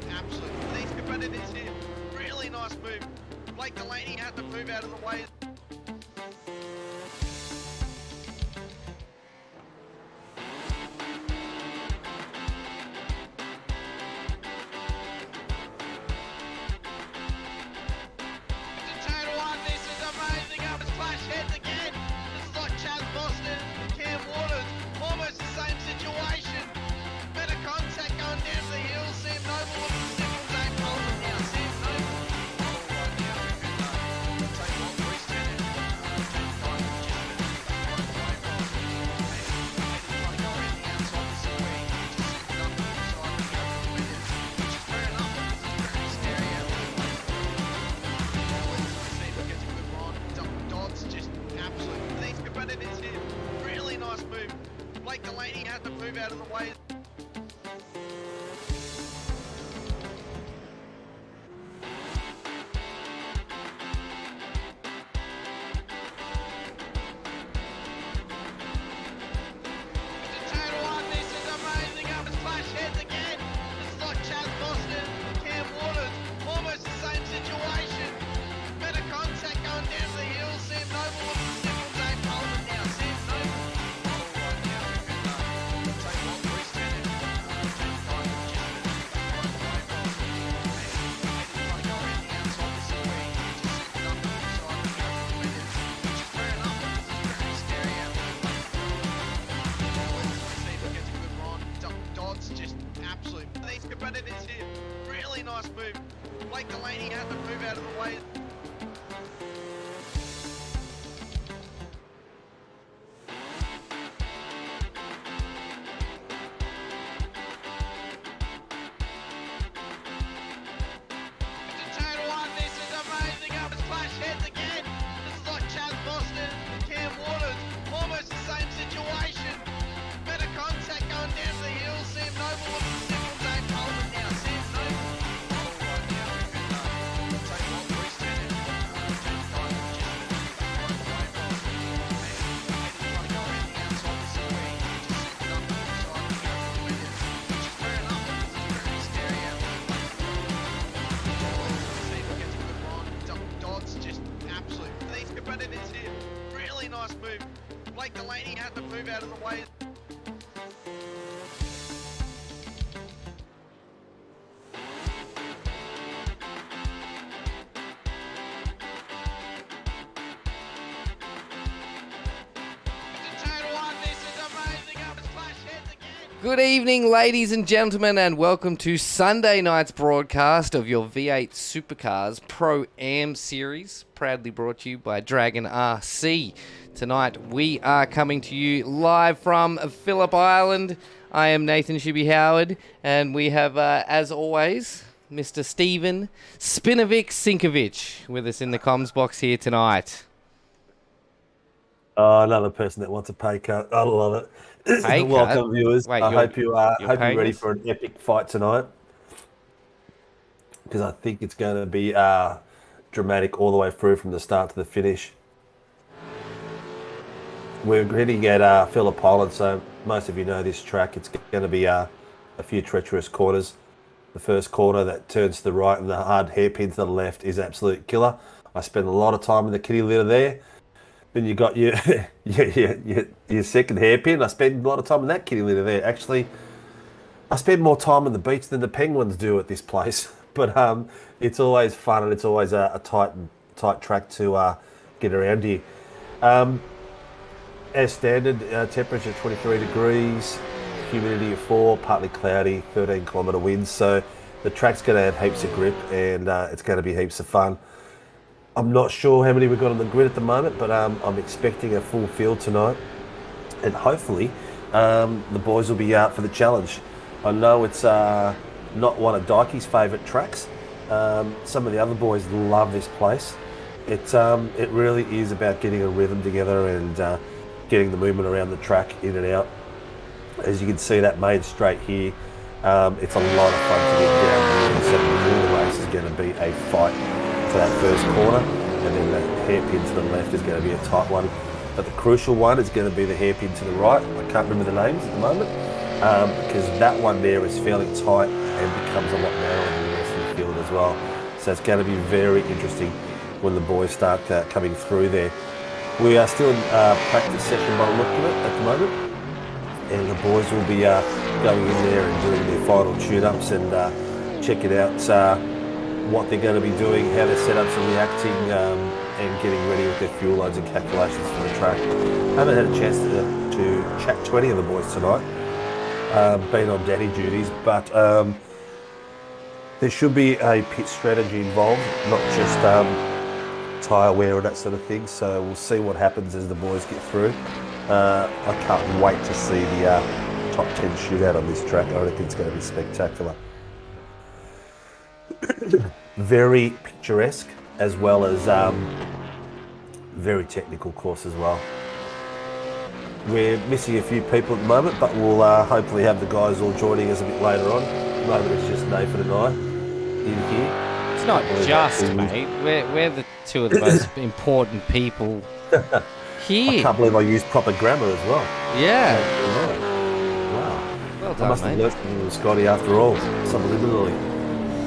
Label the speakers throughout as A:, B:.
A: absolutely. These competitors here, really nice move. Blake Delaney had to move out of the way. Blake Delaney had to move out of the way. These competitors here, really nice move. Blake Delaney had to move out of the way. Nice move. Blake Delaney had to move out of the way.
B: Good evening, ladies and gentlemen, and welcome to Sunday night's broadcast of your V8 Supercars Pro Series, proudly brought to you by Dragon RC. Tonight, we are coming to you live from Phillip Island. I am Nathan ShiBBy Howard, and we have, as always, Mr. Stephen Spinovic Sinkovic with us in the comms box here tonight.
C: Another person that wants a pay cut. I love it. Welcome, viewers.
B: Wait,
C: I hope you're ready
B: us?
C: for an epic fight tonight, because I think it's going to be dramatic all the way through from the start to the finish. We're heading at Phillip Island, so most of you know this track. It's going to be a few treacherous corners. The first corner that turns to the right and the hard hairpin to the left is absolute killer. I spend a lot of time in the kitty litter there. Then you got your second hairpin. I spend a lot of time in that kitty litter there. Actually, I spend more time on the beach than the penguins do at this place. But it's always fun, and it's always a tight track to get around here. As standard, temperature 23 degrees, humidity of 4, partly cloudy, 13-kilometre winds. So the track's going to have heaps of grip, and it's going to be heaps of fun. I'm not sure how many we've got on the grid at the moment, but I'm expecting a full field tonight. And hopefully the boys will be out for the challenge. I know it's not one of Dykey's favourite tracks. Some of the other boys love this place. It really is about getting a rhythm together and getting the movement around the track in and out. As you can see, that main straight here, it's a lot of fun to get down here. So the race is going to be a fight for that first corner, and then the hairpin to the left is going to be a tight one. But the crucial one is going to be the hairpin to the right. I can't remember the names at the moment. because that one there is fairly tight and becomes a lot narrower than the rest of the field as well. So it's going to be very interesting when the boys start coming through there. We are still in practice session by the look of it at the moment, and the boys will be going in there and doing their final tune-ups and checking out what they're going to be doing, how their setups are reacting, and getting ready with their fuel loads and calculations for the track. I haven't had a chance to chat to any of the boys tonight, been on daddy duties, but there should be a pit strategy involved, not just tyre wear and that sort of thing. So we'll see what happens as the boys get through. I can't wait to see the top 10 shootout on this track. I reckon it's going to be spectacular. Very picturesque, as well as very technical course as well. We're missing a few people at the moment, but we'll hopefully have the guys all joining us a bit later on. At the moment it's just Nathan and I in here.
B: It's not just, mate. We're the two of the most important people here.
C: I can't believe I used proper grammar as well.
B: Yeah.
C: Wow.
B: Well done,
C: I must
B: mate.
C: have learnt from Scotty after all, subliminally.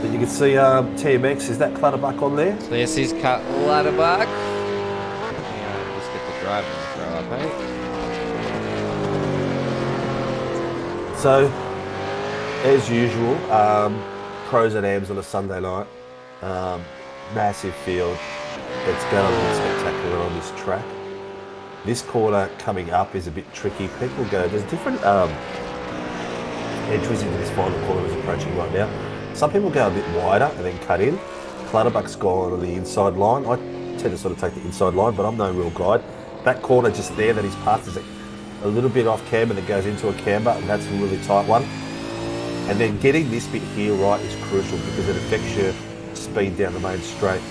C: But you can see TMX, is that Clutterbuck on there?
B: This is Clutterbuck. Yeah, just get the driver to throw up, mate.
C: So, as usual, pros and AMs on a Sunday night. Massive field. It's going to look spectacular on this track. This corner coming up is a bit tricky. People go, there's different entries into this final corner that's approaching right now. Some people go a bit wider and then cut in. Clutterbuck's gone on the inside line. I tend to sort of take the inside line, but I'm no real guide. That corner just there that he's passed is a little bit off camber that goes into a camber, and that's a really tight one. And then getting this bit here right is crucial because it affects your speed down the main straight.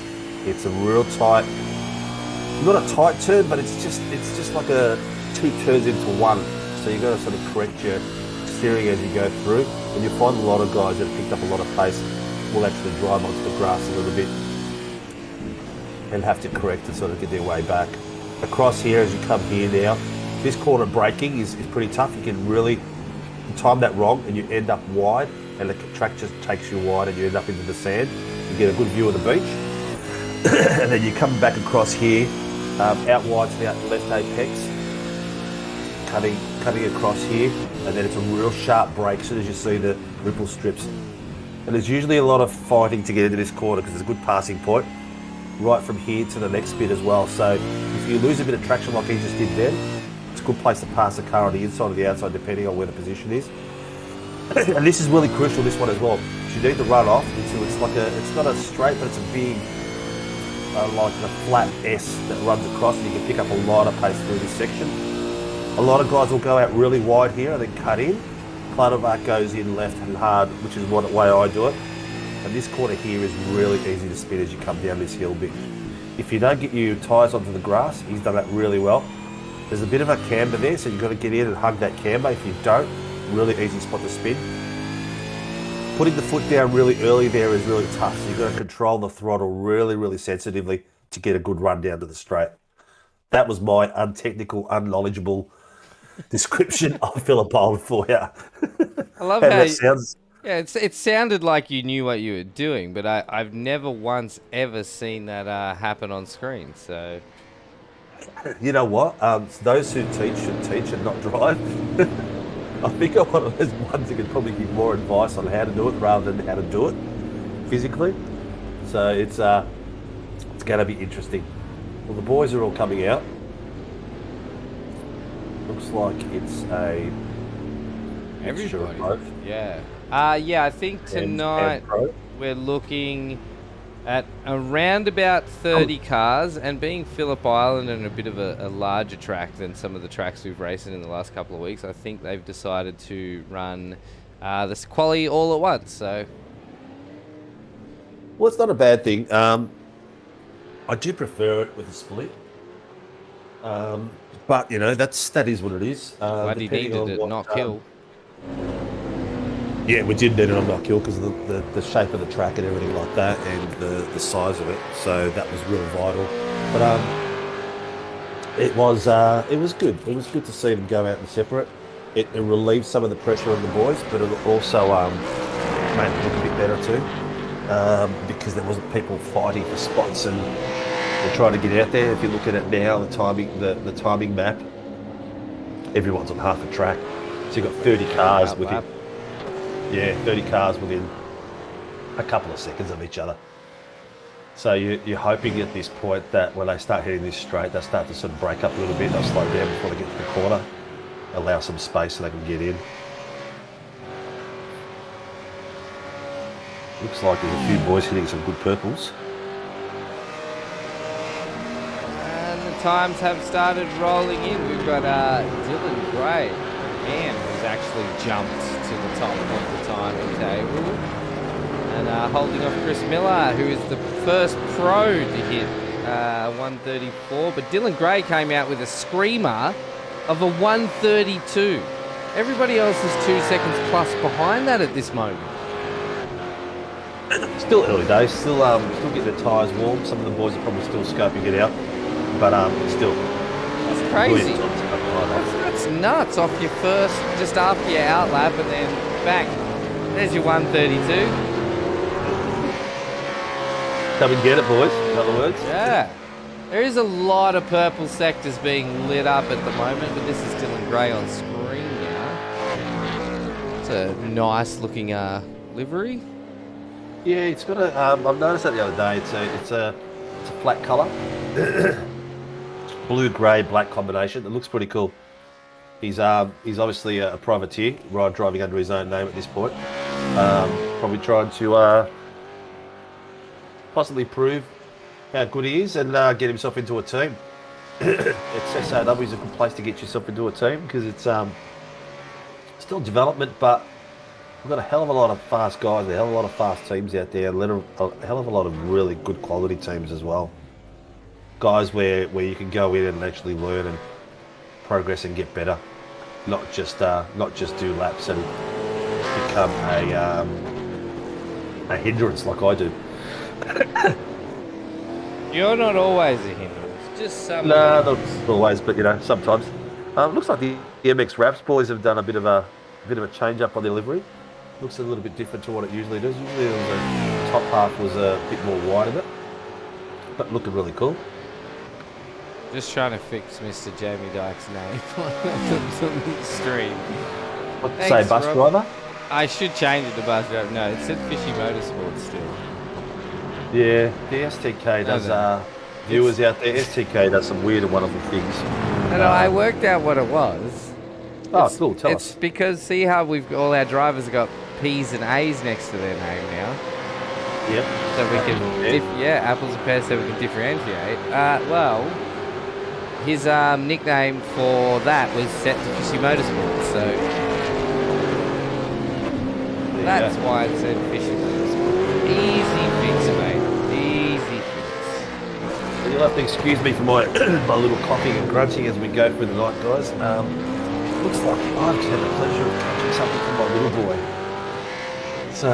C: It's a real tight, not a tight turn, but it's just like two turns into one. So you've got to sort of correct your steering as you go through. And you'll find a lot of guys that have picked up a lot of pace will actually drive onto the grass a little bit and have to correct to sort of get their way back. Across here, as you come here now, this corner braking is pretty tough. You can really time that wrong and you end up wide, and the track just takes you wide and you end up into the sand. You get a good view of the beach. And then you come back across here, out wide to the left apex, cutting across here, and then it's a real sharp break as soon as you see the ripple strips. And there's usually a lot of fighting to get into this corner because there's a good passing point right from here to the next bit as well. So if you lose a bit of traction like he just did then, it's a good place to pass the car on the inside or the outside depending on where the position is. And this is really crucial, this one as well. You need to run off into it's not a straight, but it's a big, like a flat S that runs across, and you can pick up a lot of pace through this section. A lot of guys will go out really wide here and then cut in. Clutterbuck goes in left and hard, which is the way I do it. And this corner here is really easy to spin as you come down this hill bit. If you don't get your tyres onto the grass, he's done that really well. There's a bit of a camber there, so you've got to get in and hug that camber. If you don't, really easy spot to spin. Putting the foot down really early there is really tough, so you've got to control the throttle really, really sensitively to get a good run down to the straight. That was my untechnical, unknowledgeable description of Phillip for you.
B: I love how that sounds. Yeah, it sounded like you knew what you were doing, but I've never once ever seen that happen on screen. So,
C: you know what? Those who teach should teach and not drive. I think I'm one of those ones who could probably give more advice on how to do it rather than how to do it physically. So it's going to be interesting. Well, the boys are all coming out. Looks like it's a mixture of both.
B: Yeah. I think tonight we're looking at around about 30 cars, and being Phillip Island and a bit of a larger track than some of the tracks we've raced in the last couple of weeks, I think they've decided to run this quali all at once. So,
C: well, it's not a bad thing. I do prefer it with a split, but you know that is what it is.
B: Glad he needed it, not kill.
C: Yeah, we did need it on not kill because of the shape of the track and everything like that, and the size of it. So that was real vital. But it was good. It was good to see them go out and separate. it relieves some of the pressure on the boys, but it'll also made it look a bit better too, because there wasn't people fighting for spots and trying to get out there. If you look at it now, the timing map, everyone's on half a track, so you've got 30 cars within, 30 cars within a couple of seconds of each other. So you're hoping at this point that when they start hitting this straight, they'll start to sort of break up a little bit. They'll slow down before they get to the corner, allow some space so they can get in. Looks like there's a few boys hitting some good purples.
B: And the times have started rolling in. We've got Dylan Gray, man, who's actually jumped to the top of the timing table. And holding off Chris Miller, who is the first pro to hit 134. But Dylan Gray came out with a screamer of a 132. Everybody else is 2 seconds plus behind that at this moment.
C: Still early days, still getting the tyres warm. Some of the boys are probably still scoping it out, but still.
B: That's crazy. That's nuts off your first, just after your outlap, and then bang, there's your 132.
C: Come and get it, boys, in other words.
B: Yeah. There is a lot of purple sectors being lit up at the moment, but this is Dylan Gray on screen now. It's a nice looking livery.
C: Yeah, it's got a. I've noticed that the other day. It's a flat colour, blue, grey, black combination. It looks pretty cool. He's obviously a privateer, driving under his own name at this point. Probably trying to possibly prove how good he is and get himself into a team. It's SRW is a good place to get yourself into a team because it's still development, but we've got a hell of a lot of fast guys, a hell of a lot of fast teams out there, a hell of a lot of really good quality teams as well. Guys where you can go in and actually learn and progress and get better, not just do laps and become a hindrance like I do.
B: You're not always a hindrance, just some.
C: No, not always, but sometimes. Looks like the MX Raps boys have done a bit of a change up on their livery. Looks a little bit different to what it usually does. Usually the top half was a bit more wide of it, but looking really cool.
B: Just trying to fix Mr. Jamie Dyke's name on the stream.
C: What, say bus driver?
B: I should change it to bus driver. No, it said Fishy Motorsports still.
C: Yeah, the STK does, viewers out there, STK does some weird and wonderful things.
B: And I worked out what it was.
C: Oh, cool, tell us.
B: It's because, see how all our drivers have got P's and A's next to their name now?
C: Yep.
B: So we can, apples and pears, so we can differentiate. Well, his nickname for that was set to Fishy Motorsports, so that's why it said Fishy Motorsports. Easy fix, mate. Easy fix.
C: You'll have to excuse me for my my little coughing and grunting as we go through the night, guys. Looks like I've just had the pleasure of catching something from my little boy. So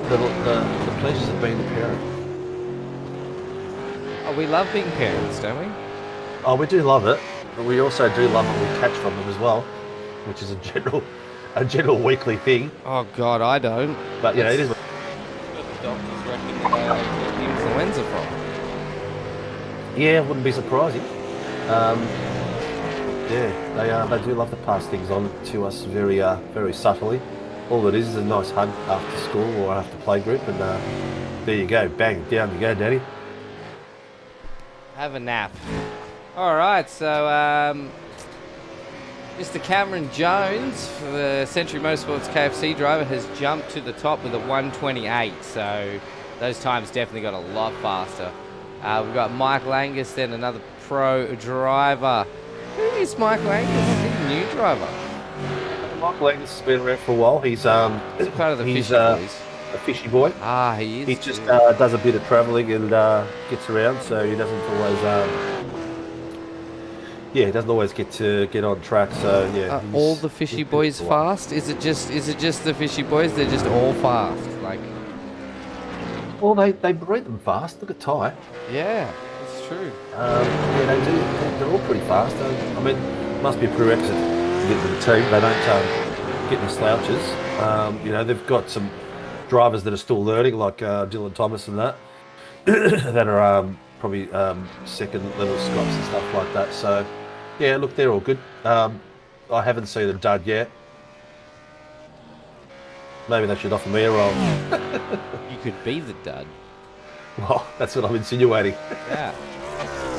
C: the pleasures of being a parent.
B: Oh, we love being parents, don't we?
C: Oh, we do love it, but we also do love what we catch from them as well, which is a general weekly thing.
B: Oh God, I don't.
C: But it is.
B: The doctors reckon influenza from.
C: Yeah, wouldn't be surprising. They do love to pass things on to us very subtly. All it is a nice hug after school or after playgroup, and there you go, bang, down you go, Daddy.
B: Have a nap. All right, so Mr. Cameron Jones, for the Century Motorsports KFC driver, has jumped to the top with a 128. So those times definitely got a lot faster. We've got Michael Angus, then another pro driver. Who is Michael Angus? He's a new driver.
C: Michael Angus has been around for a while. He's part
B: of the Fishy Boys.
C: A fishy boy.
B: Ah, he is.
C: He just does a bit of travelling and gets around, so he doesn't always. He doesn't always get on track. So yeah.
B: All the Fishy Boys fast? Is it just the Fishy Boys? They're just all fast, like.
C: Well, they breed them fast. Look at Ty.
B: Yeah, it's true.
C: They do. They're all pretty fast. I mean, must be a prerequisite to get to the team. They don't get any slouches. You know, they've got some drivers that are still learning, like Dylan Thomas and that, that are probably second level Scots and stuff like that. So, yeah, look, they're all good. I haven't seen a dud yet. Maybe they should offer me a role.
B: You could be the dud.
C: Well, that's what I'm insinuating.
B: Yeah.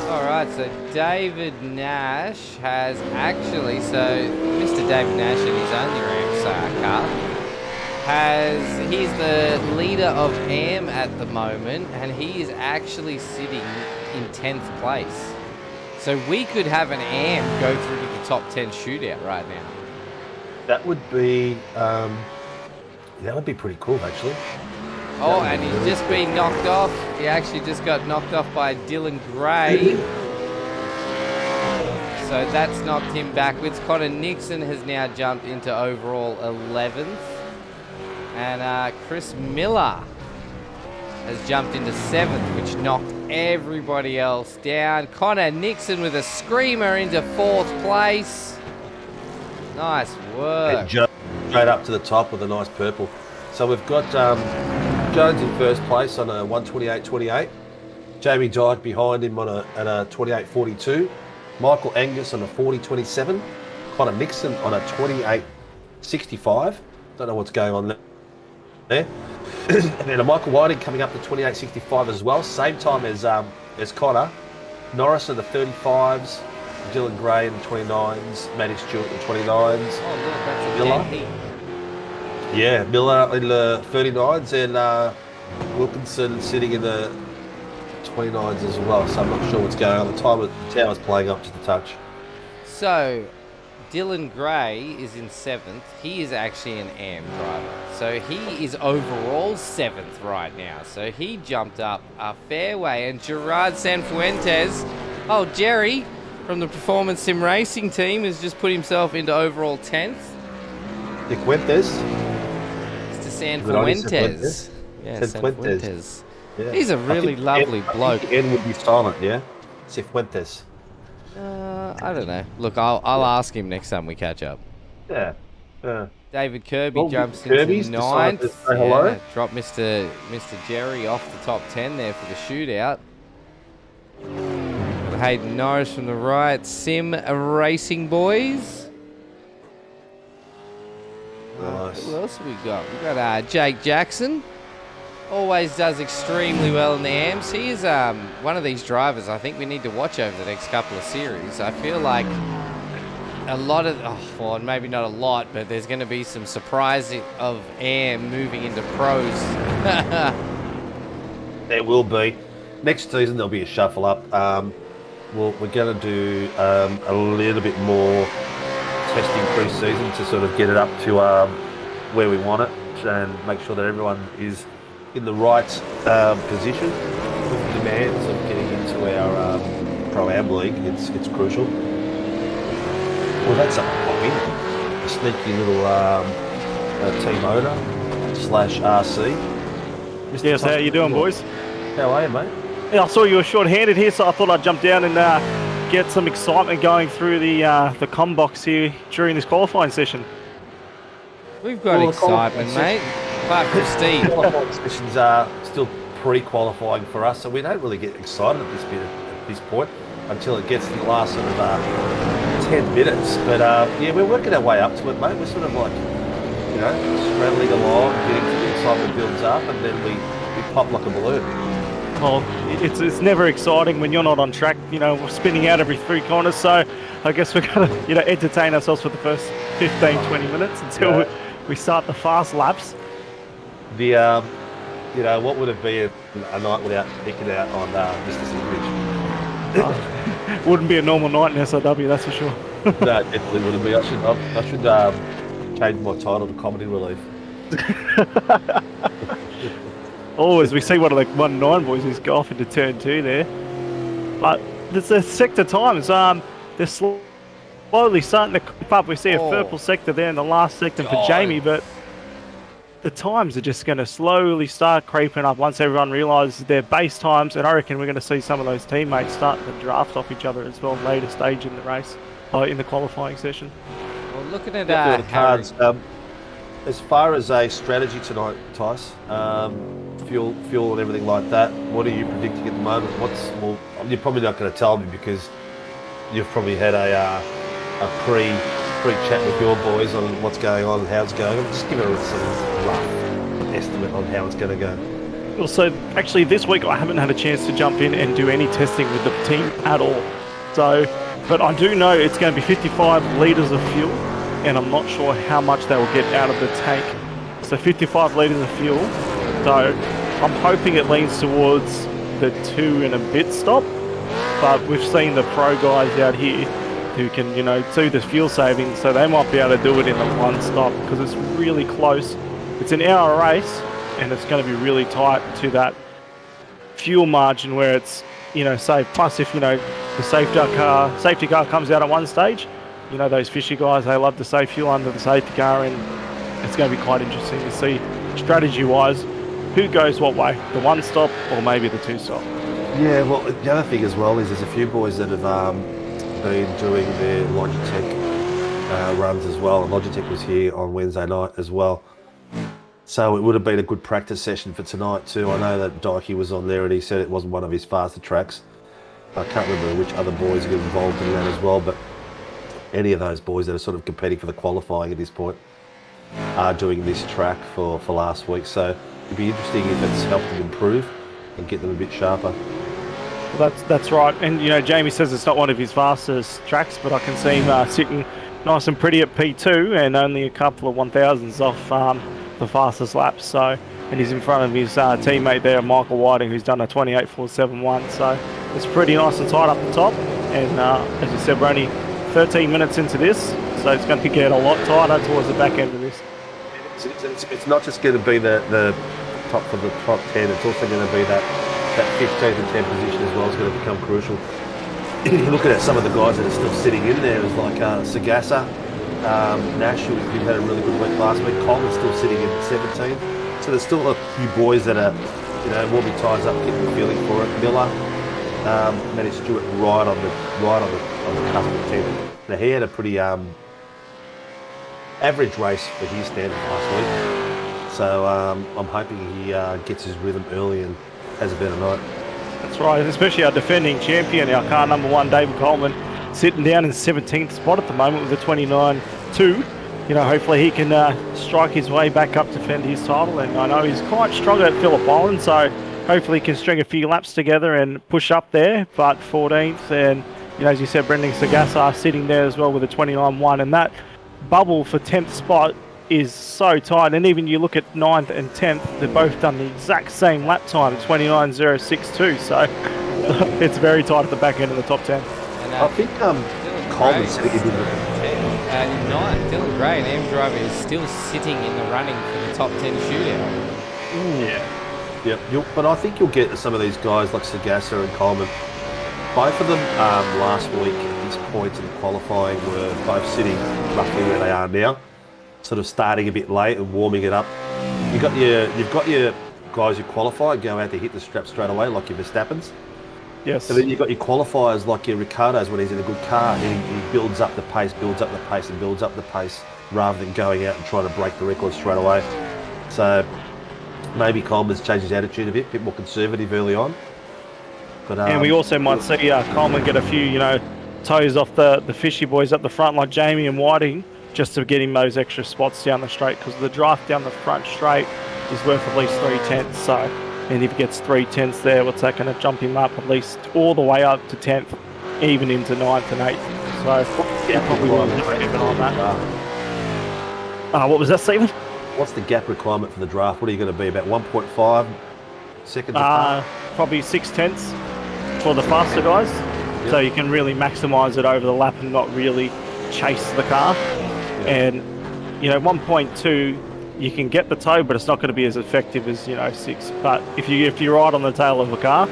B: All right, so David Nash has actually, so Mr. David Nash in his only Ramsar car, he's the leader of AM at the moment, and he is actually sitting in 10th place. So we could have an AM go through to the top 10 shootout right now.
C: That would be pretty cool, actually.
B: Oh, and he's just been knocked off. He actually just got knocked off by Dylan Gray. So that's knocked him backwards. Connor Nixon has now jumped into overall 11th. And Chris Miller has jumped into 7th, which knocked everybody else down. Connor Nixon with a screamer into 4th place. Nice work.
C: Straight up to the top with a nice purple. So we've got Jones in first place on a 128.28. Jamie Dyke behind him on at a 28.42. Michael Angus on a 40.27. Connor Nixon on a 28.65. Don't know what's going on there. And then a Michael Whiting coming up to 28.65 as well. Same time as Connor. Norris in the 35s. Dylan Gray in the 29s. Matty Stewart in the 29s.
B: Oh, look, that's a
C: Miller. Yeah, Miller in the 39s and Wilkinson sitting in the 29s as well. So I'm not sure what's going on. The time of the tower's playing up just a touch.
B: So Dylan Gray is in 7th. He is actually an AM driver. So he is overall 7th right now. So he jumped up a fair way. And Gerard Sanfuentes, oh, Jerry from the Performance Sim Racing team, has just put himself into overall 10th.
C: Fuentes.
B: Sanfuentes. Yeah, Sanfuentes.
C: Yeah.
B: He's a really lovely bloke.
C: N would be silent, yeah? Cifuentes.
B: I don't know. Look, I'll ask him next time we catch up.
C: Yeah.
B: David Kirby
C: Well,
B: jumps
C: Kirby's
B: into
C: decided
B: 9th.
C: to say hello.
B: Yeah, drop Mr. Jerry off the top 10 there for the shootout. Got Hayden Norris from the right. Sim Racing Boys.
C: Nice.
B: Who else have we got? We've got Jake Jackson. Always does extremely well in the AMs. He is one of these drivers I think we need to watch over the next couple of series. I feel like a lot of, well, maybe not a lot, but there's going to be some surprise of AM moving into pros.
C: There will be. Next season there'll be a shuffle up. We're going to do a little bit more testing pre-season to sort of get it up to where we want it and make sure that everyone is in the right position. With the demands of getting into our Pro-Am League, it's crucial. Well, that's something to pop in. A sneaky little team owner / RC. Mr.
D: Yes, how you doing, boys?
C: How are you, mate?
D: Yeah, I saw you were short-handed here, so I thought I'd jump down and get some excitement going through the combox here during this qualifying session.
B: We've got excitement, mate. Apart from Steve.
C: Qualifying sessions are still pre-qualifying for us, so we don't really get excited at this point until it gets to the last sort of 10 minutes. But yeah, we're working our way up to it, mate. We're sort of like, you know, straddling along, getting the excitement builds up, and then we pop like a balloon.
D: Well, it's never exciting when you're not on track. You know, we're spinning out every 3 corners, so I guess we're going to, you know, entertain ourselves for the first 15, 20 minutes until we start the fast laps.
C: The, you know, what would it be a night without picking out on Mr. Sinkovic?
D: Wouldn't be a normal night in SOW, that's for sure.
C: No, definitely wouldn't be. I should change my title to Comedy Relief.
D: Oh, as we see one of the 1-9 boys who's go off into turn 2 there. But there's the sector times. They're slowly starting to creep up. We see a purple sector there in the last sector for Jamie, but the times are just going to slowly start creeping up once everyone realises their base times, and I reckon we're going to see some of those teammates starting to draft off each other as well later stage in the race, in the qualifying session.
B: Well, looking at
C: The
B: Harry.
C: cards. As far as a strategy tonight, Tice, fuel and everything like that, what are you predicting at the moment? You're probably not going to tell me because you've probably had a pre-chat with your boys on what's going on and how it's going. Just give it some rough estimate on how it's going to go.
D: Well, so actually this week I haven't had a chance to jump in and do any testing with the team at all. So, but I do know it's going to be 55 litres of fuel, and I'm not sure how much they will get out of the tank. So 55 litres of fuel. So I'm hoping it leans towards the 2 and a bit stop. But we've seen the pro guys out here who can, you know, do the fuel saving, so they might be able to do it in the 1 stop because it's really close. It's an hour race, and it's going to be really tight to that fuel margin where it's, you know, safe. Plus, if, you know, the safety car comes out at one stage, you know, those fishy guys, they love to save fuel under the safety car, and it's going to be quite interesting to see strategy-wise who goes what way, the 1 stop or maybe the 2 stop.
C: Yeah, well, the other thing as well is there's a few boys that have been doing their Logitech runs as well, and Logitech was here on Wednesday night as well. So it would have been a good practice session for tonight too. I know that Dikey was on there and he said it wasn't one of his faster tracks. I can't remember which other boys get involved in that as well, but any of those boys that are sort of competing for the qualifying at this point are doing this track for last week. So it'd be interesting if it's helped them improve and get them a bit sharper.
D: Well, that's right. And, you know, Jamie says it's not one of his fastest tracks, but I can see him sitting nice and pretty at P2 and only a couple of 1000s off the fastest laps. So, and he's in front of his teammate there, Michael Whiting, who's done a 28.471. So it's pretty nice and tight up the top. And as you said, we're only 13 minutes into this, so it's going to get a lot tighter towards the back end of this.
C: It's not just going to be the top for the top 10, it's also going to be that 15th and 10th position as well is going to become crucial. You're looking at some of the guys that are still sitting in there, is like Sagasa, Nash, who had a really good week last week. Coleman's still sitting in 17th. So there's still a few boys that are, you know, warming ties up, getting the feeling for it. Miller managed to do it right on the cusp of 10th. Now he had a pretty average race for his standard last week. So I'm hoping he gets his rhythm early and has a better night.
D: That's right, especially our defending champion, our car number 1, David Coleman, sitting down in 17th spot at the moment with a 29.2. You know, hopefully he can strike his way back up to defend his title. And I know he's quite strong at Phillip Island, so hopefully he can string a few laps together and push up there. But 14th, and, you know, as you said, Brendan Sagasa sitting there as well with a 29.1. And that bubble for 10th spot is so tight, and even you look at 9th and 10th, they've both done the exact same lap time, 29.062, so it's very tight at the back end of the top 10.
B: And,
C: I think Coleman's sitting in the
B: 9th, Dylan Gray, an AM driver, is still sitting in the running for the top 10 shootout.
C: Yeah. Yep. But I think you'll get some of these guys like Sagasa and Coleman. Both of them last week at this point in the qualifying were both sitting roughly where they are now, sort of starting a bit late and warming it up. You've got your guys who qualify and go out to hit the strap straight away, like your Verstappens.
D: Yes.
C: And then you've got your qualifiers like your Ricardos when he's in a good car, and he builds up the pace, and builds up the pace rather than going out and trying to break the record straight away. So maybe Coleman's changed his attitude a bit more conservative early on. But,
D: and we also might see Coleman get a few, you know, toes off the fishy boys up the front like Jamie and Whiting, just to get him those extra spots down the straight, because the draft down the front straight is worth at least 3/10. So, and if he gets 3/10 there, what's that going to jump him up at least all the way up to 10th, even into 9th and 8th. So, yeah, probably want to keep an eye on that. What was that, Stephen?
C: What's the gap requirement for the draft? What are you going to be, about 1.5 seconds apart?
D: Probably 6/10 for the faster guys. Yep. So you can really maximise it over the lap and not really chase the car. And, you know, 1.2, you can get the toe, but it's not going to be as effective as, you know, 6. But if you ride on the tail of a car,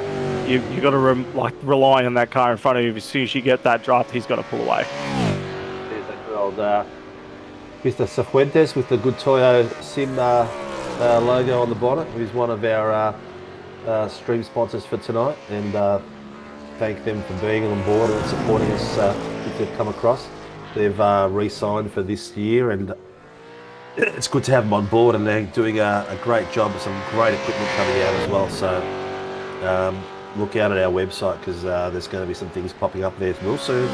D: you've got to rely on that car in front of you. As soon as you get that draft, he's got to pull away.
C: There's that good old Mr. Cifuentes with the good Toyo Sim logo on the bonnet, who's one of our stream sponsors for tonight, and thank them for being on board and supporting us if they've come across. They've re-signed for this year, and it's good to have them on board, and they're doing a great job with some great equipment coming out as well. So look out at our website, because there's going to be some things popping up there real soon.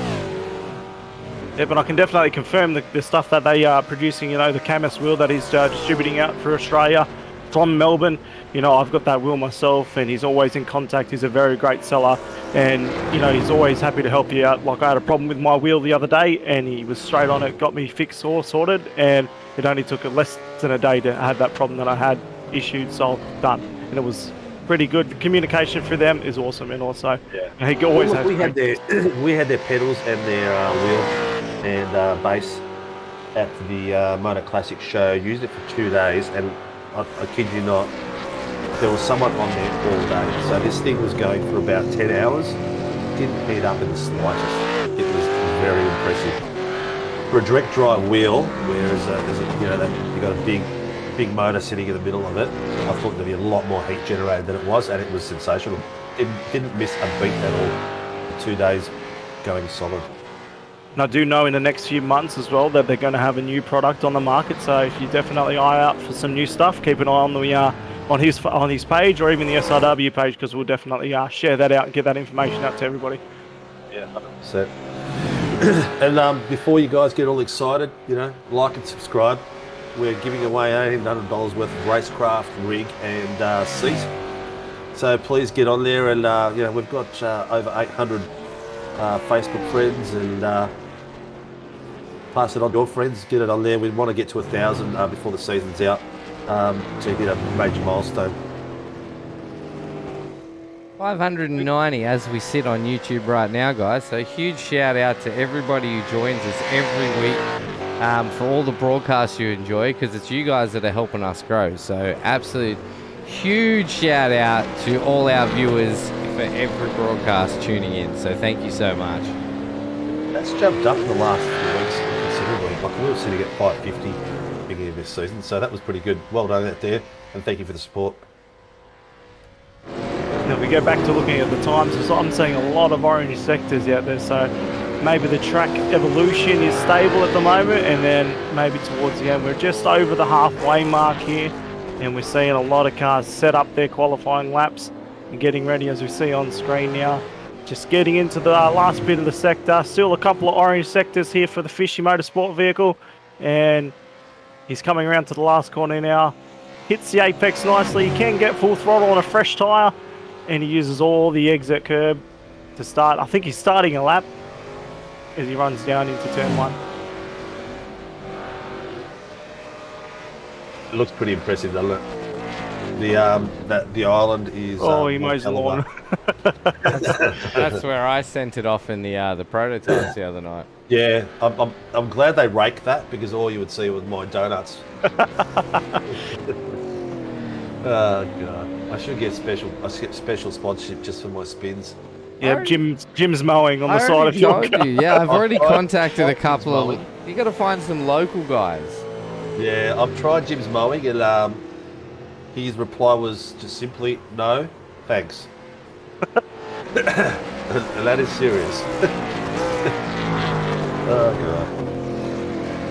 D: Yeah, but I can definitely confirm the stuff that they are producing, you know, the Camus wheel that he's distributing out for Australia from Melbourne. You know, I've got that wheel myself, and he's always in contact. He's a very great seller, and, you know, he's always happy to help you out. Like, I had a problem with my wheel the other day, and he was straight on it, got me fixed or sorted, and it only took less than a day to have that problem that I had issued, solved, done. And it was pretty good. The communication for them is awesome, and also, he always has.
C: We had their pedals and their wheel and base at the Motor Classic show. Used it for 2 days, and I kid you not, there was someone on there all day. So this thing was going for about 10 hours. Didn't heat up in the slightest. It was very impressive. For a direct drive wheel, whereas you got a big motor sitting in the middle of it, I thought there'd be a lot more heat generated than it was, and it was sensational. It didn't miss a beat at all. 2 days going solid.
D: And I do know in the next few months as well that they're going to have a new product on the market. So if you definitely eye out for some new stuff, keep an eye on the on his page, or even the SRW page, because we'll definitely share that out and get that information out to everybody.
C: Yeah, 100%. And before you guys get all excited, you know, like and subscribe. We're giving away $1,800 worth of racecraft, rig, and seat. So please get on there, and you know, we've got over 800 Facebook friends, and pass it on to your friends. Get it on there. We want to get to 1,000 before the season's out, to hit a major milestone.
B: 590 as we sit on YouTube right now, guys. So huge shout out to everybody who joins us every week for all the broadcasts you enjoy, because it's you guys that are helping us grow. So absolute huge shout out to all our viewers for every broadcast tuning in. So thank you so much.
C: That's jumped up in the last few weeks considerably. Like, we were sitting at 550 beginning of this season, so that was pretty good. Well done out there, and thank you for the support.
D: Now we go back to looking at the times. So I'm seeing a lot of orange sectors out there, so maybe the track evolution is stable at the moment, and then maybe towards the end we're just over the halfway mark here, and we're seeing a lot of cars set up their qualifying laps and getting ready, as we see on screen now. Just getting into the last bit of the sector. Still a couple of orange sectors here for the Fishy Motorsport vehicle, and he's coming around to the last corner now. Hits the apex nicely. He can get full throttle on a fresh tyre, and he uses all the exit curb to start. I think he's starting a lap as he runs down into turn 1.
C: It looks pretty impressive, doesn't it? The island is.
D: Oh, he mows the lawn.
B: That's where I sent it off in the prototypes the other night.
C: Yeah, I'm glad they raked that, because all you would see was my donuts. Oh god, I should get special sponsorship just for my spins.
D: Yeah, Jim's mowing on the side of your car.
B: Yeah, I've already contacted a couple of. You got to find some local guys.
C: Yeah, I've tried Jim's mowing, and his reply was just simply no, thanks. And that is serious. Oh god.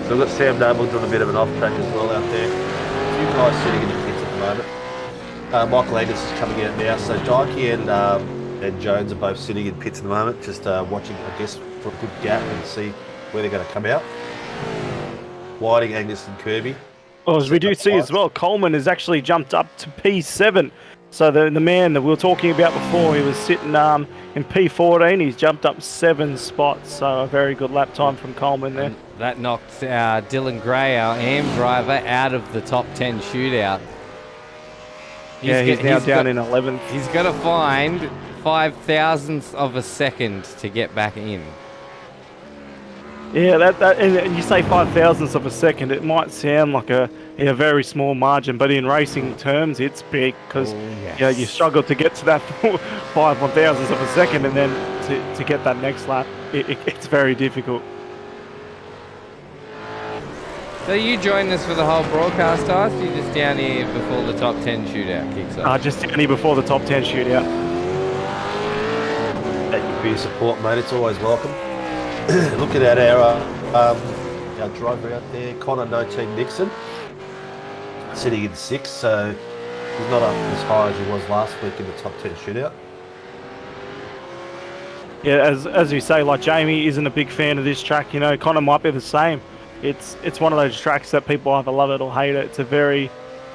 C: So we've got Sam Noble doing a bit of an off track as well out there. A few guys sitting in the pits at the moment. Michael Angus is coming out now, so Dykey and Jones are both sitting in pits at the moment, just watching, I guess, for a good gap and see where they're going to come out. Whiting, Angus and Kirby.
D: Well, as we do see as well, Coleman has actually jumped up to P7. So the man that we were talking about before, he was sitting in P14. He's jumped up 7 spots. So a very good lap time from Coleman there.
B: And that knocked Dylan Gray, our AM driver, out of the top 10 shootout.
D: He's now down in 11th.
B: He's got to find 5,000ths of a second to get back in.
D: Yeah, and you say 5,000ths of a second, it might sound like a very small margin, but in racing terms, it's big, because you struggle to get to that 5,000ths of a second, and then to get that next lap, it's very difficult.
B: So you joined us for the whole broadcast, Ice? You're just down here before the top 10 shootout kicks off?
D: Just down here before the top 10 shootout.
C: Thank you for your support, mate. It's always welcome. Looking at our Our driver out there, Connor 19 Nixon, sitting in 6th, so he's not up as high as he was last week in the top 10 shootout.
D: Yeah, as you say, like Jamie isn't a big fan of this track. You know, Connor might be the same. It's one of those tracks that people either love it or hate it. It's a very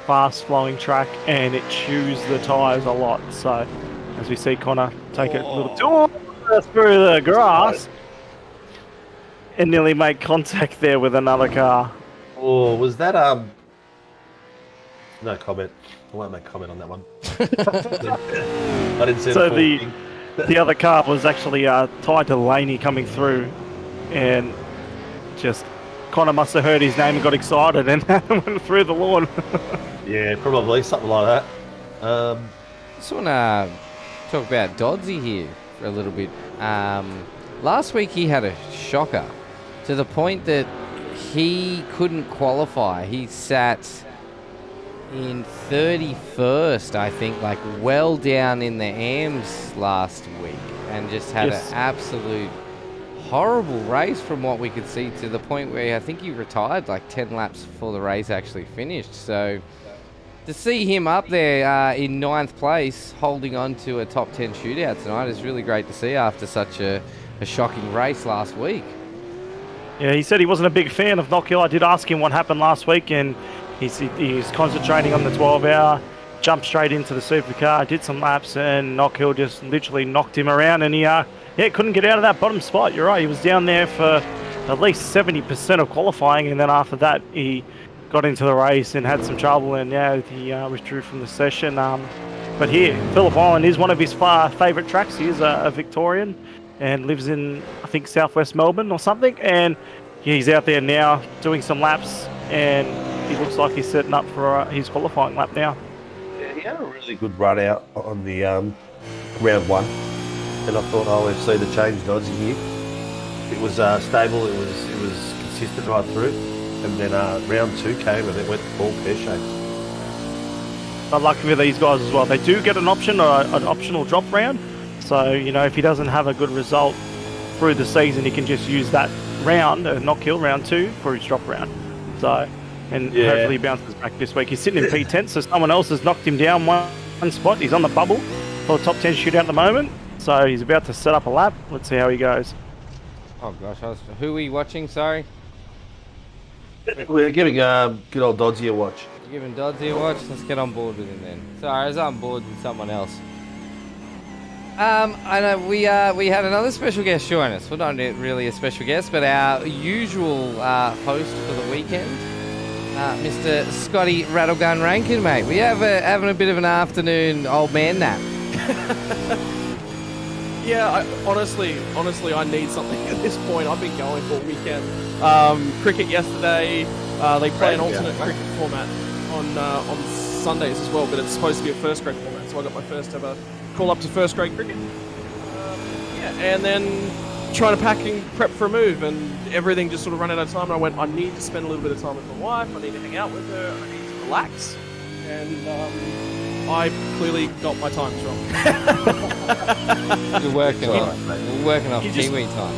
D: fast-flowing track, and it chews the tyres a lot. So, as we see Connor take it a little through the grass and nearly make contact there with another car.
C: Oh, was that no comment. I won't make comment on that one. I didn't see
D: So
C: the full thing.
D: the other car was actually tied to Laney coming through, and just Connor must have heard his name and got excited and went through the lawn.
C: Yeah, probably something like that.
B: Just want to talk about Dodsey here for a little bit. Last week he had a shocker to the point that he couldn't qualify. He sat in 31st, I think, like well down in the AMs last week, and just had an absolute horrible race from what we could see, to the point where I think he retired like 10 laps before the race actually finished. So to see him up there in 9th place holding on to a top 10 shootout tonight is really great to see after such a shocking race last week.
D: Yeah, he said he wasn't a big fan of Knockhill. I did ask him what happened last week, and he's concentrating on the 12-hour, jumped straight into the supercar, did some laps, and Knockhill just literally knocked him around, and he couldn't get out of that bottom spot. You're right, he was down there for at least 70% of qualifying, and then after that he got into the race and had some trouble, and he withdrew from the session. But here, Phillip Island is one of his favourite tracks. He is a Victorian and lives in, I think, southwest Melbourne or something, and he's out there now doing some laps, and he looks like he's setting up for his qualifying lap now.
C: Yeah, he had a really good run out on the round 1, and I thought, oh, we've seen the change Dodgy here. It was stable, it was consistent right through, and then round 2 came and it went all pear-shaped.
D: But lucky for these guys as well. They do get an option, or an optional drop round. So, you know, if he doesn't have a good result through the season, he can just use that round, Knockhill round 2, for his drop round. So, and hopefully he bounces back this week. He's sitting in P10, so someone else has knocked him down one spot. He's on the bubble for the top 10 shootout at the moment. So he's about to set up a lap. Let's see how he goes.
B: Oh gosh, who are we watching? Sorry,
C: We're giving good old Dodgy a watch.
B: you're giving Dodsey a watch. Let's get on board with him then. Sorry, I was on board with someone else. I know we had another special guest join us. Well, not really a special guest, but our usual host for the weekend, Mr. Scotty Rattle-gun Rankin, mate. We have having a bit of an afternoon old man nap.
E: Yeah, honestly, I need something at this point. I've been going all weekend. Cricket yesterday. They play an alternate cricket format on Sundays as well, but it's supposed to be a first grade format. So I got my first ever call up to first grade cricket. And then trying to pack and prep for a move, and everything just sort of ran out of time. And I went, I need to spend a little bit of time with my wife. I need to hang out with her. I need to relax. And I clearly got my times wrong.
B: You're working off Kiwi time.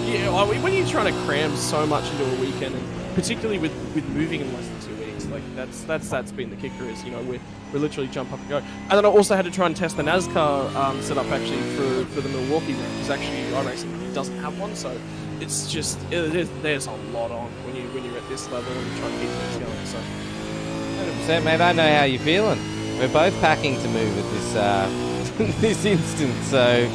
E: Yeah, when you're trying to cram so much into a weekend, and particularly with moving in less than 2 weeks, like that's been the kicker. Is, you know, we're literally jump up and go. And then I also had to try and test the NASCAR setup actually for the Milwaukee round, because actually iRacing doesn't have one. So it's just there's a lot on when you're at this level and you're trying to keep things going. So
B: 100%, mate. I know how you're feeling. We're both packing to move at this this instant, so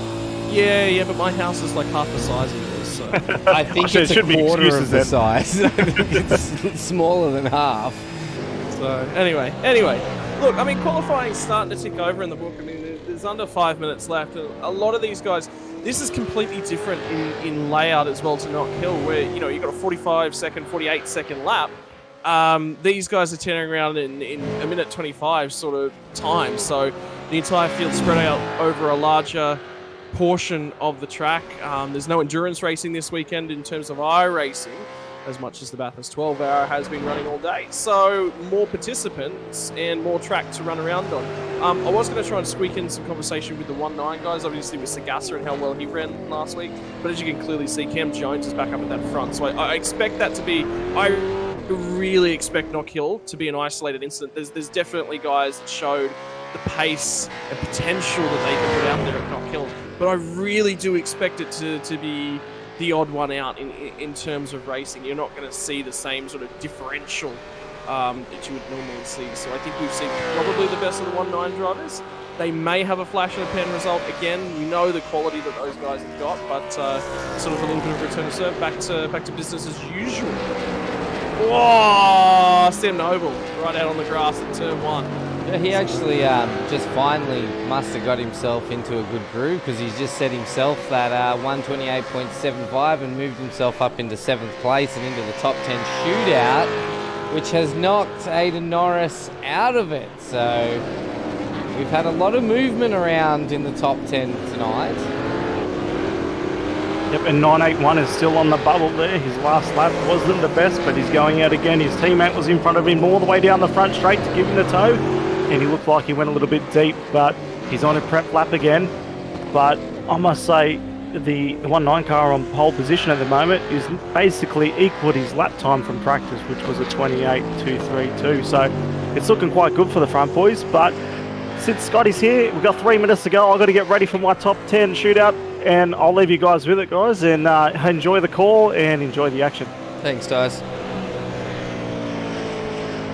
E: yeah, but my house is like half the size of yours. So
B: I think it's a quarter of the size. I think it's smaller than half.
E: So anyway, look, I mean, qualifying's starting to tick over in the book. I mean, there's under 5 minutes left. And a lot of these guys, this is completely different in layout as well to Knockhill, where, you know, you've got a 45-second, 48-second lap. These guys are turning around in a minute 25 sort of time. So the entire field spread out over a larger portion of the track. There's no endurance racing this weekend in terms of iRacing. as much as the Bathurst 12 hour has been running all day. So more participants and more track to run around on. I was going to try and squeak in some conversation with the 1.9 guys, obviously with Sagasa and how well he ran last week. But as you can clearly see, Cam Jones is back up at that front. So I expect that to be... I really expect Knock Hill to be an isolated incident. There's definitely guys that showed the pace and potential that they can put out there at Knock Hill. But I really do expect it to be the odd one out in terms of racing. You're not going to see the same sort of differential that you would normally see. So I think we've seen probably the best of the 1.9 drivers. They may have a flash in the pen result again. You know the quality that those guys have got, but sort of a little bit of return to serve, back to business as usual. Whoa! Sam Noble right out on the grass at turn 1.
B: Yeah, he actually just finally must have got himself into a good groove, because he's just set himself that 128.75 and moved himself up into 7th place and into the top 10 shootout, which has knocked Aiden Norris out of it. So we've had a lot of movement around in the top 10 tonight.
D: Yep, and 981 is still on the bubble there. His last lap wasn't the best, but he's going out again. His teammate was in front of him all the way down the front straight to give him the tow, and he looked like he went a little bit deep, but he's on a prep lap again. But I must say, the 1.9 car on pole position at the moment is basically equal to his lap time from practice, which was a 28.232. So it's looking quite good for the front boys. But since Scotty's here, we've got 3 minutes to go. I've got to get ready for my top 10 shootout, and I'll leave you guys with it, guys, and enjoy the call and enjoy the action.
B: Thanks, guys.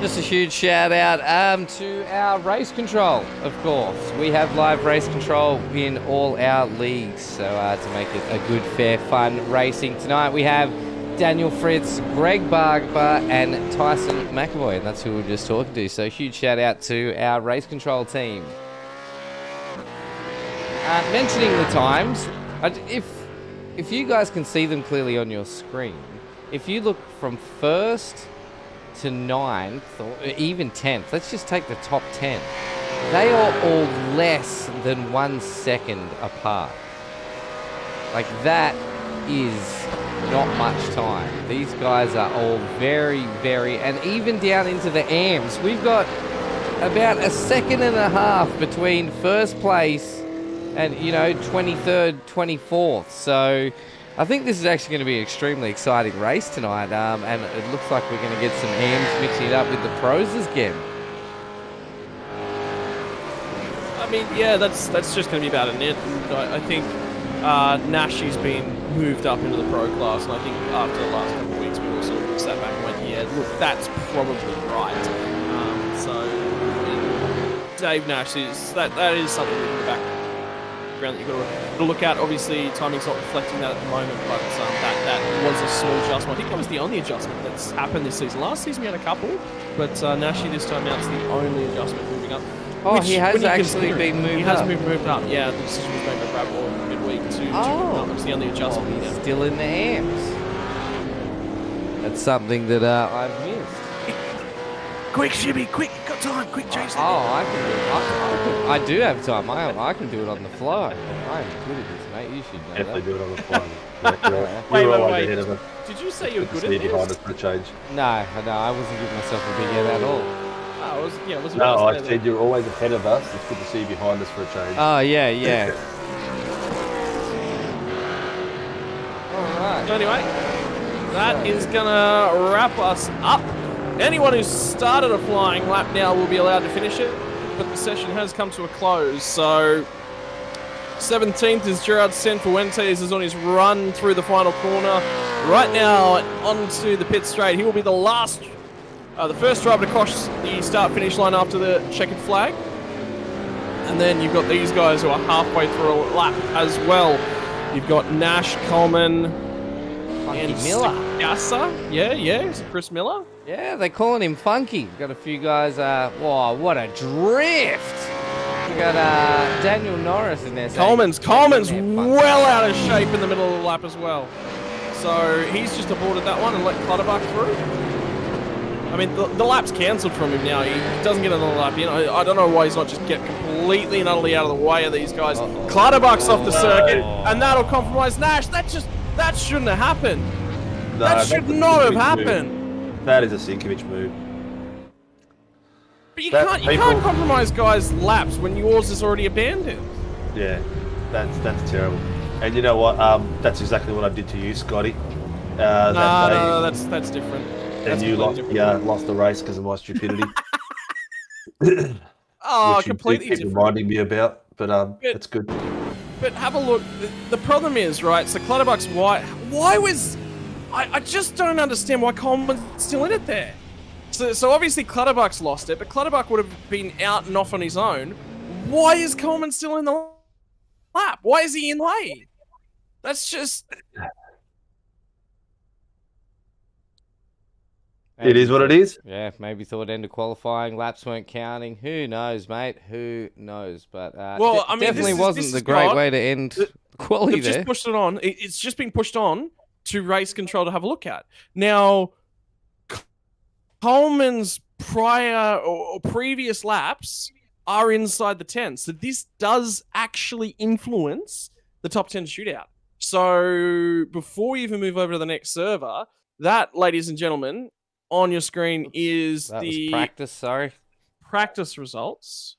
B: Just a huge shout out to our race control, of course. We have live race control in all our leagues, so to make it a good, fair, fun racing tonight, we have Daniel Fritz, Greg Barber, and Tyson McAvoy, and that's who we were just talking to. So huge shout out to our race control team. Mentioning the times, if you guys can see them clearly on your screen, if you look from 1st to 9th, or even 10th, let's just take the top 10. They are all less than 1 second apart. Like, that is not much time. These guys are all very, very, and even down into the AMs, we've got about 1.5 seconds between first place and, 23rd, 24th. So I think this is actually going to be an extremely exciting race tonight, and it looks like we're going to get some AMs mixing it up with the pros again.
E: I mean, yeah, that's just going to be about it. And I think Nashi's been moved up into the pro class, and I think after the last couple of weeks, we all sort of sat back and went, yeah, look, that's probably right. Dave Nash that is something in the background that you've got to look at. Obviously, timing's not reflecting that at the moment, but that was a small adjustment. I think that was the only adjustment that's happened this season. Last season we had a couple, but Nashi this time out is the only adjustment moving up.
B: Oh, he has actually been moved up.
E: He has been moved up, yeah. The decision was made by Brad Wall midweek to move up. That was the only adjustment.
B: He's still in the AMs. That's something that I've missed.
E: Quick, Shibby, quick, got time, quick, chase it.
B: Oh, I can do it. I do have time. I can do it on the fly. I'm good at this, mate. You should know
C: Definitely
B: that.
C: do it on the fly.
E: Wait. Did you say you were good at
C: behind
E: this?
C: us for a change.
B: No, I wasn't giving myself a big head at all.
C: No, I said you're always ahead of us. It's good to see you behind us for a change.
B: Oh, yeah. All right.
E: So anyway, that is gonna wrap us up. Anyone who started a flying lap now will be allowed to finish it, but the session has come to a close. So 17th is Gerard Sanfuentes, is on his run through the final corner. Right now onto the pit straight. He will be the first driver to cross the start-finish line after the checkered flag. And then you've got these guys who are halfway through a lap as well. You've got Nash, Coleman, and
B: Miller.
E: Sagasa. Yeah, is it Chris Miller?
B: Yeah, they're calling him Funky. We've got a few guys. Whoa, what a drift! We got Daniel Norris in there.
E: Coleman's well out of shape in the middle of the lap as well. So he's just aborted that one and let Clutterbuck through. I mean, the lap's cancelled from him now. He doesn't get another lap in. I don't know why he's not just get completely and utterly out of the way of these guys. Clutterbuck's off the circuit, and that'll compromise Nash. That shouldn't have happened. That should not have happened.
C: That is a Sinkovic move.
E: But you can't compromise guys' laps when yours is already abandoned.
C: Yeah, that's terrible. And you know what? That's exactly what I did to you, Scotty.
E: No, that's different.
C: And you lost the race because of my stupidity.
E: Oh,
C: which
E: completely
C: you keep
E: different.
C: reminding me about, but it's good.
E: But have a look. The problem is, right, so Clutterbuck's why was... I just don't understand why Coleman's still in it there. So obviously Clutterbuck's lost it, but Clutterbuck would have been out and off on his own. Why is Coleman still in the lap? Why is he in the way? That's just...
C: It is what it is.
B: Yeah, maybe thought end of qualifying, laps weren't counting. Who knows, mate? Who knows? But
E: well, I mean,
B: definitely wasn't the great way to end quality there.
E: Just pushed it on. It's just been pushed on to race control to have a look at. Now, Coleman's prior or previous laps are inside the 10. So this does actually influence the top 10 shootout. So before we even move over to the next server, that, ladies and gentlemen, on your screen is
B: that
E: the
B: was
E: practice results.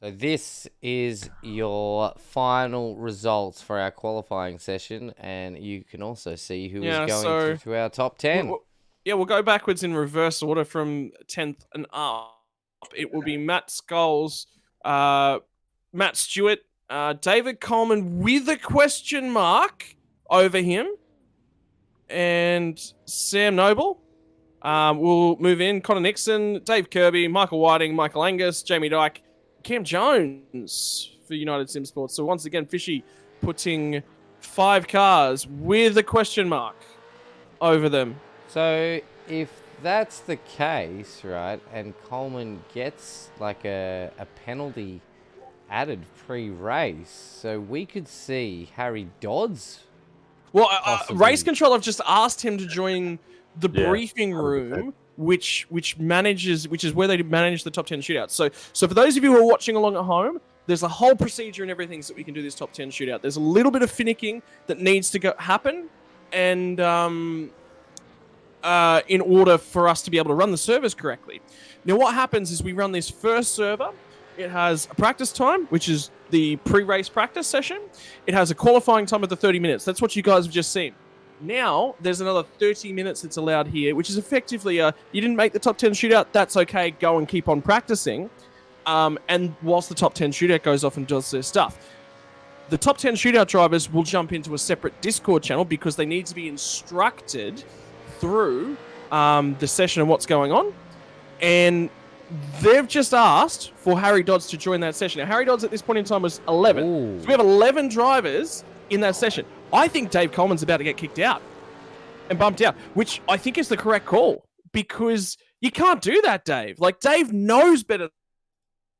B: So this is your final results for our qualifying session, and you can also see who is going through our top 10.
E: We'll go backwards in reverse order from 10th and up. It will be Matt Skulls, Matt Stewart, David Coleman with a question mark over him, and Sam Noble. We'll move in Connor Nixon, Dave Kirby, Michael Whiting, Michael Angus, Jamie Dyke, Cam Jones for United Sim Sports. So once again, Fishy putting 5 cars with a question mark over them.
B: So if that's the case, right, and Coleman gets like a penalty added pre-race, so we could see Harry Dodds.
E: Well, race control, I've just asked him to join the briefing room, which is where they manage the top 10 shootouts. So for those of you who are watching along at home, there's a whole procedure and everything so that we can do this top 10 shootout. There's a little bit of finicking that needs to happen, and in order for us to be able to run the servers correctly. Now, what happens is we run this first server. It has a practice time, which is the pre-race practice session. It has a qualifying time of the 30 minutes. That's what you guys have just seen. Now, there's another 30 minutes that's allowed here, which is effectively you didn't make the top 10 shootout, that's okay, go and keep on practicing. And whilst the top 10 shootout goes off and does their stuff. The top 10 shootout drivers will jump into a separate Discord channel because they need to be instructed through the session and what's going on. And they've just asked for Harry Dodds to join that session. Now, Harry Dodds at this point in time was 11.
B: Ooh.
E: So we have 11 drivers in that session. I think Dave Coleman's about to get kicked out and bumped out, which I think is the correct call because you can't do that, Dave. Like, Dave knows better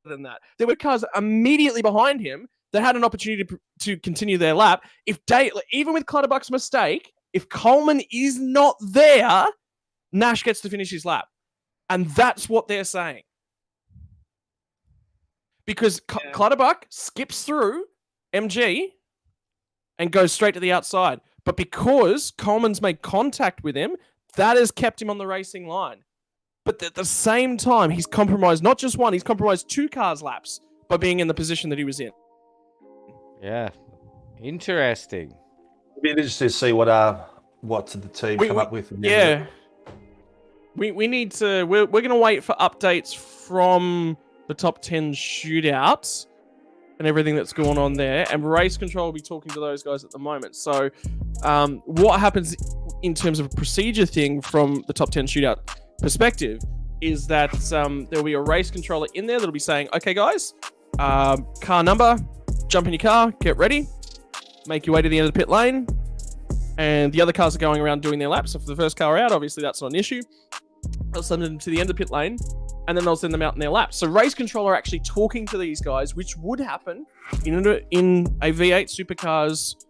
E: than that. There were cars immediately behind him that had an opportunity to continue their lap. If Dave, even with Clutterbuck's mistake, if Coleman is not there, Nash gets to finish his lap. And that's what they're saying. Because Clutterbuck skips through MG and goes straight to the outside. But because Coleman's made contact with him, that has kept him on the racing line. But at the same time, he's compromised not just one, he's compromised 2 cars' laps by being in the position that he was in.
B: Yeah. Interesting.
C: It'd be interesting to see what the team come up with.
E: Yeah. We need to... We're going to wait for updates from the top 10 shootouts and everything that's going on there. And race control will be talking to those guys at the moment. So what happens in terms of a procedure thing from the top 10 shootout perspective is that there'll be a race controller in there that'll be saying, okay, guys, car number, jump in your car, get ready, make your way to the end of the pit lane. And the other cars are going around doing their laps. So for the first car out, obviously that's not an issue. They'll send them to the end of the pit lane, and then they'll send them out in their laps. So race control are actually talking to these guys, which would happen in a V8 Supercars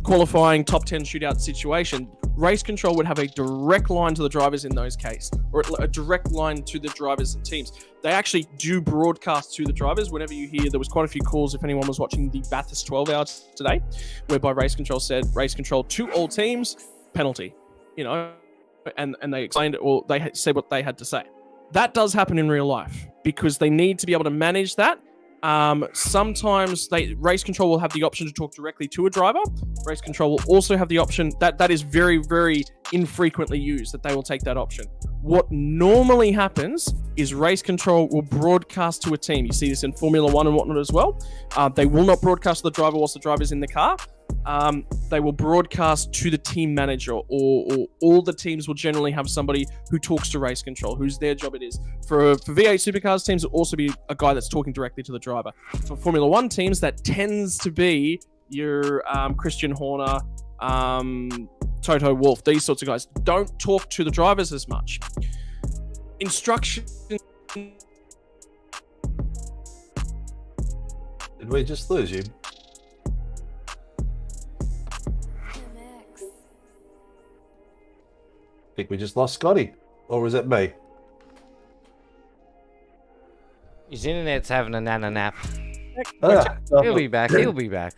E: qualifying top 10 shootout situation. race control would have a direct line to the drivers in those cases, or a direct line to the drivers and teams. They actually do broadcast to the drivers. Whenever you hear, there was quite a few calls if anyone was watching the Bathurst 12 hours today, whereby race control said, race control to all teams, penalty, and they explained it, or they said what they had to say. That does happen in real life because they need to be able to manage that. Sometimes race control will have the option to talk directly to a driver. Race control will also have the option that is very, very infrequently used, that they will take that option. What normally happens is race control will broadcast to a team. You see this in Formula 1 and whatnot as well. They will not broadcast to the driver whilst the driver's in the car. They will broadcast to the team manager, or all the teams will generally have somebody who talks to race control, whose their job it is. For V8 Supercars teams, it will also be a guy that's talking directly to the driver. For Formula 1 teams, that tends to be your Christian Horner, Toto Wolff, these sorts of guys. Don't talk to the drivers as much. Instruction.
C: Did we just lose you? I think we just lost Scotty, or was it me?
B: His internet's having a nana nap. He'll be back. He'll be back.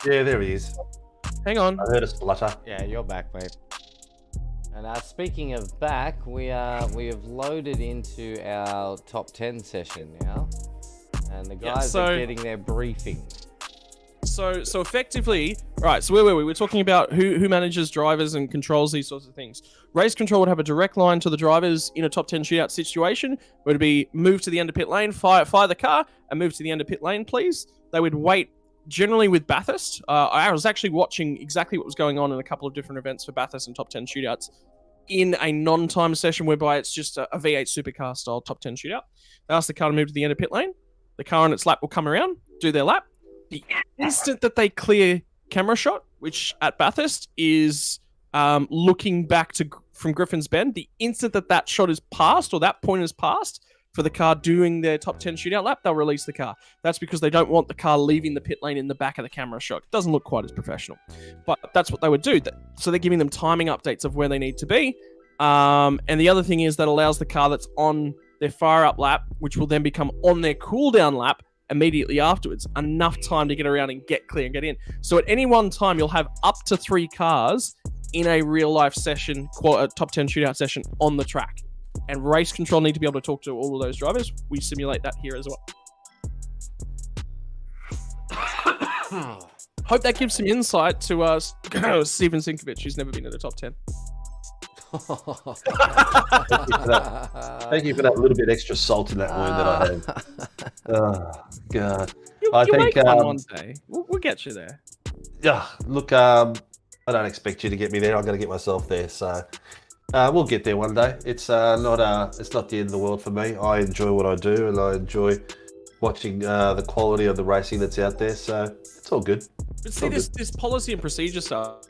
C: Yeah, there he is.
E: Hang on.
C: I heard a splutter.
B: Yeah, you're back, mate. And speaking of back, we have loaded into our top 10 session now, and the guys are getting their briefing.
E: So effectively, right, so where were we? We're talking about who manages drivers and controls these sorts of things. Race control would have a direct line to the drivers in a top 10 shootout situation. It would be move to the end of pit lane, fire the car, and move to the end of pit lane, please. They would wait, generally with Bathurst. I was actually watching exactly what was going on in a couple of different events for Bathurst and top 10 shootouts in a non-time session whereby it's just a V8 Supercar style top 10 shootout. They ask the car to move to the end of pit lane. The car on its lap will come around, do their lap. The instant that they clear camera shot, which at Bathurst is looking back from Griffin's Bend, the instant that shot is passed, or that point is passed, for the car doing their top 10 shootout lap, they'll release the car. That's because they don't want the car leaving the pit lane in the back of the camera shot. It doesn't look quite as professional. But that's what they would do. So they're giving them timing updates of where they need to be. And the other thing is that allows the car that's on their fire up lap, which will then become on their cool down lap, immediately afterwards, enough time to get around and get clear and get in. So at any one time, you'll have up to 3 cars in a real life session, a top 10 shootout session on the track. And race control need to be able to talk to all of those drivers. We simulate that here as well. Hope that gives some insight to Steven Sinkovic, who's never been in the top 10.
C: Thank you for that little bit extra salt in that wound that I had. Oh, God.
E: You'll make one day. We'll get you there.
C: Yeah, look, I don't expect you to get me there. I'm going to get myself there. So we'll get there one day. It's not the end of the world for me. I enjoy what I do, and I enjoy watching the quality of the racing that's out there. So it's all good.
E: But see, this policy and procedure stuff,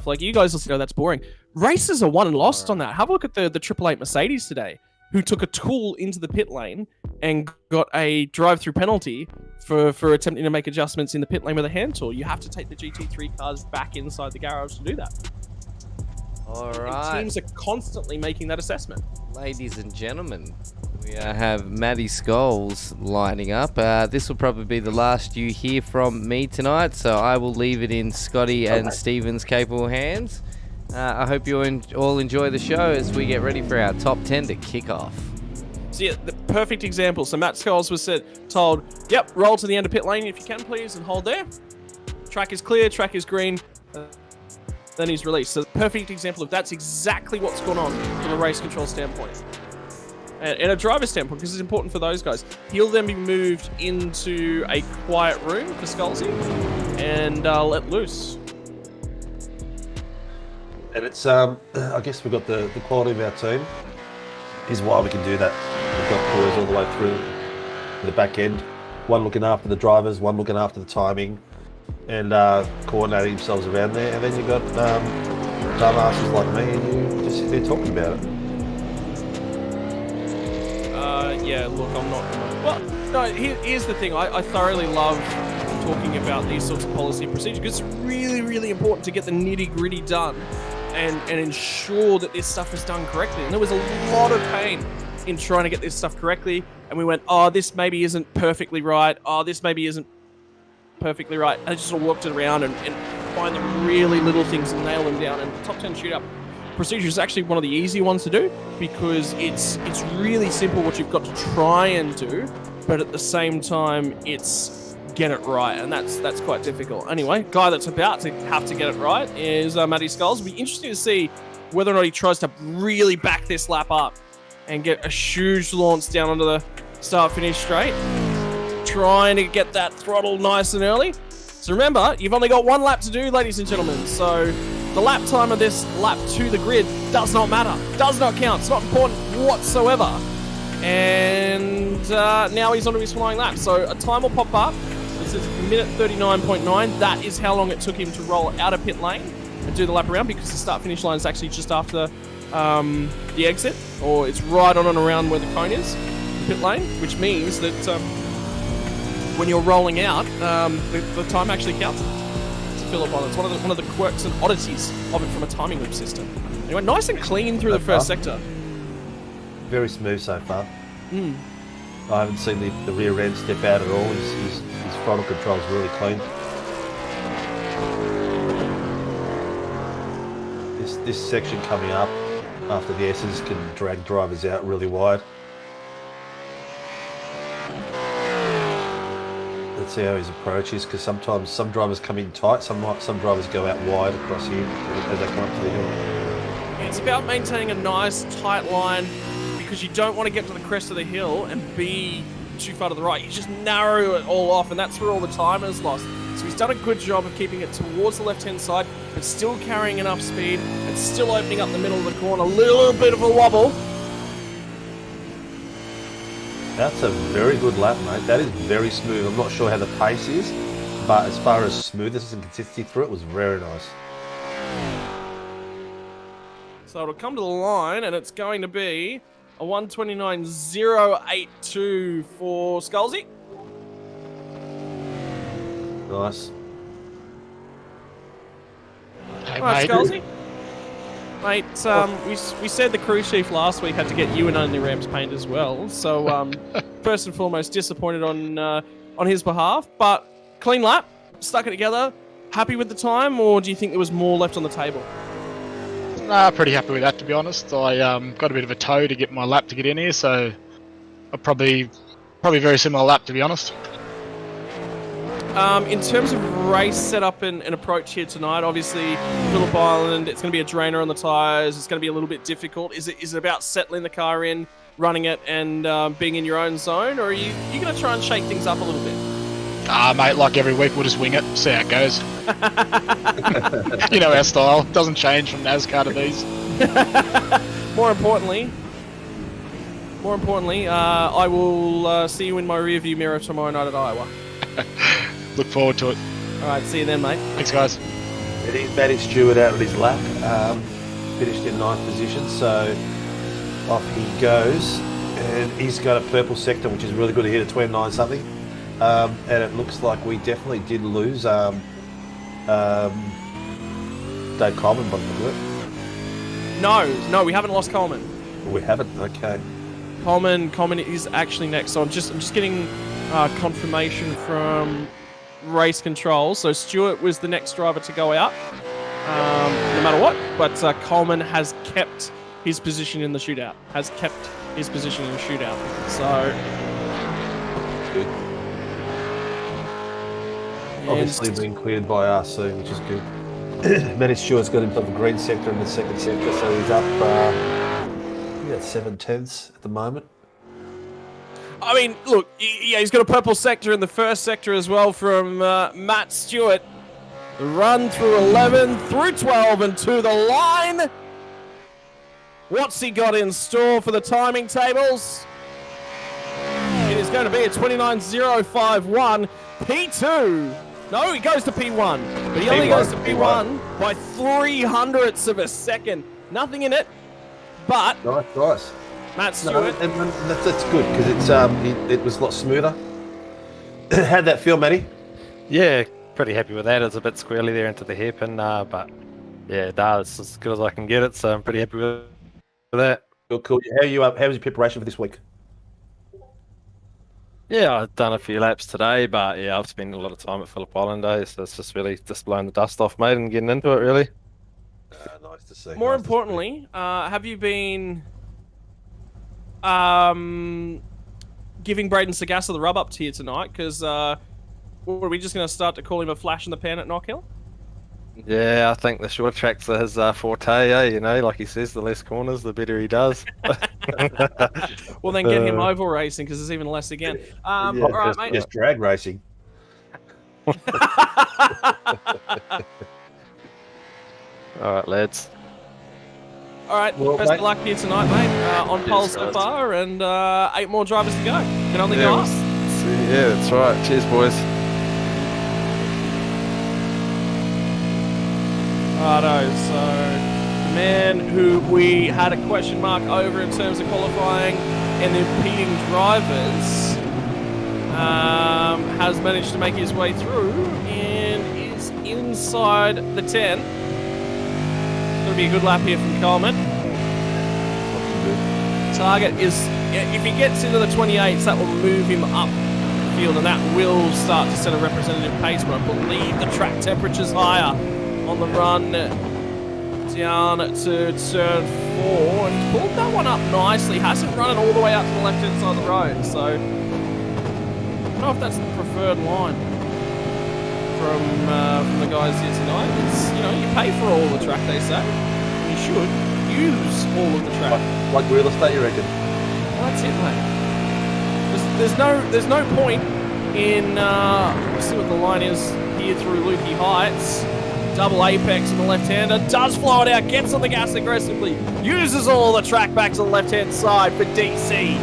E: like you guys will go, that's boring. Races are won and lost on that. Have a look at the 888 Mercedes today, who took a tool into the pit lane and got a drive-through penalty for attempting to make adjustments in the pit lane with a hand tool. You have to take the GT3 cars back inside the garage to do that.
B: All right.
E: And teams are constantly making that assessment.
B: Ladies and gentlemen, we have Matty Scholes lining up. This will probably be the last you hear from me tonight, so I will leave it in Scotty and Steven's capable hands. I hope you all enjoy the show as we get ready for our top 10 to kick off.
E: So yeah, the perfect example. So Matt Scholes was told, yep, roll to the end of pit lane if you can, please, and hold there. Track is clear, track is green. Then he's released. So perfect example of that's exactly what's going on from a race control standpoint. And a driver standpoint, because it's important for those guys. He'll then be moved into a quiet room for Scalzi and let loose.
C: And it's, I guess we've got the quality of our team is why we can do that. We've got boys all the way through the back end. One looking after the drivers, one looking after the timing, and coordinating themselves around there. And then you've got dumbasses like me, and you just sit there talking about it.
E: Yeah, look, I'm not... Well, no, here's the thing. I thoroughly love talking about these sorts of policy and procedures because it's really, really important to get the nitty-gritty done and ensure that this stuff was done correctly. And there was a lot of pain in trying to get this stuff correctly. And we went, oh, this maybe isn't perfectly right. Oh, this maybe isn't perfectly right. And I just sort of worked it around and find the really little things and nail them down. And the top 10 shootout procedure is actually one of the easy ones to do because it's really simple what you've got to try and do, but at the same time, it's get it right, and that's quite difficult. Anyway, guy that's about to have to get it right is Matty Skulls. It'll be interesting to see whether or not he tries to really back this lap up and get a huge launch down onto the start-finish straight, trying to get that throttle nice and early. So remember, you've only got one lap to do, ladies and gentlemen, so the lap time of this lap to the grid does not matter, does not count, it's not important whatsoever. And now he's onto his flying lap. So a time will pop up. This is minute 39.9. That is how long it took him to roll out of pit lane and do the lap around, because the start-finish line is actually just after the exit, or it's right on and around where the cone is, pit lane, which means that when you're rolling out, the time actually counts. It's Phillip on it. It's one of the quirks and oddities of it from a timing loop system. Anyway, nice and clean through the first sector.
C: Very smooth so far. I haven't seen the rear end step out at all. His throttle control is really clean. This section coming up after the S's can drag drivers out really wide. Let's see how his approach is, because sometimes some drivers come in tight, some drivers go out wide across here as they come up to the hill.
E: It's about maintaining a nice tight line, because you don't want to get to the crest of the hill and be too far to the right. You just narrow it all off, and that's where all the time is lost. So he's done a good job of keeping it towards the left-hand side, but still carrying enough speed and still opening up the middle of the corner. A little bit of a wobble.
C: That's a very good lap, mate. That is very smooth. I'm not sure how the pace is, but as far as smoothness and consistency through it, was very nice.
E: So it'll come to the line, and it's going to be a 1:29.082 for Skullsy.
C: Nice.
F: Hey,
E: Right,
F: mate.
E: Skullsy. Mate, we said the crew chief last week had to get you and only Rams paint as well. So first and foremost, disappointed on his behalf, but clean lap, stuck it together. Happy with the time, or do you think there was more left on the table?
F: Nah, pretty happy with that, to be honest. I got a bit of a tow to get my lap to get in here, so a probably very similar lap, to be honest.
E: In terms of race setup and approach here tonight, obviously Phillip Island, it's going to be a drainer on the tyres. It's going to be a little bit difficult. Is it about settling the car in, running it, and being in your own zone, or are you going to try and shake things up a little bit?
F: Mate, like every week, we'll just wing it, see how it goes. You know our style. Doesn't change from NASCAR to these.
E: More importantly, I will see you in my rearview mirror tomorrow night at Iowa.
F: Look forward to it.
E: All right, see you then, mate.
F: Thanks, guys.
C: It is Matty Stewart out of his lap. Finished in 9th position, so off he goes. And he's got a purple sector, which is really good to hit at 29 something. And it looks like we definitely did lose Dave Coleman by the look of it.
E: No, we haven't lost Coleman.
C: We haven't. Okay.
E: Coleman is actually next. So I'm just getting confirmation from race control. So Stewart was the next driver to go out, no matter what. But Coleman has kept his position in the shootout. So
C: Good. Obviously being cleared by RC, which is good. Matty Stewart's got himself a green sector in the second sector, so he's up about 7/10 at the moment.
E: I mean, look, he's got a purple sector in the first sector as well from Matt Stewart. The run through 11, through 12, and to the line. What's he got in store for the timing tables? It is going to be a 29.051 P2. No, he goes to P1, but he only goes to P1 by 300ths of a second. Nothing in it, but
C: Nice.
E: Matt Stewart.
C: No, and that's good because it was a lot smoother. How'd that feel, Matty?
G: Yeah, pretty happy with that. It was a bit squirrely there into the hairpin, but Yeah, it's as good as I can get it, so I'm pretty happy with that.
C: Cool. How are you? How was your preparation for this week?
G: Yeah, I've done a few laps today, but yeah, I've spent a lot of time at Phillip Island days, so it's just really just blowing the dust off, mate, and getting into it, really.
C: Nice to see.
E: More
C: nice
E: importantly, have you been giving Braden Sagassa the rub up to you tonight? Because are we just going to start to call him a flash in the pan at Knockhill?
G: Yeah, I think the short tracks are his forte, you know, like he says, the less corners, the better he does.
E: Well, then get him oval racing, because there's even less again. All right, mate.
C: Just drag racing.
G: All right, lads.
E: All right,
C: Well,
E: best
C: mate.
E: of luck here tonight, mate. On pole so
G: guys.
E: far, and 8 more drivers to go. Can only go up.
G: Yeah, that's right. Cheers, boys.
E: Righto, so the man who we had a question mark over in terms of qualifying and the impeding drivers has managed to make his way through and is inside the 10. It's going to be a good lap here from Coleman. Target is, if he gets into the 28s, that will move him up the field, and that will start to set a representative pace, but I believe the track temperature's higher on the run down to turn 4, and he's pulled that one up nicely. Hasn't run it all the way out to the left-hand side of the road, so I don't know if that's the preferred line from the guys here tonight. It's, you know, you pay for all the track, they say, and you should use all of the track.
C: Like real estate, you reckon?
E: Well, that's it, mate. There's no point in let's see what the line is here through Lukey Heights. Double apex on the left-hander, does flow it out, gets on the gas aggressively, uses all the track back to the left-hand side for DC.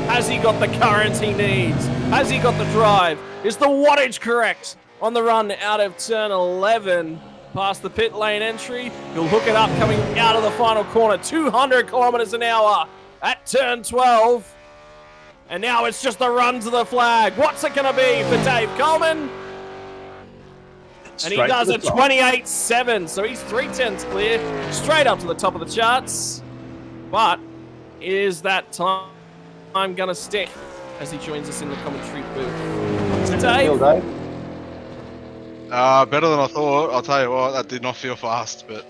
E: Has he got the current he needs? Has he got the drive? Is the wattage correct on the run out of turn 11? Past the pit lane entry, he'll hook it up coming out of the final corner, 200 kilometers an hour at turn 12. And now it's just the run to the flag. What's it going to be for Dave Coleman? And he does a 28.7, so he's 3/10 clear, straight up to the top of the charts. But is that time going to stick as he joins us in the commentary booth? So Dave?
A: Better than I thought. I'll tell you what, that did not feel fast, but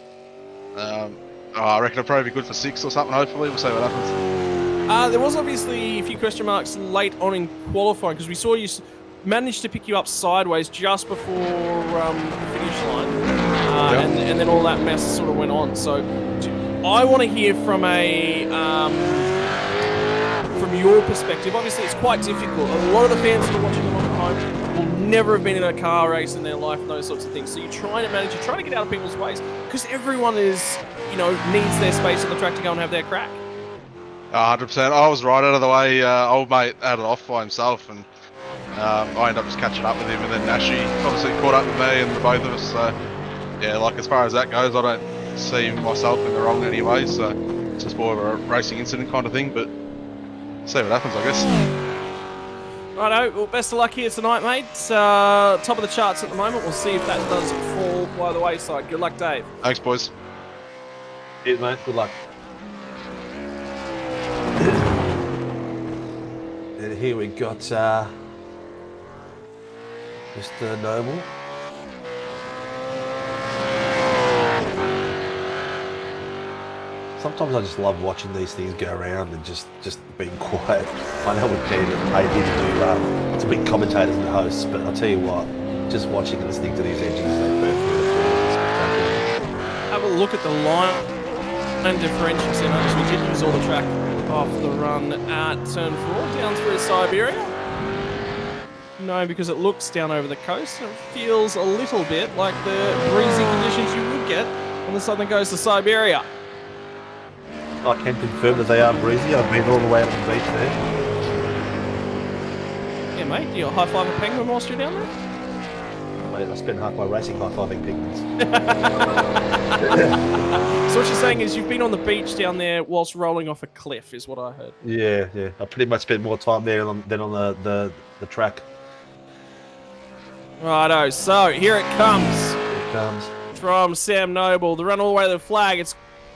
A: I reckon it'll probably be good for 6 or something, hopefully. We'll see what happens.
E: There was obviously a few question marks late on in qualifying, because we saw you managed to pick you up sideways just before the finish line, and then all that mess sort of went on. So I want to hear from from your perspective. Obviously, it's quite difficult. A lot of the fans that are watching along at home will never have been in a car race in their life and those sorts of things. So you're trying to manage, you're trying to get out of people's ways, because everyone is, you know, needs their space on the track to go and have their crack.
A: 100%. I was right out of the way. Old mate had it off by himself, and I ended up just catching up with him, and then Nashi obviously caught up with me and the both of us. So yeah, like as far as that goes, I don't see myself in the wrong anyway. So it's just more of a racing incident kind of thing. But see what happens, I guess.
E: Righto, well, best of luck here tonight, mate. Top of the charts at the moment. We'll see if that does fall by the wayside. Good luck, Dave.
A: Thanks, boys.
C: Cheers, mate. Good luck. And here we got Mr. Noble. Sometimes I just love watching these things go around and just being quiet. I know we're paid to be commentators and hosts, but I'll tell you what, just watching and listening to these engines as they burn through the field is spectacular.
E: Have a look at the line and differential centre. We did use all the track off the run at turn 4 down through Siberia. No, because it looks down over the coast and it feels a little bit like the breezy conditions you would get on the southern coast of Siberia.
C: I can confirm that they are breezy. I've been all the way up the beach there.
E: Yeah, mate, you high five a penguin whilst you're down there?
C: Mate, I spent half my racing high-fiving penguins.
E: So what you're saying is you've been on the beach down there whilst rolling off a cliff, is what I heard.
C: Yeah. I pretty much spent more time there than on the track.
E: Righto, so here it comes.
C: Here it comes.
E: from Sam Noble. The run all the way to the flag. It's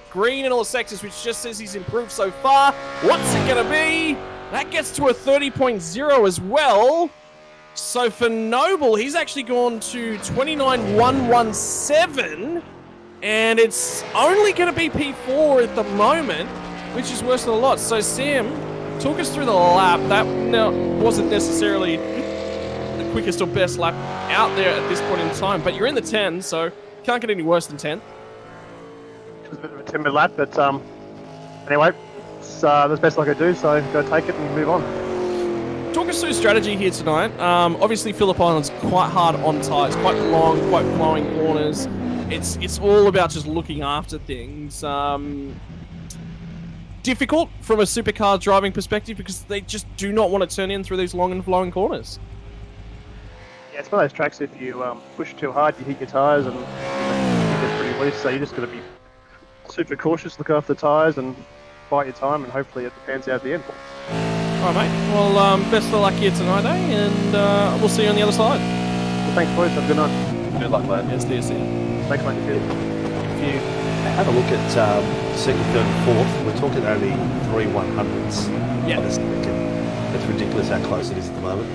E: green in all sectors, which just says he's improved so far. What's it going to be? That gets to a 30.0 as well. So for Noble, he's actually gone to 29.117, and it's only going to be P4 at the moment, which is worse than a lot. So Sam, talk us through the lap. That wasn't necessarily the quickest or best lap out there at this point in time, but you're in the 10, so can't get any worse than 10.
H: It was a bit of a timid lap, but anyway, it's the best I could do, so go take it and move on.
E: Talk us through strategy here tonight. Obviously, Phillip Island's quite hard on tyres, quite long, quite flowing corners. It's all about just looking after things. Difficult from a supercar driving perspective because they just do not want to turn in through these long and flowing corners.
H: Yeah, it's one of those tracks, if you push too hard, you hit your tyres and it gets pretty loose, so you just got to be super cautious, look after the tyres and bite your time, and hopefully it pans out at the end.
E: All right, mate. Well, best of luck here tonight, and we'll see you on the other side.
H: Well, thanks, boys. Have a good night.
C: Good luck, mate.
E: Yes, see you soon.
H: Thanks, mate.
C: If you have a look at second, third, and fourth, we're talking only 3 100ths.
E: Yeah.
C: By the second. It's ridiculous how close it is at the moment.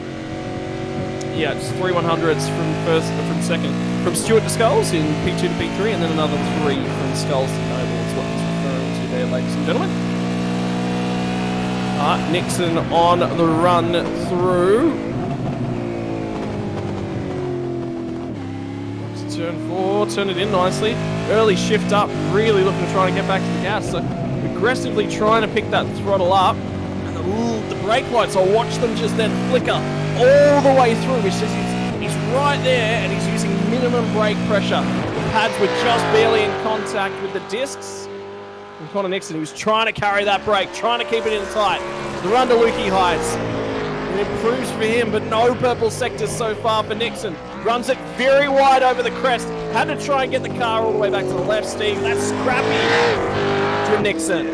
E: Yeah, it's 3 100ths from second. From Stewart to Skulls in P2 to P3, and then another 3 from Skulls to Noble is what he's referring to there, ladies and gentlemen. Nixon on the run through. Turn 4, turn it in nicely. Early shift up, really looking to try and get back to the gas. So aggressively trying to pick that throttle up. And the brake lights, I'll watch them just then flicker all the way through, which says he's right there and he's using minimum brake pressure. The pads were just barely in contact with the discs. And Connor Nixon, who's trying to carry that brake, trying to keep it in tight. The run to Lukey Heights. It improves for him, but no purple sectors so far for Nixon. Runs it very wide over the crest. Had to try and get the car all the way back to the left, Steve. That's scrappy for Nixon.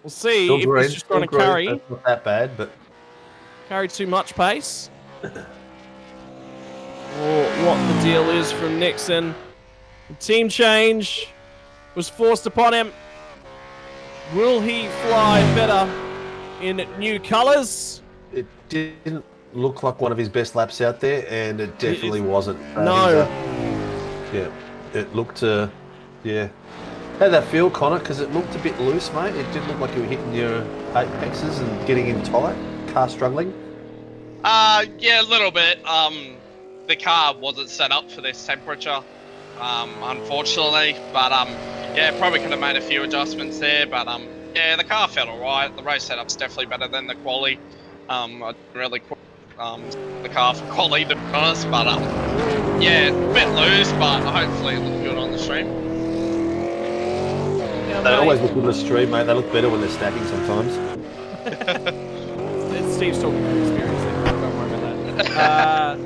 E: We'll see if he's just trying to carry.
C: That's not that bad, but
E: Carry too much pace. Or what the deal is from Nixon. The team change was forced upon him. Will he fly better in new colours?
C: it didn't look like one of his best laps out there, and it definitely wasn't.
E: No.
C: Yeah, it looked, yeah. How'd that feel, Connor? Because it looked a bit loose, mate. It did look like you were hitting your apexes and getting in tight. Car struggling.
I: Yeah, a little bit. The car wasn't set up for this temperature, unfortunately. But yeah, probably could have made a few adjustments there. But yeah, the car felt alright. The race setup's definitely better than the quali. I didn't really the car for quali, to be honest. But yeah, a bit loose, but hopefully it looked good on the stream.
E: Yeah,
C: They always look good on the stream, mate. They look better when they're stacking sometimes.
E: Steve's talking from experience there. Don't worry about that.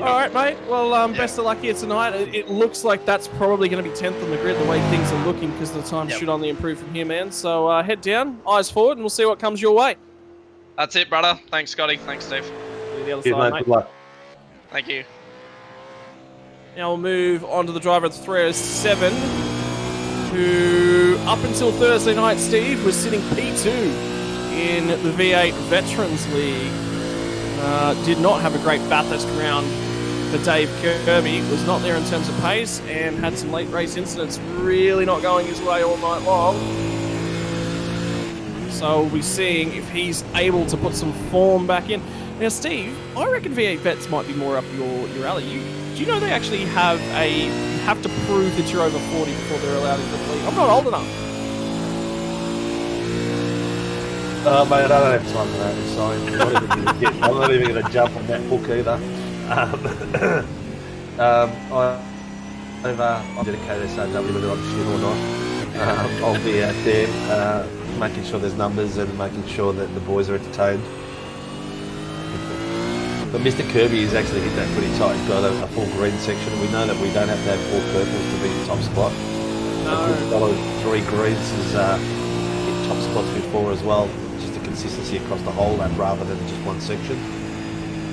E: Alright, mate. Well, best of luck here tonight. It looks like that's probably going to be 10th on the grid, the way things are looking, because the time should only improve from here, man. So head down, eyes forward, and we'll see what comes your way.
I: That's it, brother. Thanks, Scotty. Thanks, Steve.
E: See you the other
C: Good,
E: side,
C: mate.
E: mate.
C: Good luck.
I: Thank you.
E: Now we'll move on to the driver at the 307, who, up until Thursday night, Steve, was sitting P2 in the V8 Veterans League. Did not have a great Bathurst round for Dave Kirby. Was not there in terms of pace and had some late race incidents really not going his way all night long. So we'll be seeing if he's able to put some form back in. Now, Steve, I reckon V8 Vets might be more up your alley. Do you know they actually have you have to prove that you're over 40 before they're allowed into the league? I'm not old enough.
C: Mate, I don't have time for that. I'm sorry. I'm not even going to jump on that hook either. I've dedicated SRW whether I'm shit or not. I'll be out there making sure there's numbers and making sure that the boys are entertained. But Mr. Kirby has actually hit that pretty tight. He's got a full green section. We know that we don't have to have 4 purples to be the top spot. No. 3 greens has hit top spots before as well. Just the consistency across the whole lap rather than just one section.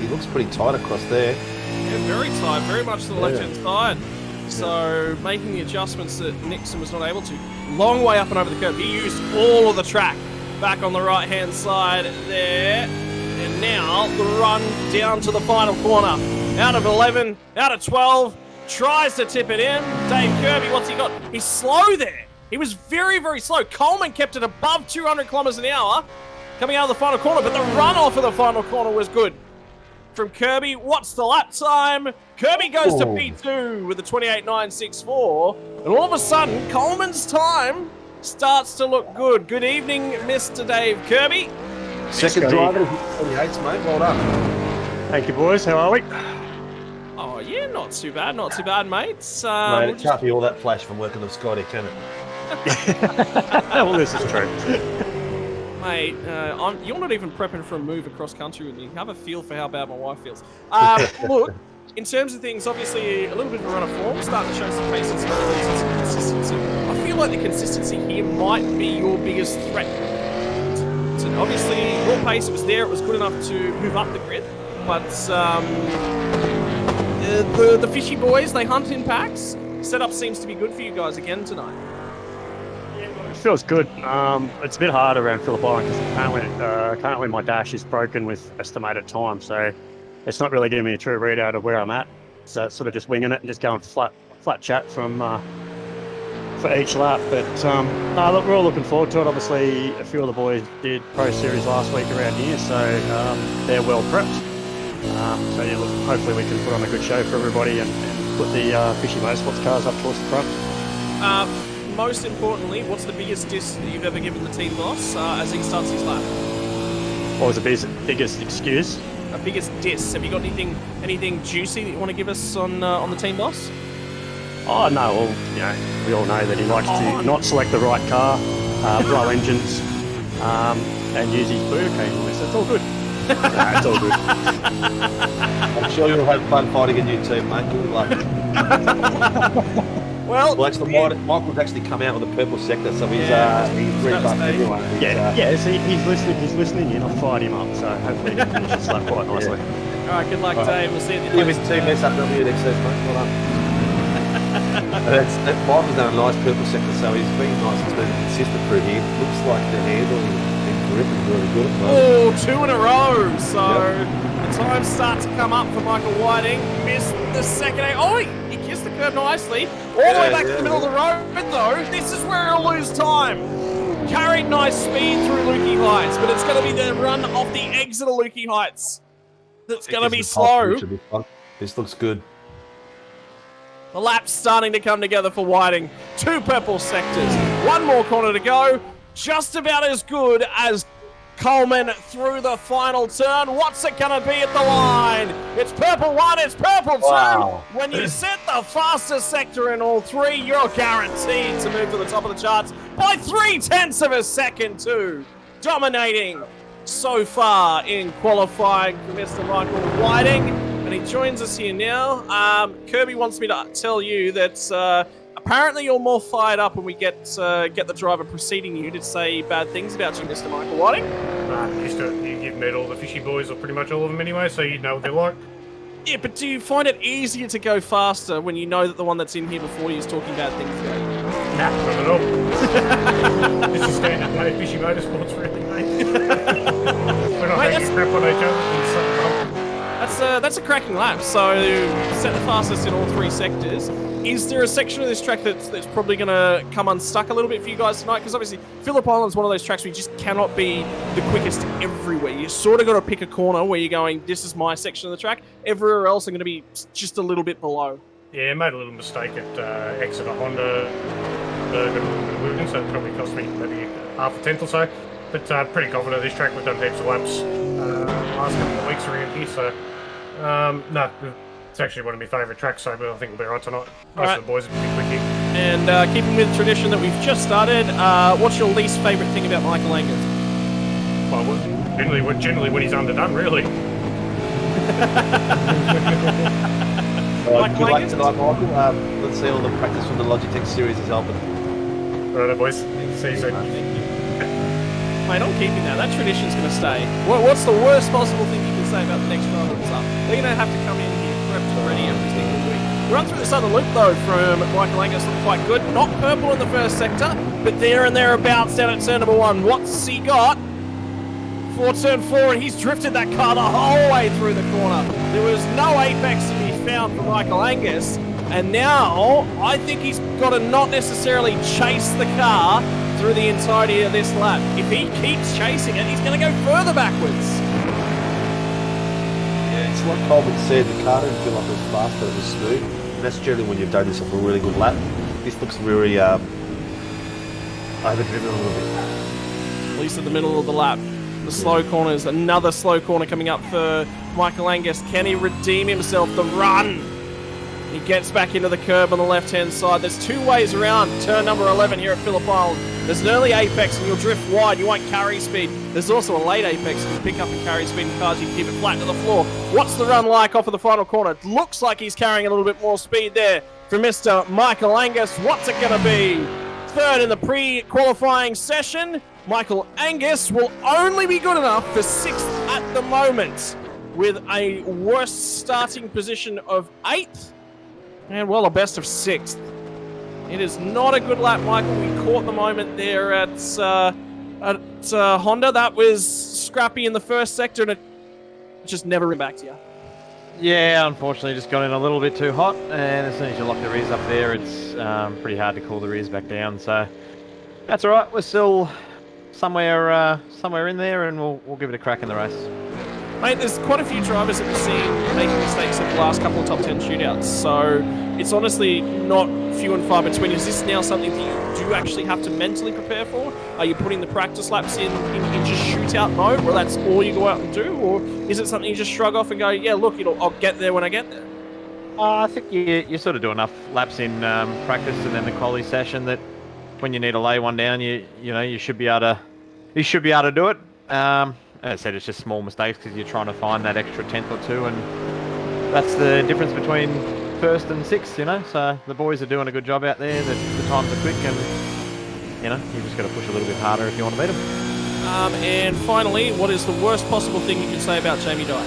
C: he looks pretty tight across there.
E: Yeah, very tight, very much to the left-hand side. So making the adjustments that Nixon was not able to. Long way up and over the curb. He used all of the track back on the right-hand side there. And now the run down to the final corner. Out of 11, out of 12, tries to tip it in. Dave Kirby, what's he got? He's slow there. He was very, very slow. Coleman kept it above 200 kilometers an hour coming out of the final corner, but the runoff of the final corner was good. From Kirby, what's the lap time? Kirby goes to P2 with a 28.964, and all of a sudden, Coleman's time starts to look good. Good evening, Mr. Dave Kirby.
C: Second driver, 28s, mate. Well done.
H: Thank you, boys. How are we?
E: Oh, yeah, not too bad, mates.
C: Mate, it can't be all that flash from working with Scotty, can it?
H: Well, this is true.
E: Mate, you're not even prepping for a move across country with me. Have a feel for how bad my wife feels. Look, in terms of things, obviously a little bit of a run of form, starting to show some pace and some consistency. I feel like the consistency here might be your biggest threat. So obviously, your pace was there. It was good enough to move up the grid. But the fishy boys, they hunt in packs. Setup seems to be good for you guys again tonight.
H: It feels good. It's a bit hard around Phillip Island because currently my dash is broken with estimated time, so it's not really giving me a true readout of where I'm at. So it's sort of just winging it and just going flat chat from for each lap. But no, look, we're all looking forward to it. Obviously, a few of the boys did Pro Series last week around here, so they're well prepped. So yeah, look, hopefully we can put on a good show for everybody and put the Fishy Motorsports cars up towards the front.
E: Most importantly, what's the biggest diss that you've ever given the team boss as he starts his lap?
H: What was the biggest excuse?
E: A biggest diss. Have you got anything juicy that you want to give us on the team boss?
H: Oh no, well, you know, we all know that he likes to not select the right car, blow engines, and use his booter occasionally, so it's all good. Nah, it's all good.
C: I'm sure you'll have fun fighting a new team, mate. Good luck.
E: Well,
C: actually, Michael's actually come out with a purple sector, so he's rebuffed everyone.
H: So he's listening in. I'll fired him up, so hopefully he finishes that quite nicely.
E: All right, good luck, Dave. We'll see you at the
C: Give his team SRW next season, mate. Well done. Michael's done a nice purple sector, so he's been nice and been consistent through here. Looks like the handle and grip is really good at the moment.
E: 2 in a row. So the times start to come up for Michael Whiting. Missed the second. Oh, he kissed the curb nicely. All the way back to the middle of the road, though. This is where he'll lose time. Carried nice speed through Lukey Heights, but it's going to be the run off the exit of Lukey Heights that's going to be slow.
C: This looks good.
E: The lap's starting to come together for Whiting. 2 purple sectors. 1 more corner to go. Just about as good as Coleman through the final turn. What's it going to be at the line? It's purple 1, it's purple 2.
C: Wow.
E: When you set the fastest sector in all 3, you're guaranteed to move to the top of the charts by 0.3 of a second too. Dominating so far in qualifying for Mr. Michael Whiting. And he joins us here now. Kirby wants me to tell you that apparently you're more fired up when we get the driver preceding you to say bad things about you, Mr. Michael Whiting.
J: You've met all the fishy boys, or pretty much all of them anyway, so you know what they're like.
E: Yeah, but do you find it easier to go faster when you know that the one that's in here before you is talking bad things about you?
J: Nah, not at all. This is standard mate, fishy motorsports, really, mate. We're not making crap on each other.
E: That's a cracking lap. So set the fastest in all 3 sectors. Is there a section of this track that's probably going to come unstuck a little bit for you guys tonight? Because obviously Phillip Island's one of those tracks where you just cannot be the quickest everywhere. You sort of got to pick a corner where you're going, this is my section of the track. Everywhere else I'm going to be just a little bit below.
J: Yeah, made a little mistake at Exeter Honda. Got a little bit of movement, so it probably cost me maybe half a tenth or so. But pretty confident of this track. We've done heaps of laps last couple of weeks around here, so no, it's actually one of my favourite tracks, so I think we'll be right tonight. Most of the boys will be quick here.
E: And keeping with the tradition that we've just started, what's your least favourite thing about Michael Angus?
J: Well, generally when he's underdone, really.
C: Good luck tonight, Michael. Let's see all the practice from the Logitech series is helping.
J: Right, boys. See you soon.
E: Mate, I'm keeping that. That tradition's going to stay. What's the worst possible thing you can say about the next driver that's up? They're going to have to come in here, prepped and ready every single week. Run through the southern loop, though, from Michael Angus looked quite good. Not purple in the first sector, but there and thereabouts down at turn number 1. What's he got? For turn 4, and he's drifted that car the whole way through the corner. There was no apex to be found for Michael Angus, and now I think he's got to not necessarily chase the car through the entirety of this lap. If he keeps chasing it, he's going to go further backwards.
C: Yeah, it's like Coleman said, the car didn't feel like it was fast, but it was smooth. And that's generally when you've done yourself a really good lap. This looks very overdriven a little bit.
E: At least in the middle of the lap. The slow corners, another slow corner coming up for Michael Angus. Can he redeem himself? The run! He gets back into the curb on the left-hand side. There's 2 ways around turn number 11 here at Phillip Island. There's an early apex and you'll drift wide. You won't carry speed. There's also a late apex and you pick up and carry speed in cars. You can keep it flat to the floor. What's the run like off of the final corner? Looks like he's carrying a little bit more speed there for Mr. Michael Angus. What's it going to be? Third in the pre-qualifying session. Michael Angus will only be good enough for 6th at the moment, with a worse starting position of 8th, and well, a best of 6th. It is not a good lap, Michael. We caught the moment there at Honda. That was scrappy in the first sector, and it just never went back to you.
K: Yeah, unfortunately, just got in a little bit too hot, and as soon as you lock the rears up there, it's pretty hard to cool the rears back down. So that's all right. We're still somewhere in there, and we'll give it a crack in the race.
E: Mate, there's quite a few drivers that we've seen making mistakes in the last couple of top 10 shootouts, so it's honestly not few and far between. Is this now something that you do actually have to mentally prepare for? Are you putting the practice laps in just shootout mode, where that's all you go out and do, or is it something you just shrug off and go, yeah, look, I'll get there when I get there?
K: I think you sort of do enough laps in practice and then the quali session that when you need to lay one down, you should be able to do it. As I said, it's just small mistakes because you're trying to find that extra 10th or 2, and that's the difference between 1st and 6th, So the boys are doing a good job out there. The times are quick, and you just got to push a little bit harder if you want to beat them.
E: And finally, what is the worst possible thing you can say about Jamie Dye?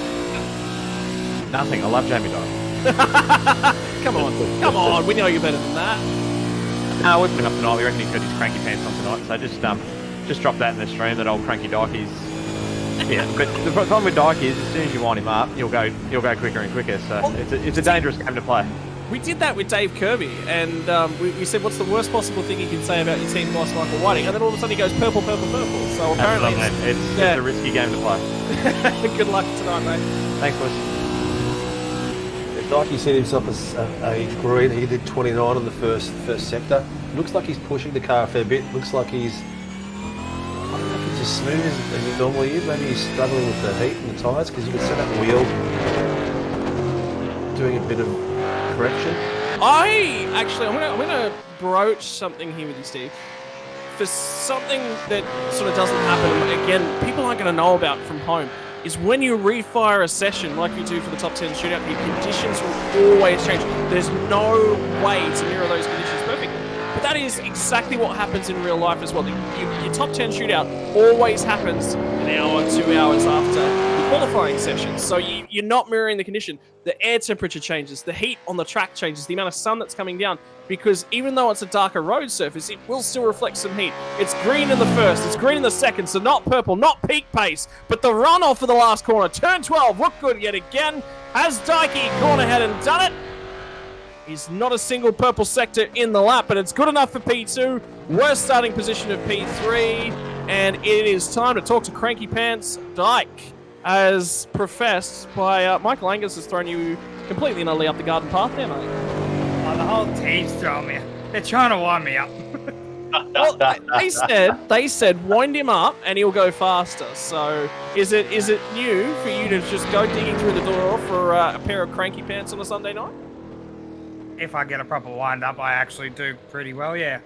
K: Nothing. I love Jamie Dye.
E: Come on, we know you're better than that.
K: No, we've been up tonight. We reckon he's got his cranky pants on tonight, so just drop that in the stream. That old cranky Dykey's. Yeah, but the problem with Dyke is, as soon as you wind him up, you'll go quicker and quicker. So it's a dangerous game to play.
E: We did that with Dave Kirby, and we said, what's the worst possible thing you can say about your team boss, Michael Whiting? And then all of a sudden he goes purple, purple, purple. So apparently
K: it's a risky game to play.
E: Good luck tonight, mate.
K: Thanks, boys.
C: Dykey set himself a green. He did 29 in the first sector. Looks like he's pushing the car a fair bit. Looks like he's as smooth as he normally is. Maybe he's struggling with the heat and the tyres, because you can set up the wheel, doing a bit of correction. I'm gonna broach something here with you, Steve. For something that sort of doesn't happen, again, people aren't going to know about from home, is when you refire a session like you do for the top 10 shootout, your conditions will always change. There's no way to mirror those conditions perfectly. But that is exactly what happens in real life as well. Your top 10 shootout always happens an hour, 2 hours after the qualifying session. So you're not mirroring the condition. The air temperature changes, the heat on the track changes, the amount of sun that's coming down, because even though it's a darker road surface, it will still reflect some heat. It's green in the first, it's green in the second, so not purple, not peak pace, but the runoff for the last corner. Turn 12, look good yet again. Has Dykey gone ahead and done it? He's not a single purple sector in the lap, but it's good enough for P2. Worst starting position of P3. And it is time to talk to Cranky Pants Dyke, as professed by Michael Angus has thrown you completely and utterly up the garden path there, mate.
L: Oh, the whole team's throwing me. They're trying to wind me up.
E: Well, they said wind him up and he'll go faster. So is it new for you to just go digging through the door for a pair of Cranky Pants on a Sunday night?
L: If I get a proper wind up, I actually do pretty well, yeah.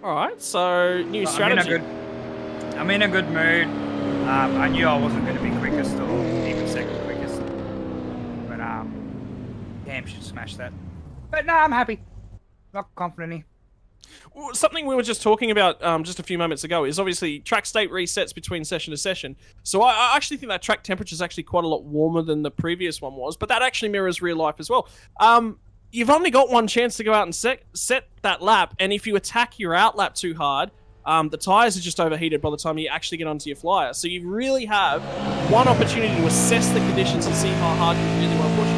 E: All right, so new strategy.
L: I'm in a good mood. I knew I wasn't going to be quickest or even second quickest, but damn, should smash that. But no, I'm happy. Not confident here.
E: Something we were just talking about just a few moments ago is obviously track state resets between session to session. So I actually think that track temperature is actually quite a lot warmer than the previous one was, but that actually mirrors real life as well. You've only got one chance to go out and set that lap, and if you attack your out lap too hard, the tyres are just overheated by the time you actually get onto your flyer. So you really have one opportunity to assess the conditions and see how hard you really want to push.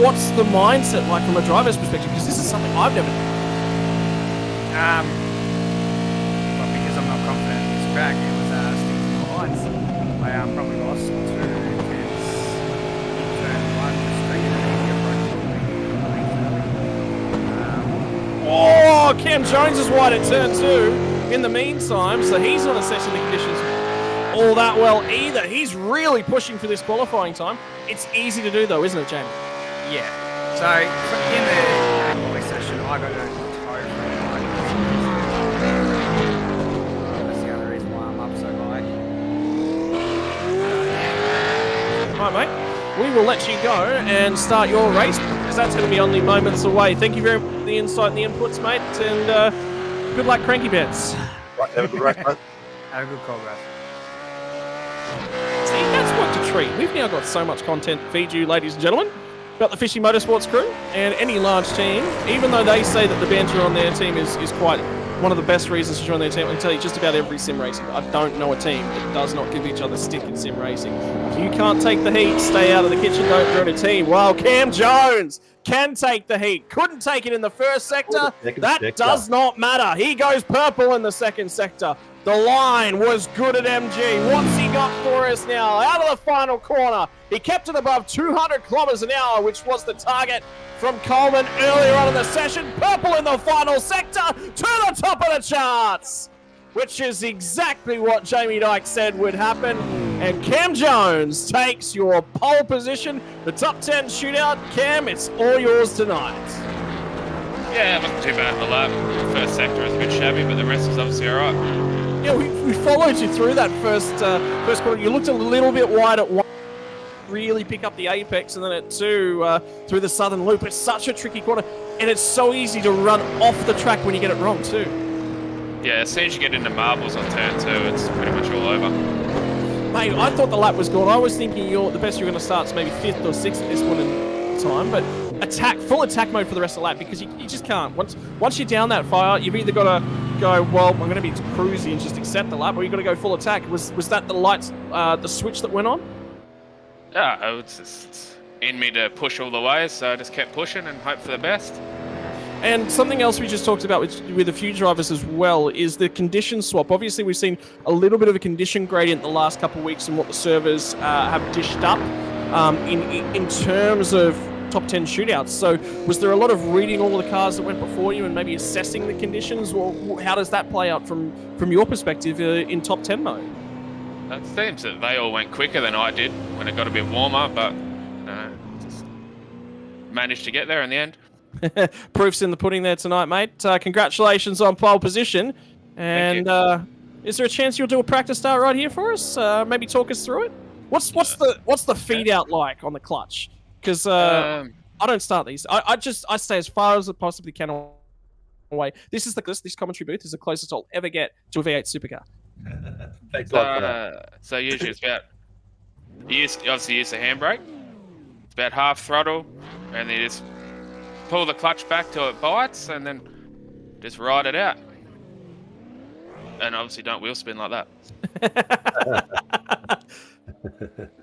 E: What's the mindset like from a driver's perspective? Because this is something I've never done.
L: Well, because I'm not confident in this track, it was sticking to the lines. I probably lost to kids in turn 1, just taking an easy approach.
E: Oh, Cam Jones is wide at turn 2 in the meantime, so he's not assessing the conditions all that well either. He's really pushing for this qualifying time. It's easy to do though, isn't it, Jamie?
L: Yeah. So in the quali session, I got a toe from that's the other reason why I'm up so high.
E: Right, mate. We will let you go and start your race because that's going to be only moments away. Thank you very much for the insight and the inputs, mate, and good luck, Cranky Bets.
C: Right, have a good race, mate.
L: Have a good call, guys.
E: See, that's what to treat. We've now got so much content to feed you, ladies and gentlemen. Got the Fishy Motorsports crew and any large team, even though they say that the banter on their team is quite one of the best reasons to join their team. I can tell you just about every sim racing. I don't know a team that does not give each other stick in sim racing. If you can't take the heat, stay out of the kitchen, don't join a team. Well, Cam Jones can take the heat. Couldn't take it in the first sector. That does not matter. He goes purple in the second sector. The line was good at MG. What's he got for us now? Out of the final corner. He kept it above 200 kilometers an hour, which was the target from Coleman earlier on in the session. Purple in the final sector to the top of the charts, which is exactly what Jamie Dyke said would happen. And Cam Jones takes your pole position, the top 10 shootout. Cam, it's all yours tonight.
M: Yeah, it wasn't too bad of a lap. The first sector was a bit shabby, but the rest was obviously all right.
E: Yeah, we followed you through that first quarter. You looked a little bit wide at one, really pick up the apex, and then at 2 through the southern loop. It's such a tricky corner, and it's so easy to run off the track when you get it wrong too.
M: Yeah, as soon as you get into marbles on turn 2, it's pretty much all over.
E: Mate, I thought the lap was gone. I was thinking the best you're going to start is maybe 5th or 6th at this point in time, but full attack mode for the rest of the lap because you just can't. Once you're down that fire, you've either got to go, well, I'm going to be cruisy and just accept the lap, or you've got to go full attack. Was that the lights, the switch that went on?
M: Yeah, it's in me to push all the way, so I just kept pushing and hope for the best.
E: And something else we just talked about with a few drivers as well is the condition swap. Obviously, we've seen a little bit of a condition gradient the last couple of weeks and what the servers have dished up in terms of top 10 shootouts. So was there a lot of reading all the cars that went before you and maybe assessing the conditions? Or how does that play out from your perspective in top 10 mode?
M: It seems that they all went quicker than I did when it got a bit warmer, but just managed to get there in the end.
E: Proof's in the pudding there tonight, mate. Congratulations on pole position. And is there a chance you'll do a practice start right here for us? Maybe talk us through it. What's the feed out like on the clutch? Because I don't start these. I stay as far as I possibly can away. This commentary booth is the closest I'll ever get to a V8 supercar.
C: Thanks a lot for that.
M: So usually it's about you obviously use the handbrake. It's about half throttle, and then you just pull the clutch back till it bites, and then just ride it out. And obviously don't wheel spin like that.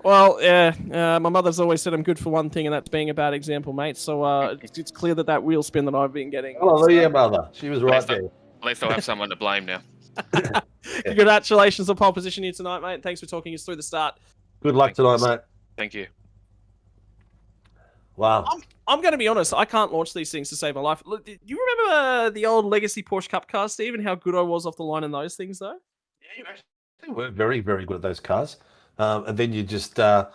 E: Well, yeah, my mother's always said I'm good for one thing, and that's being a bad example, mate. So it's clear that wheel spin that I've been getting.
C: Hallelujah, mother. She was right there.
M: At least I'll have someone to blame now.
E: Congratulations on pole position here tonight, mate. Thanks for talking us through the start.
C: Good luck tonight, mate.
M: Thank you.
C: Wow.
E: I'm going to be honest. I can't launch these things to save my life. Look, do you remember the old legacy Porsche Cup cars, Steve, and how good I was off the line in those things, though?
C: Yeah, you actually were very, very good at those cars. And then you just, I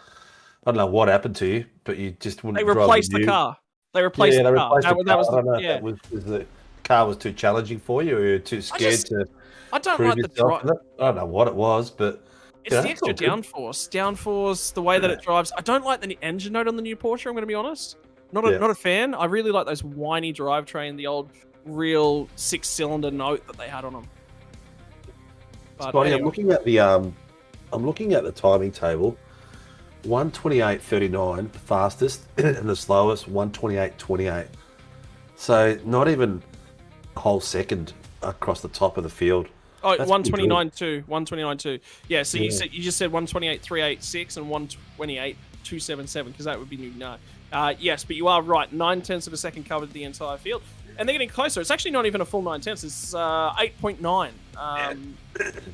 C: don't know what happened to you, but you just wouldn't.
E: They replaced the car. They replaced the car.
C: The car was too challenging for you, or you were too scared to.
E: I don't like the drive.
C: I don't know what it was, but
E: it's the extra downforce, the way that it drives. I don't like the engine note on the new Porsche. I'm going to be honest. Not a fan. I really like those whiny drivetrain, the old real 6-cylinder note that they had on them. But
C: Scotty,
E: anyway.
C: I'm looking at the timing table. 1:28.39, the fastest, and the slowest 1:28.28. So not even a whole second across the top of the field.
E: Oh,
C: That's
E: 1:29.2, 1:29.2. Yeah, so you just said 1:28.386 and 1:28.277 because that would be new. No, yes, but you are right. 9/10 of a second covered the entire field, and they're getting closer. It's actually not even a full 9/10. It's 8.9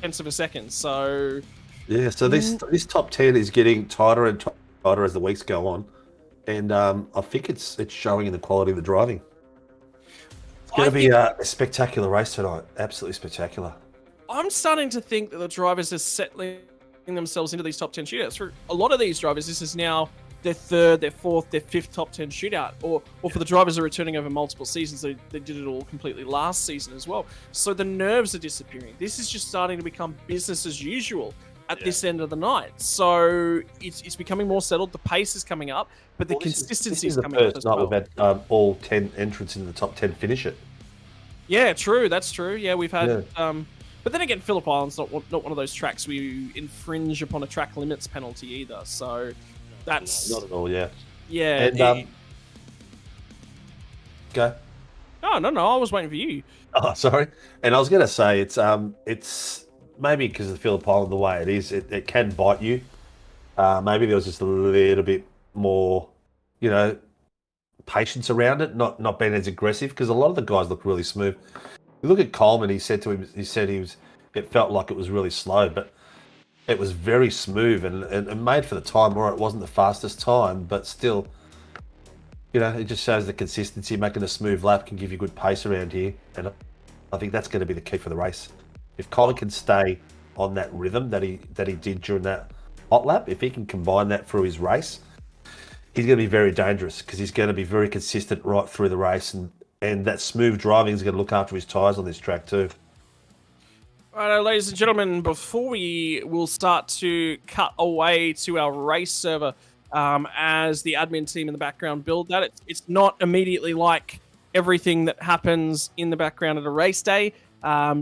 E: tenths of a second. So
C: yeah, so this top 10 is getting tighter and tighter as the weeks go on, and I think it's showing in the quality of the driving. It's going to be a spectacular race tonight. Absolutely spectacular.
E: I'm starting to think that the drivers are settling themselves into these top 10 shootouts. For a lot of these drivers, this is now their third, their fourth, their fifth top 10 shootout. Or for the drivers that are returning over multiple seasons, they did it all completely last season as well. So the nerves are disappearing. This is just starting to become business as usual at this end of the night. So it's becoming more settled. The pace is coming up, but the consistency is coming up as well.
C: We've had all 10 entrants in the top 10 finish it.
E: Yeah, true. That's true. Yeah, we've had... But then again, Phillip Island's not one of those tracks where you infringe upon a track limits penalty either. So that's
C: not at all. Yeah.
E: Yeah.
C: And, go.
E: No. I was waiting for you.
C: Oh, sorry. And I was going to say it's maybe because of the Phillip Island the way it is, it can bite you. Maybe there was just a little bit more, patience around it, not being as aggressive because a lot of the guys look really smooth. You look at Coleman. It felt like it was really slow, but it was very smooth and made for the time. Or it wasn't the fastest time, but still, it just shows the consistency. Making a smooth lap can give you good pace around here, and I think that's going to be the key for the race. If Colin can stay on that rhythm that he did during that hot lap, if he can combine that through his race, he's going to be very dangerous because he's going to be very consistent right through the race, and that smooth driving is going to look after his tyres on this track too.
E: Right, ladies and gentlemen, before we will start to cut away to our race server as the admin team in the background build that, it's not immediately like everything that happens in the background at a race day.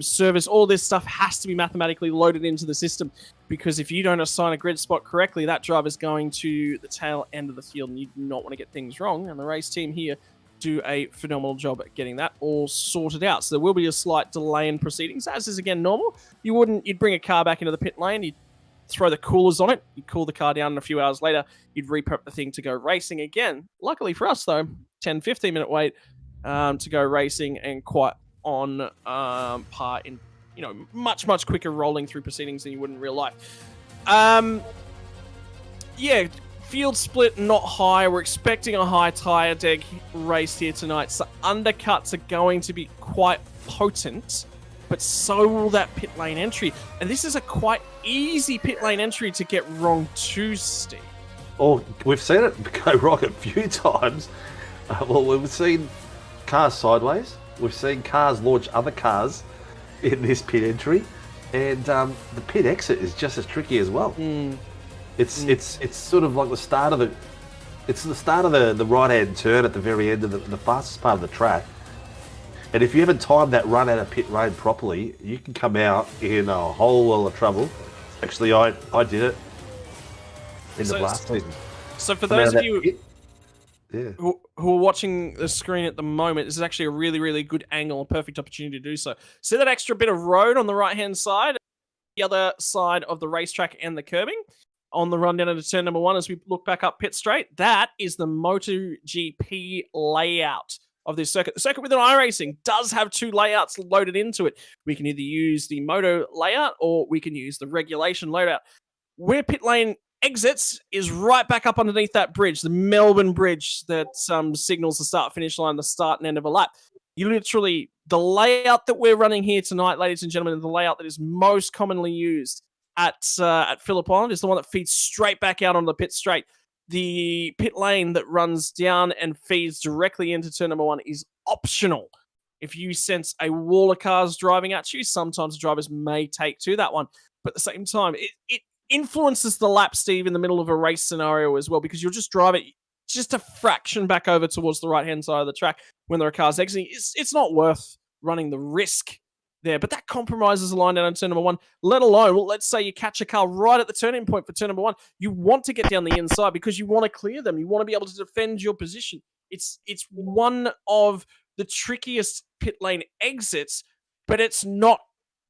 E: Service, all this stuff has to be mathematically loaded into the system because if you don't assign a grid spot correctly, that driver's going to the tail end of the field and you do not want to get things wrong. And the race team here do a phenomenal job at getting that all sorted out. So there will be a slight delay in proceedings, as is again normal. You'd bring a car back into the pit lane, you'd throw the coolers on it, you'd cool the car down, and a few hours later, you'd reprep the thing to go racing again. Luckily for us though, 10-15 minute wait to go racing and quite on par in, much quicker rolling through proceedings than you would in real life. Field split not high. We're expecting a high tyre deg race here tonight. So undercuts are going to be quite potent, but so will that pit lane entry. And this is a quite easy pit lane entry to get wrong too, Steve.
C: Oh, we've seen it go wrong a few times. We've seen cars sideways. We've seen cars launch other cars in this pit entry. And the pit exit is just as tricky as well. It's sort of like the start of the right hand turn at the very end of the fastest part of the track, and if you haven't timed that run out of pit lane properly, you can come out in a whole lot of trouble. Actually, I did it in the last season.
E: So for those of you who are watching the screen at the moment, this is actually a really good angle, a perfect opportunity to do so. See that extra bit of road on the right hand side, the other side of the racetrack and the curbing? On the run down into turn number 1 as we look back up pit straight, that is the MotoGP layout of this circuit. The circuit within iRacing does have 2 layouts loaded into it. We can either use the Moto layout or we can use the regulation loadout. Where pit lane exits is right back up underneath that bridge, the Melbourne Bridge that signals the start-finish line, the start and end of a lap. The layout that we're running here tonight, ladies and gentlemen, the layout that is most commonly used at Phillip Island is the one that feeds straight back out onto the pit straight. The pit lane that runs down and feeds directly into turn number 1 is optional. If you sense a wall of cars driving at you, sometimes drivers may take to that one. But at the same time, it influences the lap, Steve, in the middle of a race scenario as well, because you'll just drive it just a fraction back over towards the right-hand side of the track when there are cars exiting, it's not worth running the risk there. But that compromises the line down on turn number 1, let alone, well, let's say you catch a car right at the turning point for turn number 1. You want to get down the inside because you want to clear them. You want to be able to defend your position. It's one of the trickiest pit lane exits, but it's not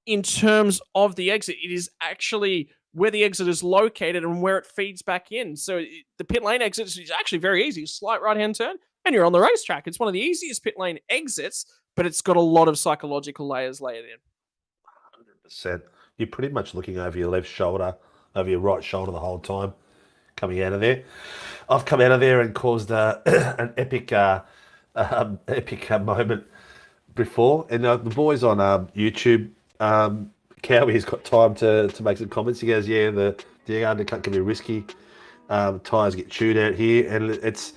E: in terms of the exit. It is actually where the exit is located and where it feeds back in. So the pit lane exit is actually very easy. Slight right-hand turn, and you're on the racetrack. It's one of the easiest pit lane exits, but it's got a lot of psychological layers layered in.
C: 100%. You're pretty much looking over your left shoulder, over your right shoulder the whole time, coming out of there. I've come out of there and caused an epic moment before. And the boys on YouTube, Cowie's got time to make some comments. He goes, yeah, the undercut can be risky. Tyres get chewed out here, and it's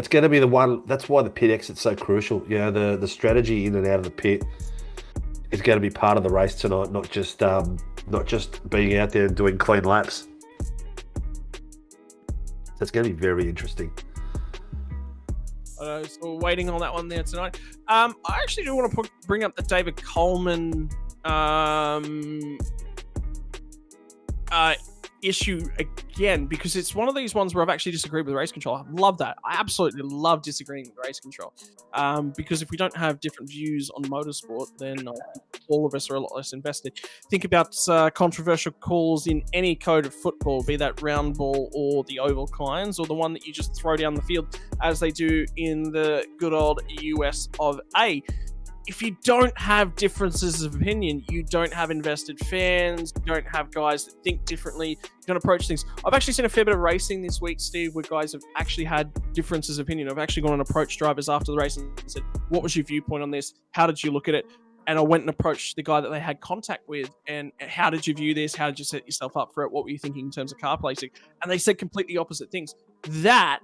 C: going to be the one. That's why the pit exit's so crucial. You know, the strategy in and out of the pit is going to be part of the race tonight, not just being out there and doing clean laps. So it's going to be very interesting.
E: So we're waiting on that one there tonight. I actually do want to bring up the David Coleman issue again, because it's one of these ones where I've actually disagreed with race control. I love that. I absolutely love disagreeing with race control, because if we don't have different views on motorsport, then all of us are a lot less invested. Think about controversial calls in any code of football, be that round ball or the oval kinds, or the one that you just throw down the field as they do in the good old US of A. If you don't have differences of opinion, you don't have invested fans, you don't have guys that think differently, you don't approach things. I've actually seen a fair bit of racing this week, Steve, where guys have actually had differences of opinion. I've actually gone and approached drivers after the race and said, what was your viewpoint on this? How did you look at it? And I went and approached the guy that they had contact with, and how did you view this? How did you set yourself up for it? What were you thinking in terms of car placing? And they said completely opposite things. That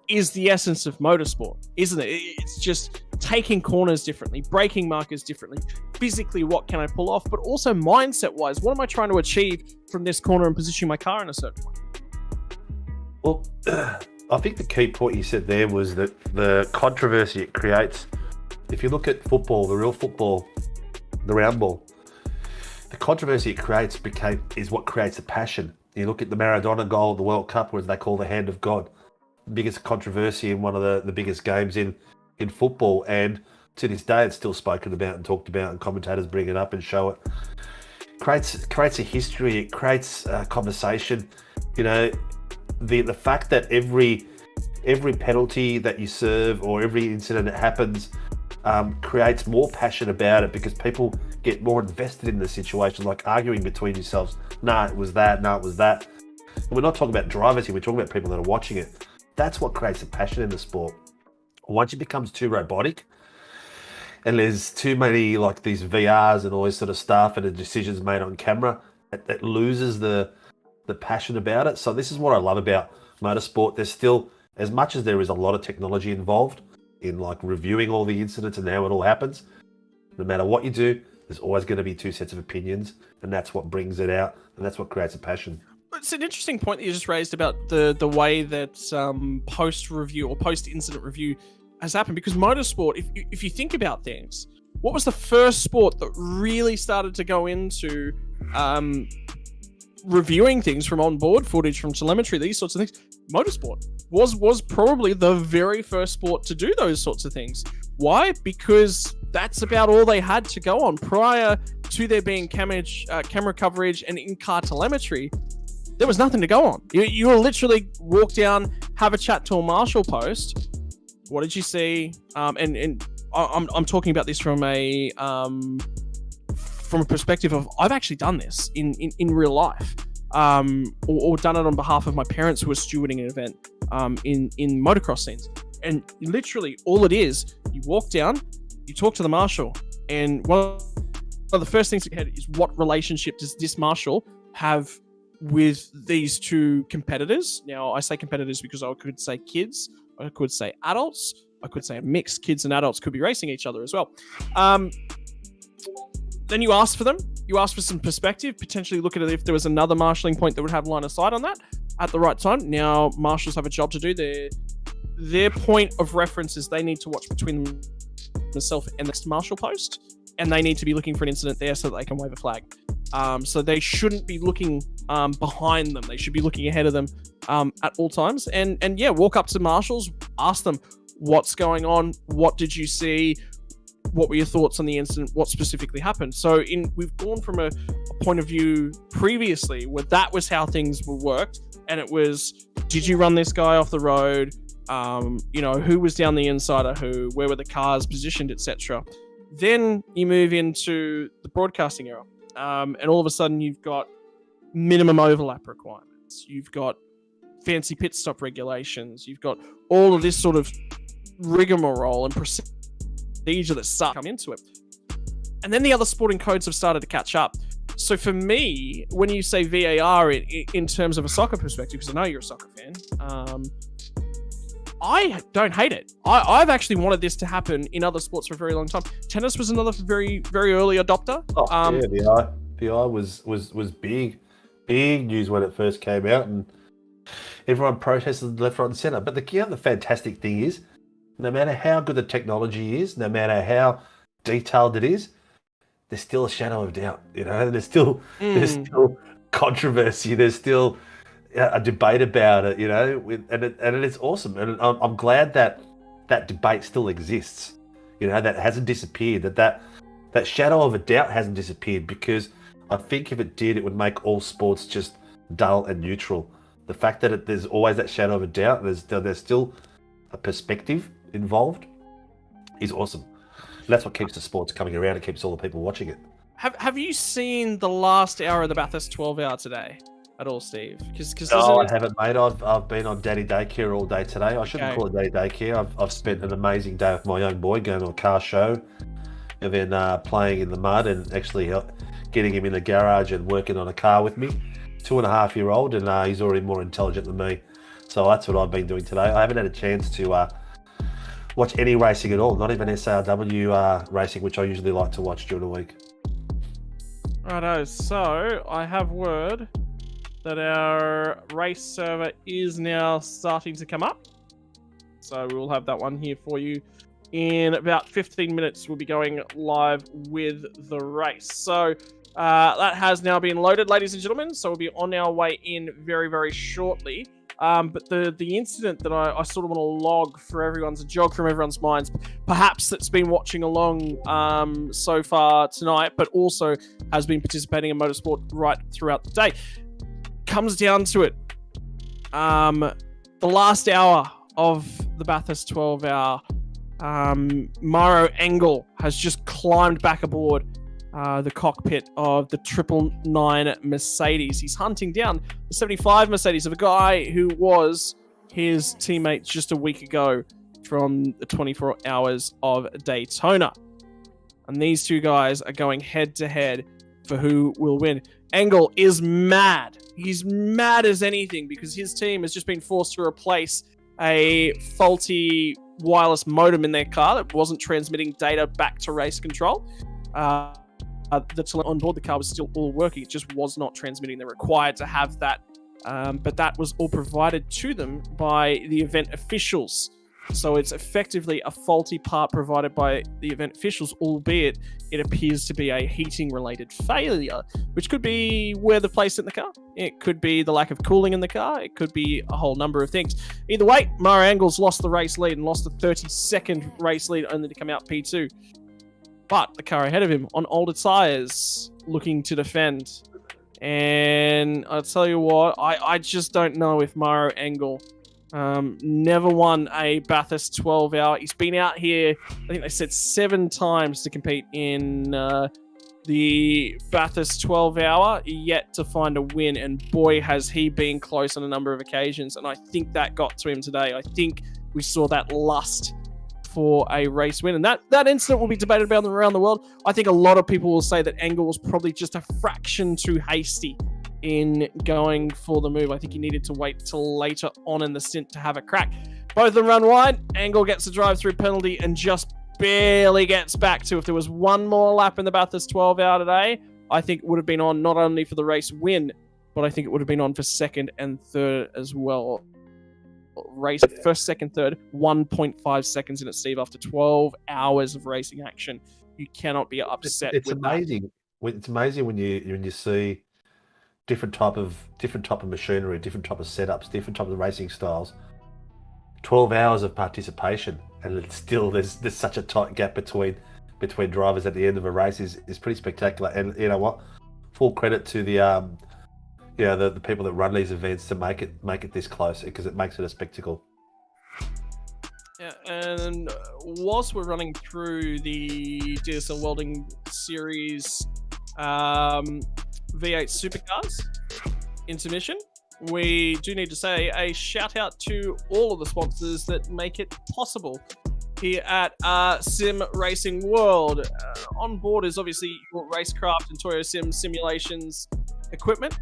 E: is the essence of motorsport, isn't it? It's just taking corners differently, braking markers differently, physically what can I pull off, but also mindset-wise, what am I trying to achieve from this corner and positioning my car in a certain way?
C: Well, I think the key point you said there was that the controversy it creates. If you look at football, the real football, the round ball, the controversy it creates is what creates the passion. You look at the Maradona goal, the World Cup, as they call the hand of God. Biggest controversy in one of the biggest games in football, and to this day it's still spoken about and talked about, and commentators bring it up and show it. Creates a history, it creates a conversation. You know, the fact that every penalty that you serve or every incident that happens creates more passion about it, because people get more invested in the situation, like arguing between yourselves. Nah, it was that. No, it was that. And we're not talking about drivers here, we're talking about people that are watching it. That's what creates a passion in the sport. Once it becomes too robotic, and there's too many like these VRs and all this sort of stuff, and the decisions made on camera, it loses the passion about it. So this is what I love about motorsport. There's still, as much as there is a lot of technology involved in like reviewing all the incidents and how it all happens, no matter what you do, there's always going to be two sets of opinions, and that's what brings it out, and that's what creates a passion.
E: It's an interesting point that you just raised about the way that post-review or post-incident review has happened, because motorsport, if you think about things, what was the first sport that really started to go into reviewing things from onboard footage, from telemetry, these sorts of things? Motorsport was probably the very first sport to do those sorts of things. Why? Because that's about all they had to go on. Prior to there being camera coverage and in-car telemetry, there was nothing to go on. You will literally walk down, have a chat to a marshal post. What did you see? And I'm talking about this from a perspective of, I've actually done this in real life, or done it on behalf of my parents who were stewarding an event in motocross scenes. And literally all it is, you walk down, you talk to the marshal, and one of the first things you had is, what relationship does this marshal have with these two competitors? Now, I say competitors because I could say kids, I could say adults, I could say a mix. Kids and adults could be racing each other as well. Then you ask for them. You ask for some perspective, potentially look at it if there was another marshalling point that would have line of sight on that at the right time. Now, marshals have a job to do. their point of reference is they need to watch between themselves and the next marshal post, and they need to be looking for an incident there so that they can wave a flag. So they shouldn't be looking behind them. They should be looking ahead of them at all times. And yeah, walk up to marshals, ask them what's going on, what did you see, what were your thoughts on the incident, what specifically happened. So we've gone from a point of view previously where that was how things were worked, and it was, did you run this guy off the road? Who was down the inside of who, where were the cars positioned, etc. Then you move into the broadcasting era. And all of a sudden you've got minimum overlap requirements. You've got fancy pit stop regulations. You've got all of this sort of rigmarole and procedure that start to come into it. And then the other sporting codes have started to catch up. So for me, when you say VAR in terms of a soccer perspective, because I know you're a soccer fan, I don't hate it. I've actually wanted this to happen in other sports for a very long time. Tennis was another very, very early adopter.
C: VI was big news when it first came out, and everyone protested left, right, and centre. But the fantastic thing is, no matter how good the technology is, no matter how detailed it is, there's still a shadow of doubt. There's still controversy. There's still a debate about it, and it is awesome. And I'm glad that debate still exists, that hasn't disappeared, that shadow of a doubt hasn't disappeared, because I think if it did, it would make all sports just dull and neutral. The fact that there's always that shadow of a doubt, there's still a perspective involved, is awesome. And that's what keeps the sports coming around. It keeps all the people watching it.
E: Have you seen the last hour of the Bathurst 12 hour today at all, Steve?
C: No, I haven't, mate. I've been on daddy daycare all day today. I shouldn't call it daddy daycare. I've spent an amazing day with my young boy, going to a car show, and then playing in the mud, and actually getting him in the garage and working on a car with me. 2.5-year-old, and he's already more intelligent than me. So that's what I've been doing today. I haven't had a chance to watch any racing at all, not even SRW racing, which I usually like to watch during the week.
E: Righto, so I have word that our race server is now starting to come up. So we will have that one here for you. In about 15 minutes, we'll be going live with the race. So that has now been loaded, ladies and gentlemen. So we'll be on our way in very, very shortly. But the incident that I sort of want to log for everyone's, jog from everyone's minds, perhaps that's been watching along so far tonight, but also has been participating in motorsport right throughout the day, comes down to it. The last hour of the Bathurst 12 hour, Mauro Engel has just climbed back aboard the cockpit of the 999 Mercedes. He's hunting down the 75 Mercedes of a guy who was his teammate just a week ago from the 24 hours of Daytona. And these two guys are going head to head for who will win. Engel is mad. He's mad as anything because his team has just been forced to replace a faulty wireless modem in their car that wasn't transmitting data back to race control. That's on board the car was still all working. It just was not transmitting. They're required to have that, but that was all provided to them by the event officials. So it's effectively a faulty part provided by the event officials, albeit it appears to be a heating-related failure, which could be where the place in the car. It could be the lack of cooling in the car. It could be a whole number of things. Either way, Mauro Engel's lost the race lead and lost the 30-second race lead only to come out P2. But the car ahead of him on older tyres looking to defend. And I'll tell you what, I just don't know if Mauro Engel never won a Bathurst 12 hour. He's been out here, I think they said 7 times to compete in the Bathurst 12 hour, yet to find a win. And boy, has he been close on a number of occasions. And I think that got to him today. I think we saw that lust for a race win. And that incident will be debated about around the world. I think a lot of people will say that Engel was probably just a fraction too hasty in going for the move. I think he needed to wait till later on in the stint to have a crack. Both of them run wide. Engel gets a drive-through penalty and just barely gets back to, if there was one more lap in the Bathurst 12 hour today, I think it would have been on not only for the race win, but I think it would have been on for second and third as well. race first, second, third, 1.5 seconds in it, Steve, after 12 hours of racing action. You cannot be upset
C: It's
E: with
C: amazing. It's amazing when you see different type of machinery, different type of setups, different types of racing styles. 12 hours of participation, and it's still there's such a tight gap between drivers at the end of a race is pretty spectacular. And you know what? Full credit to the the people that run these events to make it this close, because it makes it a spectacle.
E: Yeah, and whilst we're running through the DSL Welding Series V8 Supercars intermission, we do need to say a shout out to all of the sponsors that make it possible here at Sim Racing World. On board is obviously your Racecraft and Toyo Sim simulations equipment.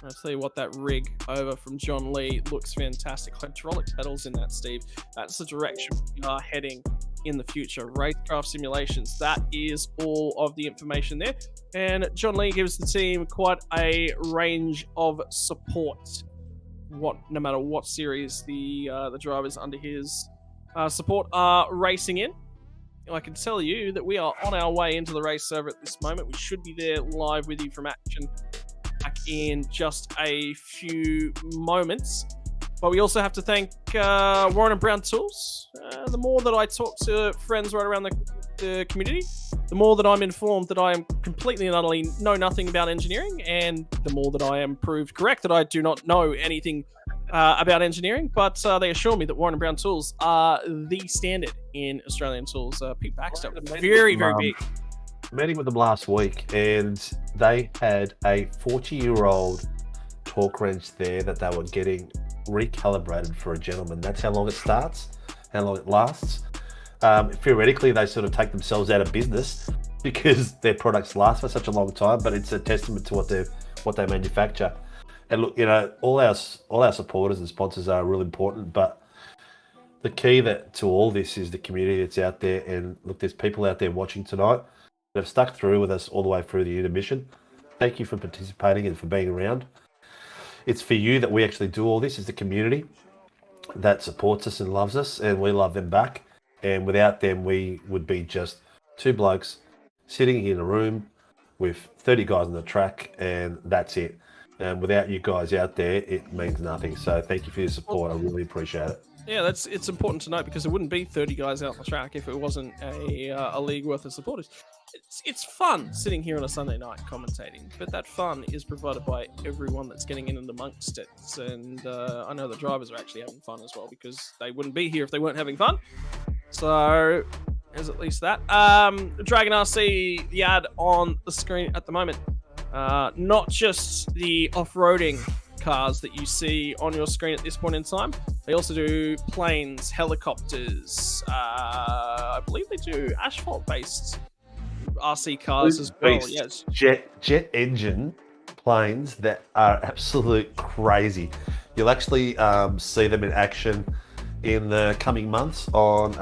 E: I'll tell you what, that rig over from John Lee looks fantastic. Hydraulic pedals in that, Steve. That's the direction we are heading in the future. Racecraft simulations, that is all of the information there. And John Lee gives the team quite a range of support. No matter what series the drivers under his support are racing in. I can tell you that we are on our way into the race server at this moment. We should be there live with you from action back in just a few moments. But we also have to thank Warren and Brown Tools. The more that I talk to friends right around the community, the more that I'm informed that I am completely and utterly know nothing about engineering, and the more that I am proved correct that I do not know anything about engineering. But they assure me that Warren and Brown Tools are the standard in Australian tools. Pete Baxter, very, very big.
C: Meeting with them last week, and they had a 40-year-old torque wrench there that they were getting recalibrated for a gentleman. That's how long it starts, how long it lasts. Theoretically, they sort of take themselves out of business because their products last for such a long time, but it's a testament to what they manufacture. And look, all our supporters and sponsors are really important, but the key to all this is the community that's out there. And look, there's people out there watching tonight that have stuck through with us all the way through the intermission. Thank you for participating and for being around. It's for you that we actually do all this. It's the community that supports us and loves us, and we love them back. And without them, we would be just two blokes sitting in a room with 30 guys on the track, and that's it. And without you guys out there, it means nothing. So thank you for your support. I really appreciate it.
E: Yeah, it's important to note, because there wouldn't be 30 guys out on the track if it wasn't a league worth of supporters. It's fun sitting here on a Sunday night commentating, but that fun is provided by everyone that's getting in and amongst it. And I know the drivers are actually having fun as well, because they wouldn't be here if they weren't having fun. So there's at least that. Dragon RC, the ad on the screen at the moment. Not just the off-roading cars that you see on your screen at this point in time. They also do planes, helicopters. I believe they do asphalt-based RC cars as well. Yes,
C: jet engine planes that are absolute crazy. You'll actually see them in action in the coming months on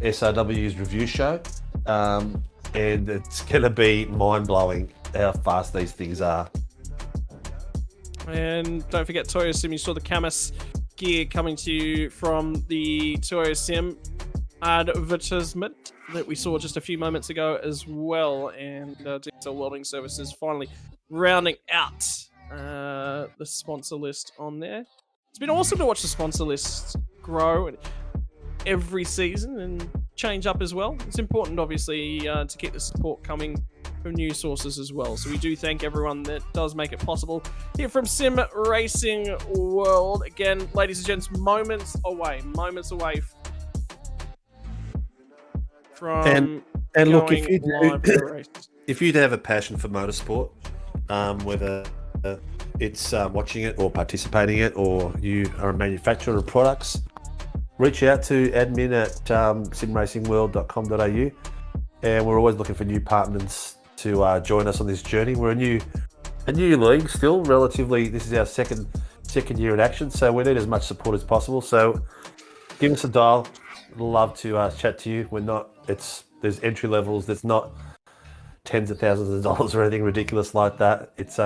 C: SRW's review show, and it's going to be mind-blowing how fast these things are.
E: And don't forget Toyo Sim. You saw the Camus gear coming to you from the Toyo Sim advertisement that we saw just a few moments ago as well. And DSL Welding Services finally rounding out the sponsor list on there. It's been awesome to watch the sponsor list grow every season and change up as well. It's important, obviously, to keep the support coming from new sources as well. So we do thank everyone that does make it possible here from Sim Racing World. Again, ladies and gents, moments away from
C: and look,
E: going live for the race.
C: if you do have a passion for motorsport, whether it's watching it or participating in it, or you are a manufacturer of products, reach out to admin at simracingworld.com.au, and we're always looking for new partners to join us on this journey. We're a new league still, relatively. This is our second year in action, so we need as much support as possible. So give us a dial. Love to chat to you. There's entry levels. There's not tens of thousands of dollars or anything ridiculous like that. It's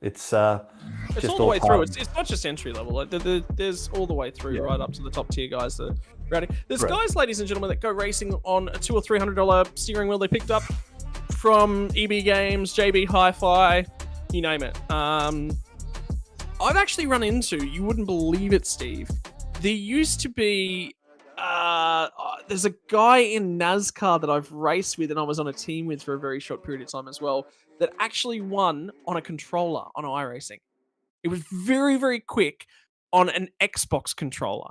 C: It's
E: It's
C: just
E: all the way through.
C: part-
E: It's not just entry level. Like there's all the way through,
C: Yeah.
E: right up to the top tier guys that are routing. There's
C: Right.
E: guys, ladies and gentlemen, that go racing on a $200 or $300 steering wheel they picked up from EB Games, JB Hi-Fi, you name it. I've actually run into, you wouldn't believe it, Steve. There used to be, there's a guy in NASCAR that I've raced with and I was on a team with for a very short period of time as well, that actually won on a controller on iRacing. It was very, very quick on an Xbox controller.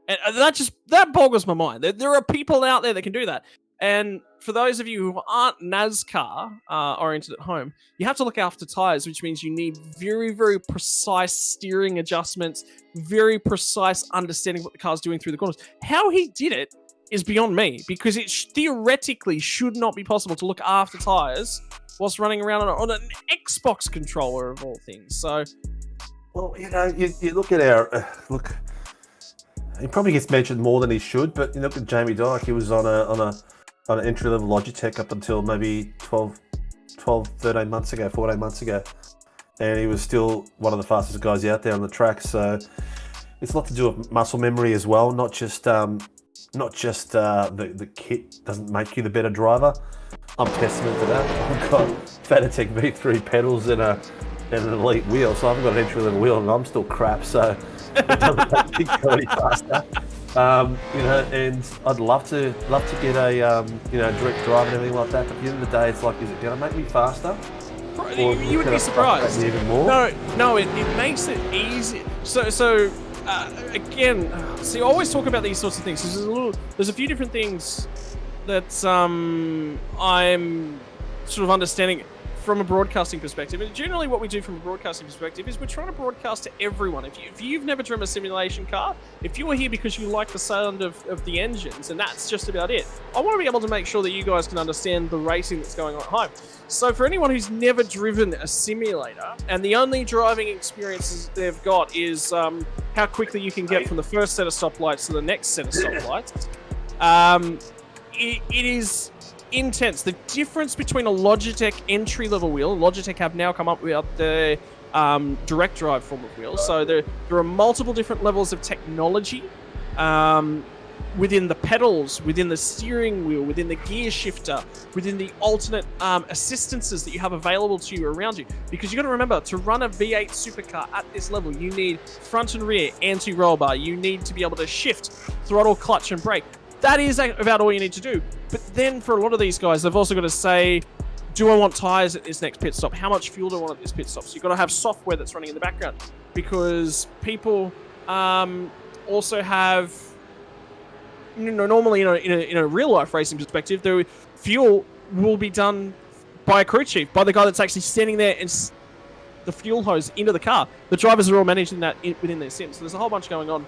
E: And that boggles my mind. There are people out there that can do that. And for those of you who aren't NASCAR oriented at home, you have to look after tires, which means you need very, very precise steering adjustments, very precise understanding what the car's doing through the corners. How he did it is beyond me, because it theoretically should not be possible to look after tires whilst running around on an Xbox controller of all things. So,
C: well, you know, you look at our look. He probably gets mentioned more than he should, but you look at Jamie Dyke. He was on an entry level Logitech up until maybe 13 months ago, 14 months ago, and he was still one of the fastest guys out there on the track. So it's a lot to do with muscle memory as well, not just the kit doesn't make you the better driver. I'm testament to that. I've got Fanatec V3 pedals and an elite wheel, so I've got an entry level wheel and I'm still crap. So it doesn't make me go any faster. You know, and I'd love to get a direct drive and everything like that. But at the end of the day, it's like, is it going to make me faster?
E: You would be surprised.
C: Even more?
E: No, it makes it easy. So again, see, I always talk about these sorts of things. There's a few different things that I'm sort of understanding from a broadcasting perspective. And generally what we do from a broadcasting perspective is we're trying to broadcast to everyone. If you've never driven a simulation car, if you are here because you like the sound of the engines, and that's just about it, I want to be able to make sure that you guys can understand the racing that's going on at home. So for anyone who's never driven a simulator, and the only driving experiences they've got is how quickly you can get from the first set of stoplights to the next set of stoplights, it is intense. The difference between a Logitech entry-level wheel, Logitech have now come up with the direct drive form of wheel, so there are multiple different levels of technology within the pedals, within the steering wheel, within the gear shifter, within the alternate assistances that you have available to you around you. Because you got to remember, to run a V8 supercar at this level, you need front and rear anti-roll bar, you need to be able to shift, throttle, clutch, and brake. That is about all you need to do. But then for a lot of these guys, they've also got to say, do I want tires at this next pit stop? How much fuel do I want at this pit stop? So you've got to have software that's running in the background, because people also have, normally in a real life racing perspective, the fuel will be done by a crew chief, by the guy that's actually standing there and the fuel hose into the car. The drivers are all managing that within their sim. So there's a whole bunch going on.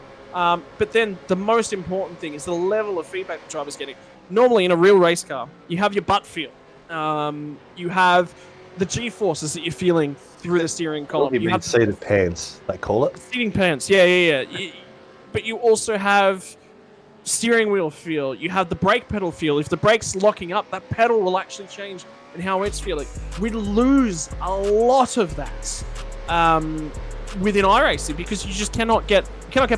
E: But then the most important thing is the level of feedback the driver's getting. Normally in a real race car, you have your butt feel. You have the G-forces that you're feeling through the steering column.
C: You have seated pants, they call it.
E: Seating pants, yeah. But you also have steering wheel feel. You have the brake pedal feel. If the brake's locking up, that pedal will actually change in how it's feeling. We lose a lot of that within iRacing, because you just cannot get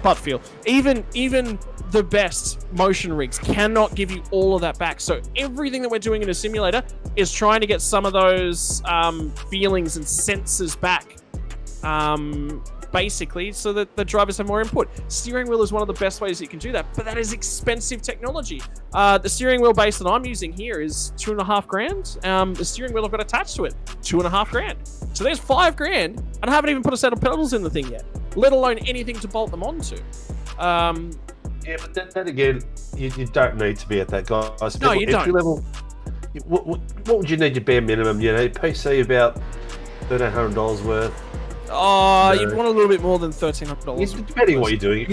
E: butt feel. Even the best motion rigs cannot give you all of that back. So everything that we're doing in a simulator is trying to get some of those feelings and senses back, basically, so that the drivers have more input. Steering wheel is one of the best ways you can do that, but that is expensive technology. The steering wheel base that I'm using here is $2,500. The steering wheel I've got attached to it, $2,500. So there's $5,000, and I haven't even put a set of pedals in the thing yet, let alone anything to bolt them onto.
C: Yeah, but then again, you don't need to be at that, guys.
E: No, you don't.
C: Level, what would you need your bare minimum? You know, PC about $1,300 worth.
E: Oh, you'd want a little bit more than $1,300.
C: Depending on what you're doing.
E: You'd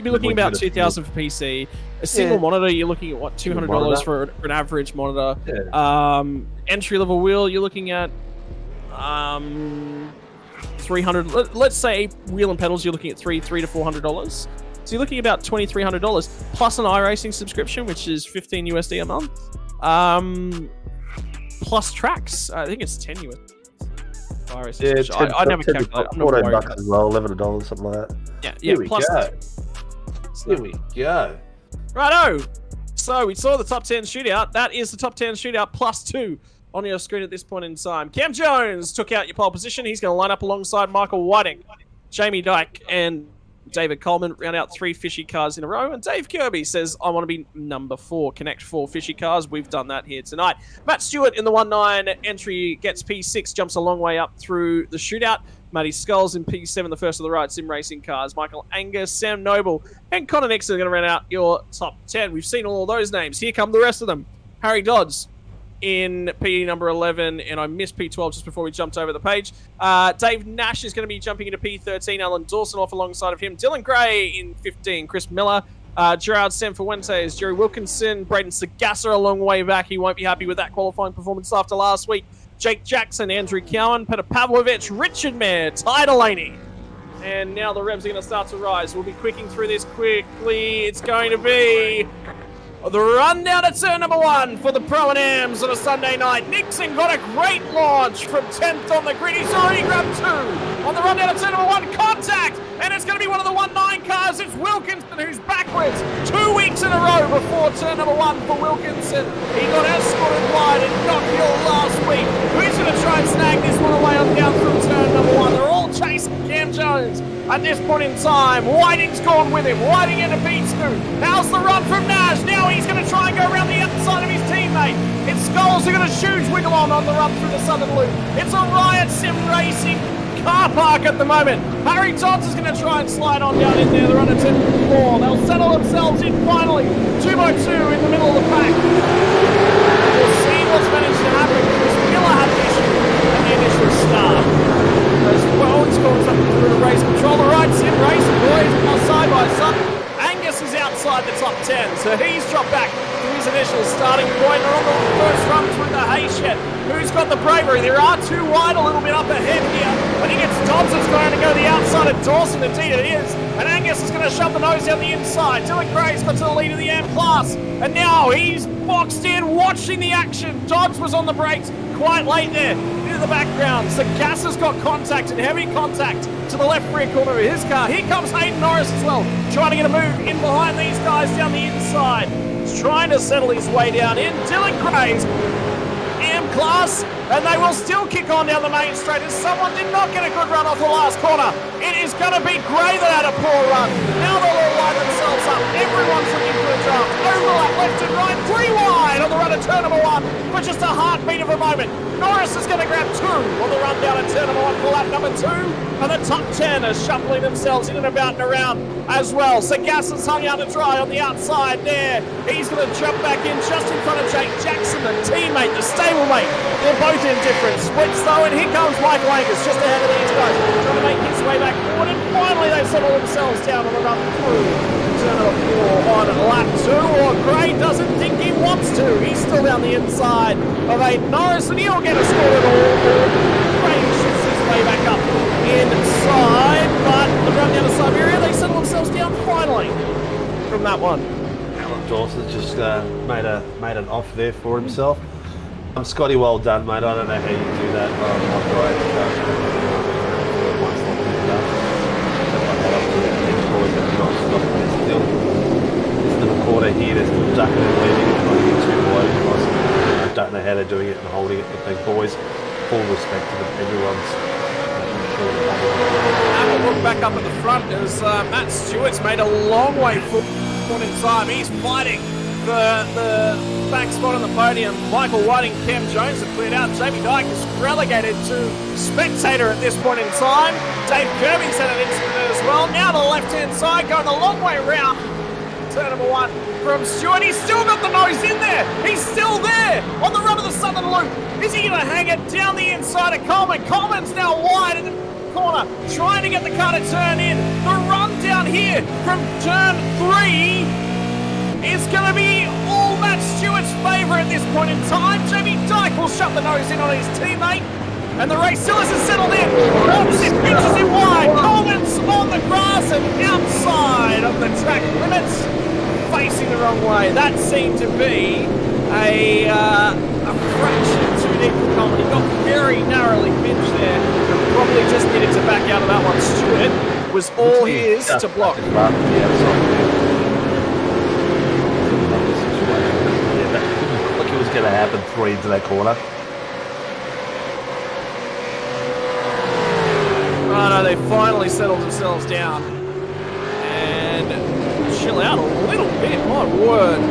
E: be looking about $2,000 for PC. A single monitor, you're looking at what, $200 for an average monitor. Yeah. Entry level wheel, you're looking at $300. Let's say wheel and pedals, you're looking at $300 to $400. So you're looking at about $2,300 plus an iRacing subscription, which is $15 USD a month. Plus tracks, I think it's $10 USD. Iris.
C: Yeah,
E: I never calculate. I'm not worried
C: $14
E: about
C: as well, $11, something like that.
E: Yeah,
C: Here we
E: plus
C: go. Here we go.
E: Righto. So we saw the top 10 shootout. That is the top 10 shootout plus 2 on your screen at this point in time. Cam Jones took out your pole position. He's going to line up alongside Michael Whiting, Jamie Dyke, and David Coleman. Round out 3 fishy cars in a row. And Dave Kirby says, I want to be number 4. Connect 4 fishy cars. We've done that here tonight. Matt Stewart in the 1-9 entry gets P6, jumps a long way up through the shootout. Matty Skulls in P7, the first of the right sim racing cars. Michael Angus, Sam Noble, and Connor Nixon are going to round out your top 10. We've seen all those names. Here come the rest of them. Harry Dodds in P number 11, and I missed P12 just before we jumped over the page. Dave Nash is going to be jumping into P13. Alan Dawson off alongside of him. Dylan Gray in 15. Chris Miller. Gerard Sanfuentes, Jerry Wilkinson. Braden Sagassa a long way back. He won't be happy with that qualifying performance after last week. Jake Jackson, Andrew Cowan, Peter Pavlovich, Richard Mayer, Ty Delaney. And now the revs are going to start to rise. We'll be quicking through this quickly. It's going to be the rundown at turn number 1 for the Pro-Ams on a Sunday night. Nixon got a great launch from 10th on the grid. He's already grabbed 2. On the rundown at turn number 1, contact! And it's going to be one of the 1-9 cars. It's Wilkinson who's backwards. 2 weeks in a row before turn number 1 for Wilkinson. He got escorted wide and knocked hill last week. Who's going to try and snag this one away on down through turn number 1? They're all chasing Cam Jones at this point in time. Whiting's gone with him. Whiting into P2. How's the run from Nash? Now he's going to try and go around the outside of his teammate. It's Skulls who are going to shoot Wiggle on the run through the southern loop. It's a Riot Sim Racing car park at the moment. Harry Dodds is going to try and slide on down in there. They're on a 10-4. They'll settle themselves in finally. 2x2 in the middle of the pack. We'll see what's managed to happen because Miller had an issue at the initial start. As well, he's going something through the race control. The right sim racing boys are side by side. Angus is outside the top 10, so he's dropped back to his initial starting point. They're on the first run through the hay shed. Who's got the bravery? There are 2 wide, a little bit up ahead here. I think it's Dodds that's going to go the outside of Dawson. Indeed it is. And Angus is going to shove the nose down the inside. Dylan Gray's got to the lead of the AM class. And now he's boxed in, watching the action. Dodds was on the brakes quite late there into the background. So Gas has got contact and heavy contact to the left rear corner of his car. Here comes Hayden Norris as well, trying to get a move in behind these guys down the inside. He's trying to settle his way down in. Dylan Gray's AM class, and they will still kick on down the main straight as someone did not get a good run off the last corner. It is going to be Gray that had a poor run. Now they'll all line themselves up. Everyone's looking for a draft. Overlap left and right, 3 wide on the run of turn number 1 for just a heartbeat of a moment. Norris is going to grab 2 on the run down at turn number 1 for lap number 2. And the top 10 are shuffling themselves in and about and around as well. So Gas is hung out to dry on the outside there. He's going to jump back in just in front of Jake Jackson, the teammate, the stablemate. They're both in different splits though, and here comes Michael Angus just ahead of these guys, trying to make his way back forward, and finally they settle themselves down on the run through turn number 4 on lap 2, or Gray doesn't think he wants to. He's still down the inside of Hayden Norris, and he'll get a score at all. Gray shoots his way back up inside, but the run down to Siberia, they settle themselves down finally from that one.
C: Alan Dawson just made an off there for himself. Scotty, well done, mate. I don't know how you do that. This quarter here, there's no ducking and leading. It's not too wide across. I don't know how they're doing it and holding it, but the boys, full respect to them. Everyone's
E: Have a look back up at the front as Matt Stewart's made a long way forward in time. He's fighting for the back spot on the podium. Michael Whiting, Cam Jones have cleared out. Jamie Dyke is relegated to spectator at this point in time. Dave Kirby's had an incident as well. Now the left-hand side, going a long way round. Turn number 1 from Stewart. He's still got the nose in there. He's still there on the run of the southern loop. Is he going to hang it down the inside of Coleman? Coleman's now wide in the corner, trying to get the car to turn in. The run down here from turn 3 is going to be all Matt Stewart's favour at this point in time. Jamie Dyke will shut the nose in on his teammate. And the race still isn't settled in. Opposite pitches it wide. Coleman's on the grass and outside of the track limits. Facing the wrong way. That seemed to be a fraction too for Coleman. He got very narrowly pinched there and probably just needed to back out of that one. Stewart was all his to block.
C: Yeah, that didn't look like it was going to happen 3 into that corner.
E: Oh no, they finally settled themselves down. And chill out a little bit, my word.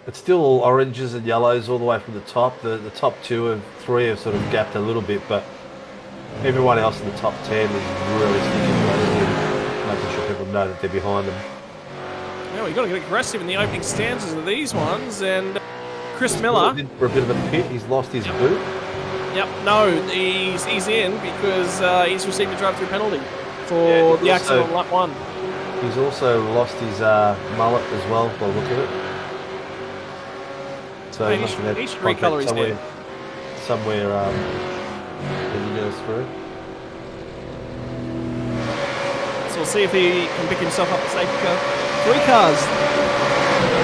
C: It's still all oranges and yellows all the way from the top. The top 2 and 3 have sort of gapped a little bit, but everyone else in the top 10 is really sticking close to making sure people know that they're behind them.
E: Yeah, we've got to get aggressive in the opening stanzas of these ones, and Chris Miller.
C: For a bit of a pit, he's lost his boot.
E: Yep, no, he's in because he's received a drive-through penalty for the accident on lap 1.
C: He's also lost his mullet as well, by the look of it. So
E: he should recolour his hair.
C: Somewhere when he goes through.
E: So we'll see if he can pick himself up the safety car. 3 cars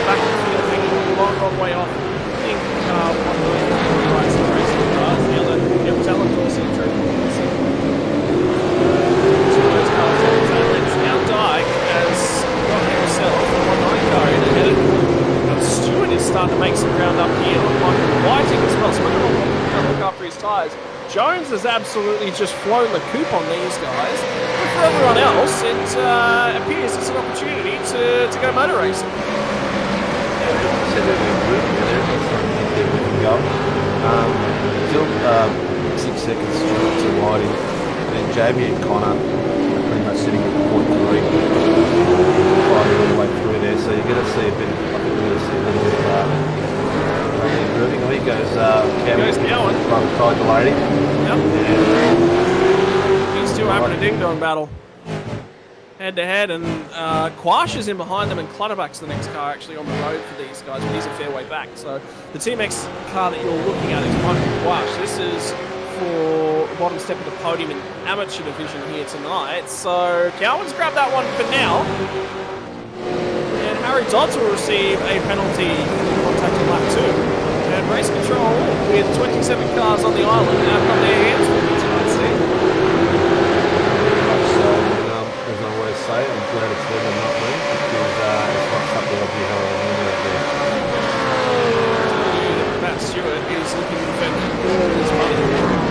E: back in the field, hanging a long way off. I think one of the rights of the racing cars, the other, it was Alan Dorsey, Drew Wilson. 2 of those cars are it's now Dyke as got himself a 1-9 car in ahead of him. Stewart is starting to make some ground up here on Michael Whiting as well. So we're going to look after his tyres. Jones has absolutely just flown the coop on these guys. But for everyone else, it appears it's an opportunity to go motor racing.
C: Still 6 seconds to Whiting. And Jamie and Connor are pretty much sitting at 0.3. Fighting all the way through there. So you're going to see a bit of, I think we're going to see a little bit of moving. Oh, he goes
E: Cowan.
C: Tied the lady.
E: Yep. He's still having a ding-dong battle. Head-to-head, and Quash is in behind them, and Clutterback's the next car actually on the road for these guys, but he's a fair way back. So the Team X car that you're looking at is Michael Quash. This is for the bottom step of the podium in amateur division here tonight. So Cowan's grabbed that one for now. And Harry Dodds will receive a penalty for contact on lap 2. And race control with 27 cars on the island have got their hands full tonight, Steve.
C: As I always say, I'm glad it's them and not me, because it's not something I'll be held on out there.
E: Matt Stewart is looking to defend all his money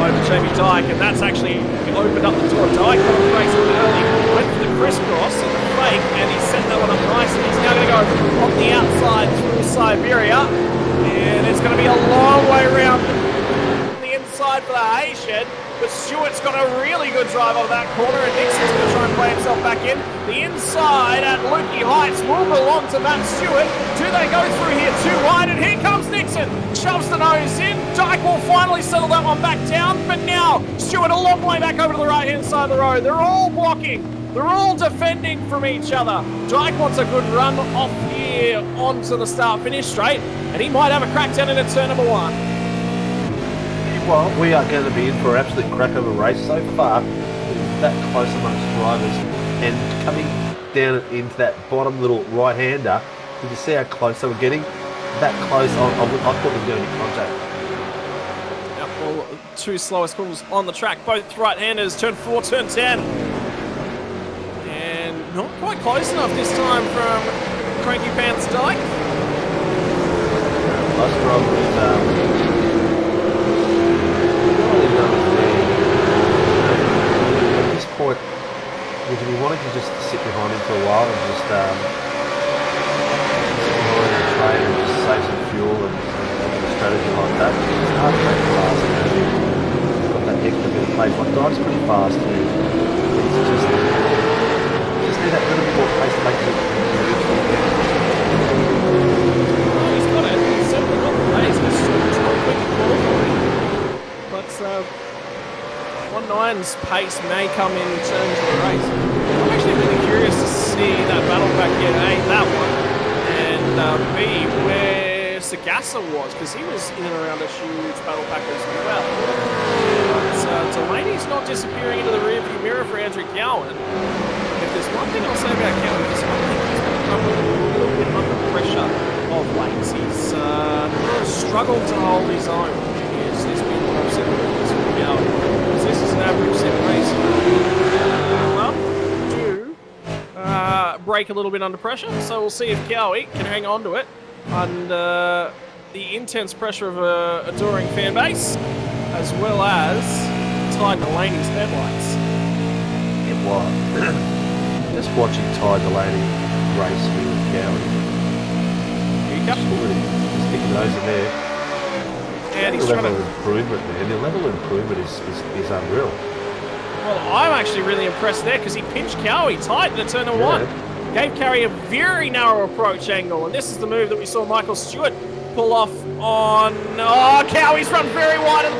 E: over Jamie Dyke, and that's actually opened up the door. Dyke got on the race a bit early, went for the crisscross and the fake, and he set that one up nicely. He's now going to go on the outside through Siberia, and it's going to be a long way around the inside for the hay shed. But Stewart's got a really good drive over that corner, and Nixon's going to try and play himself back in. The inside at Lukey Heights will belong to Matt Stewart. Do they go through here too wide? And here comes Nixon. Shoves the nose in. Dyke will finally settle that one back down. But now Stewart a long way back over to the right-hand side of the road. They're all blocking. They're all defending from each other. Dyke wants a good run off here onto the start-finish straight, and he might have a crack down into turn number 1.
C: Well, we are going to be in for an absolute crack of a race so far. That close amongst drivers, and coming down into that bottom little right-hander, did you see how close they were getting? That close, I thought they were going to be contact.
E: Yep, well, 2 slowest calls on the track, both right-handers, turn 4, turn 10. And not quite close enough this time from Cranky Pants Dyke.
C: Last driver is at this point, would you be wanting to just sit behind him for a while and just sit behind the train and just save some fuel and a strategy like that? It's hard to make it fast. He's got that extra bit of pace. Like Dyke's pretty fast too. It's just need that little bit more pace to make it move.
E: He's got it. He's certainly got the pace. It's not quick at qualifying. But 1.9's pace may come in terms of the race. I'm actually really curious to see that battle back here. A, that one, and B, where Sagassa was, because he was in and around a huge battle pack as well. But Delaney's not disappearing into the rearview mirror for Andrew Cowan. If there's one thing I'll say about Cowan, is I think he's become a little bit under pressure of late. He struggled to hold his own. Is been what I've said with Cowie. Because this is an average sim race. Break a little bit under pressure, so we'll see if Cowie can hang on to it under the intense pressure of a adoring fan base, as well as Ty Delaney's headlights.
C: Yeah, well, just watching Ty Delaney race here with Cowie. Really sticking those in there.
E: And he's
C: the
E: trying
C: level
E: to...
C: of improvement, man. The level of improvement is unreal.
E: Well, I'm actually really impressed there because he pinched Cowie tight in the turn of one. Gave Cowie a very narrow approach angle, and this is the move that we saw Michael Stewart pull off on... Oh, Cowie's run very wide and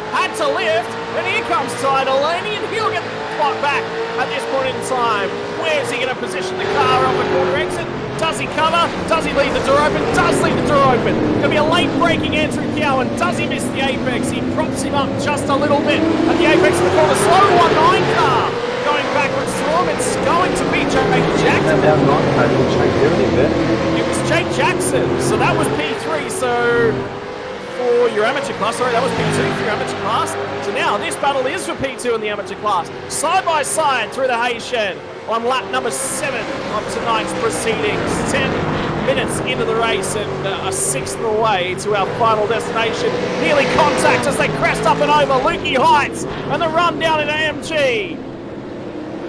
E: had to lift, and here comes Ty Delaney, and he'll get the clock back at this point in time. Where's he going to position the car off the corner exit? Does he cover? Does he leave the door open? Does leave the door open. Going to be a late braking Andrew Cowan. Does he miss the apex? He props him up just a little bit at the apex of the corner. Slow 1-9 car going backwards through him. It's going to be Jake Jackson. It was Jake Jackson. So that was P3. So for your amateur class, sorry, that was P2 for your amateur class. So now this battle is for P2 in the amateur class. Side by side through the hay shed on lap number 7 of tonight's proceedings. 10 minutes into the race and a sixth of the way to our final destination. Nearly contact as they crest up and over Lukey Heights and the run down into MG.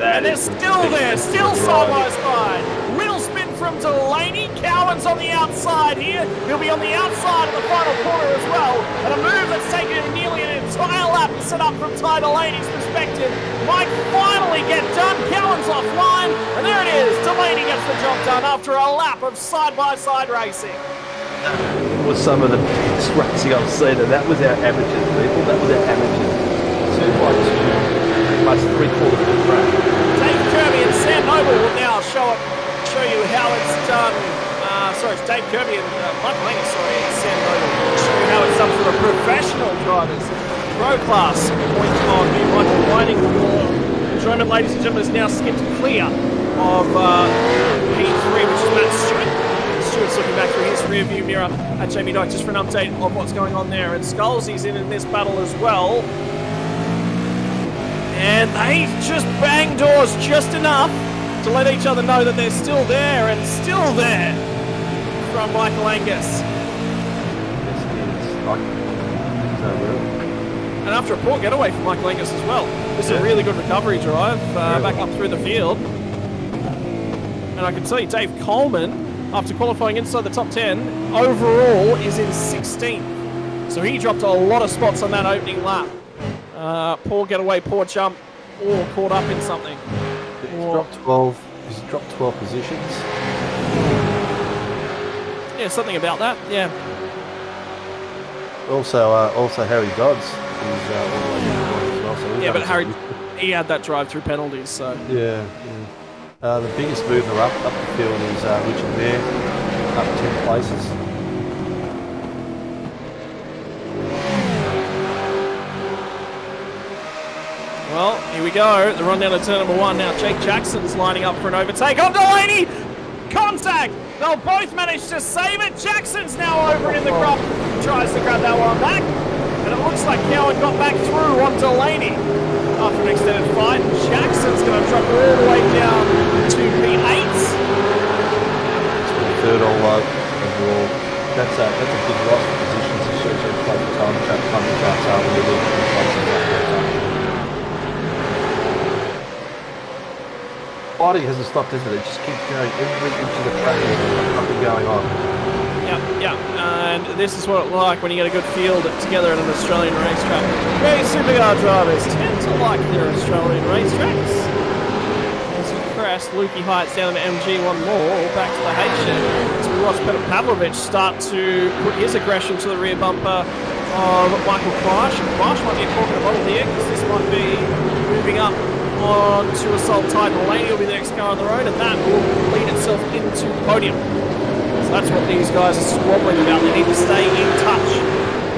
E: And they're still there, still side by side. Little spin from Delaney. Cowan's on the outside here. He'll be on the outside of the final corner as well. And a move that's taken him nearly an entire lap set up from Ty Delaney's perspective might finally get done. Cowan's offline, and there it is. Delaney gets the job done after a lap of side-by-side racing.
C: That was some of the best racing I've seen, and that was our amateurs, people. That was our amateurs. 2 by 2. Most 3/4 of the track.
E: Dave Kirby and Sam Noble will now show you how it's done. Sorry, it's Dave Kirby and Michael Lang, and Sam Noble will show you how it's done for the professional drivers. Pro class point on me. Michael Whiting, your enjoyment, ladies and gentlemen, is now skipped clear of P3, which is Matt Stewart. Stewart's looking back through his rear view mirror at Jamie Dyke just for an update of what's going on there. And Skulls, in this battle as well. And they just bang doors just enough to let each other know that they're still there and still there from Michael Angus. And after a poor getaway from Michael Angus as well. This is a really good recovery drive back up through the field. And I can tell you Dave Coleman, after qualifying inside the top 10, overall is in 16th. So he dropped a lot of spots on that opening lap. Poor getaway, poor jump, or caught up in something.
C: He's dropped 12. He's dropped 12 positions.
E: Yeah, something about that. Yeah.
C: Also Harry Dodds is all the way down as well. So
E: yeah, but Harry, he had that drive through penalties. So
C: yeah. The biggest mover up the field is Richard Mayer, up 10 places.
E: Well, here we go. The run down to turn number 1 now. Jake Jackson's lining up for an overtake on Delaney. Contact. They'll both manage to save it. Jackson's now over in the crop. Tries to grab that one back. And it looks like Cowan got back through on Delaney. After an extended fight, Jackson's going to drop all the way down to P8.
C: 23rd overall. That's a big loss for positions. It shows you play the time track, funding charts are when you're losing places like that. Fighting hasn't stopped, isn't it? It just keeps going. Every inch of the track is something going on.
E: Yeah. And this is what it's like when you get a good field together at an Australian racetrack. Very supercar drivers tend to like their Australian racetracks. As we crest, Lukey Heights down to MG one more, back to the hay shed. As we watch Peter Pavlovich start to put his aggression to the rear bumper of Michael Quash. And Quash might be a cork in a bottle here, because this might be moving up on to assault Ty Delaney will be the next car on the road, and that will lead itself into Podium. So that's what these guys are squabbling about. They need to stay in touch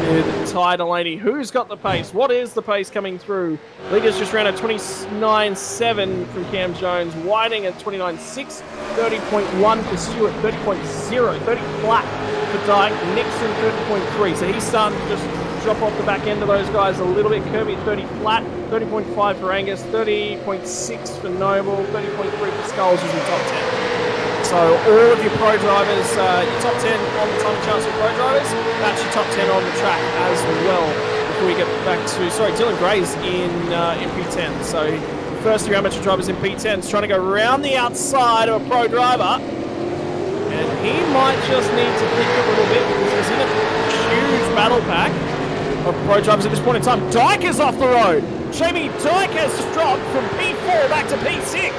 E: with Ty Delaney. Who's got the pace? What is the pace coming through? Leaders just ran at 29.7 from Cam Jones, Whiting at 29.6, 30.1 for Stewart, 30.0, 30 flat for Dyke. Nixon 30.3. So he's starting to just drop off the back end of those guys a little bit. Kirby 30 flat, 30.5 for Angus, 30.6 for Noble, 30.3 for Skulls who's in top 10. So all of your pro drivers, your top 10 on the time charts for pro drivers, that's your top 10 on the track as well. Before we get back to, Dylan Gray's in P10. So the first few amateur drivers in P10 is trying to go around the outside of a pro driver. And he might just need to think a little bit because he's in a huge battle pack of pro drivers at this point in time. Dyke is off the road. Jamie Dyke has dropped from P4 back to P6.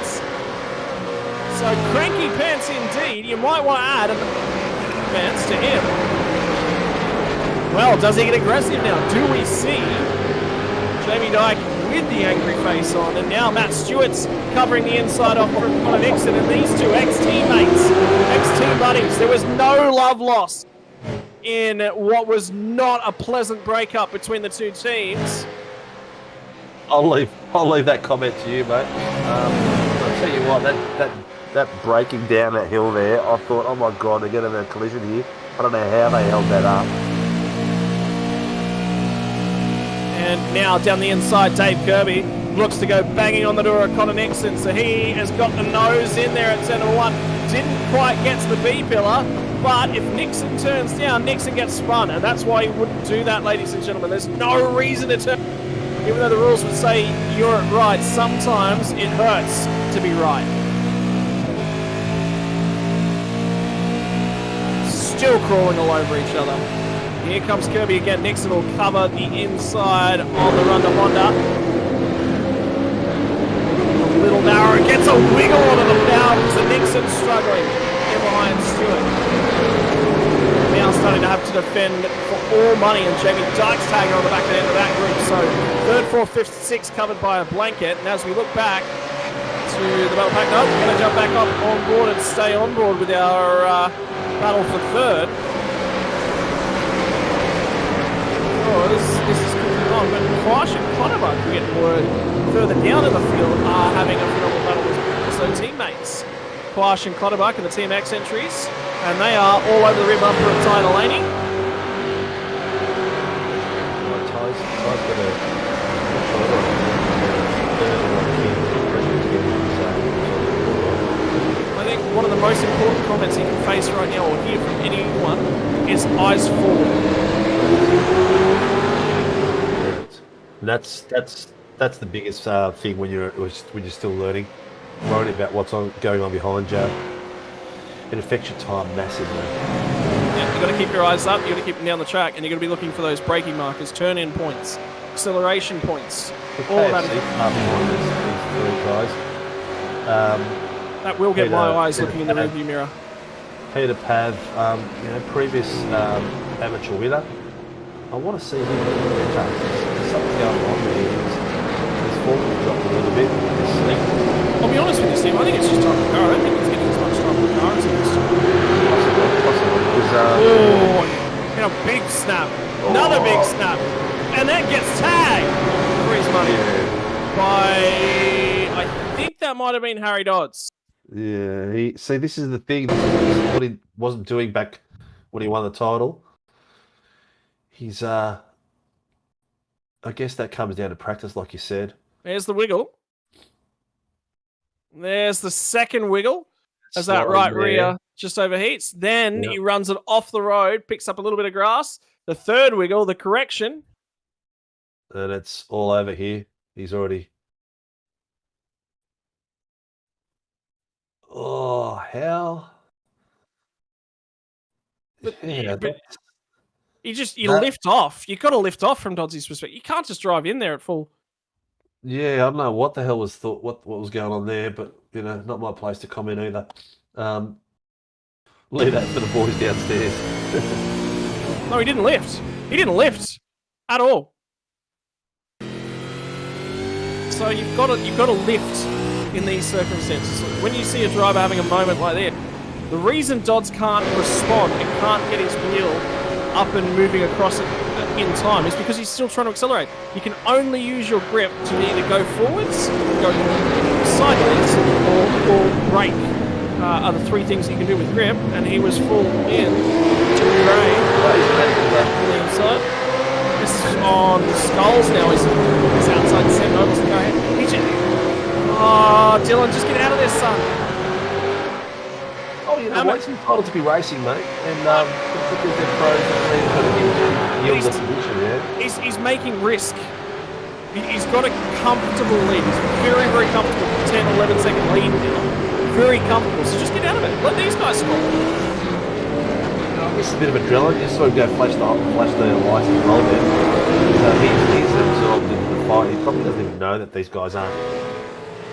E: So cranky pants indeed. You might want to add a pants to him. Well, does he get aggressive now? Do we see Jamie Dyke with the angry face on? And now Matt Stewart's covering the inside off from Connor Nixon, and these two ex-teammates, ex-team buddies. There was no love lost in what was not a pleasant breakup between the two teams.
C: I'll leave that comment to you, mate. I'll tell you what, that breaking down that hill there, I thought, oh my God, they're going to have a collision here. I don't know how they held that up.
E: And now down the inside, Dave Kirby looks to go banging on the door of Connor Nixon. So he has got the nose in there at center one. Didn't quite get to the B pillar, but if Nixon turns down, Nixon gets spun. And that's why he wouldn't do that, ladies and gentlemen. There's no reason to turn. Even though the rules would say you're right, sometimes it hurts to be right. Still crawling all over each other. Here comes Kirby again. Nixon will cover the inside on the run to Honda. A little narrow. Gets a wiggle onto the power. So Nixon struggling in behind Stewart. Now starting to have to defend for all money. And Jamie Dyke's tagging on the back end of that group. So third, fourth, fifth, sixth covered by a blanket. And as we look back to the battle pack, no, we're going to jump back up on board and stay on board with our battle for third. This is cooking on, but Quash and Clonabug, we get word further down in the field, are having a phenomenal battle with also teammates. Quash and Clonabug are the Team X entries, and they are all over the rear bumper of Ty Delaney. I think one of the most important comments you can face right now or hear from anyone is eyes forward.
C: That's the biggest thing when you're still learning, worrying about what's going on behind you. It affects your time massively.
E: Yeah, you got to keep your eyes up. You got to keep them down the track, and you got to be looking for those braking markers, turn-in points, acceleration points, all of that. That will get my eyes looking in the rearview mirror.
C: Peter Pav, previous amateur winner. I want to see him better. There's something going on there. His form dropped a little bit.
E: I'll be honest with you, Steve. I think it's just time of the car. I don't think he's getting as much time with the car as he used to. Possibly. And a big snap. Another big snap. And then gets tagged for his money. By, I think that might have been Harry Dodds.
C: Yeah. This is the thing. This is what he wasn't doing back when he won the title. He's, I guess that comes down to practice, like you said.
E: There's the wiggle. There's the second wiggle. As that right rear just overheats. Then he runs it off the road, picks up a little bit of grass. The third wiggle, the correction.
C: And it's all over here. He's already... Oh, hell.
E: You lift off. You've got to lift off from Doddsy's perspective. You can't just drive in there at full.
C: Yeah, I don't know what the hell was what was going on there, but not my place to comment either. Leave that for the boys downstairs.
E: No, he didn't lift. He didn't lift at all. So you've got to lift in these circumstances. When you see a driver having a moment like that, the reason Dodds can't respond and can't get his wheel up and moving across it in time is because he's still trying to accelerate. You can only use your grip to either go forwards, go sideways, or brake. are the three things you can do with grip, and he was full in to Gray on the inside. This is on Skulls now. He's outside 7 overs to go ahead. Oh, Dylan, just get out of there, son.
C: Oh, you know what? It's entitled to be racing, mate. And because they're pros, they've got to yield the position, yeah.
E: He's making risk. He's got a comfortable lead. He's very, very comfortable. 10, 11 second lead now. Very comfortable. So just get out of it. Let these guys score.
C: This is a bit of adrenaline. You sort of go flash the lights as well there. So he's absorbed into the fight. He probably doesn't even know that these guys aren't.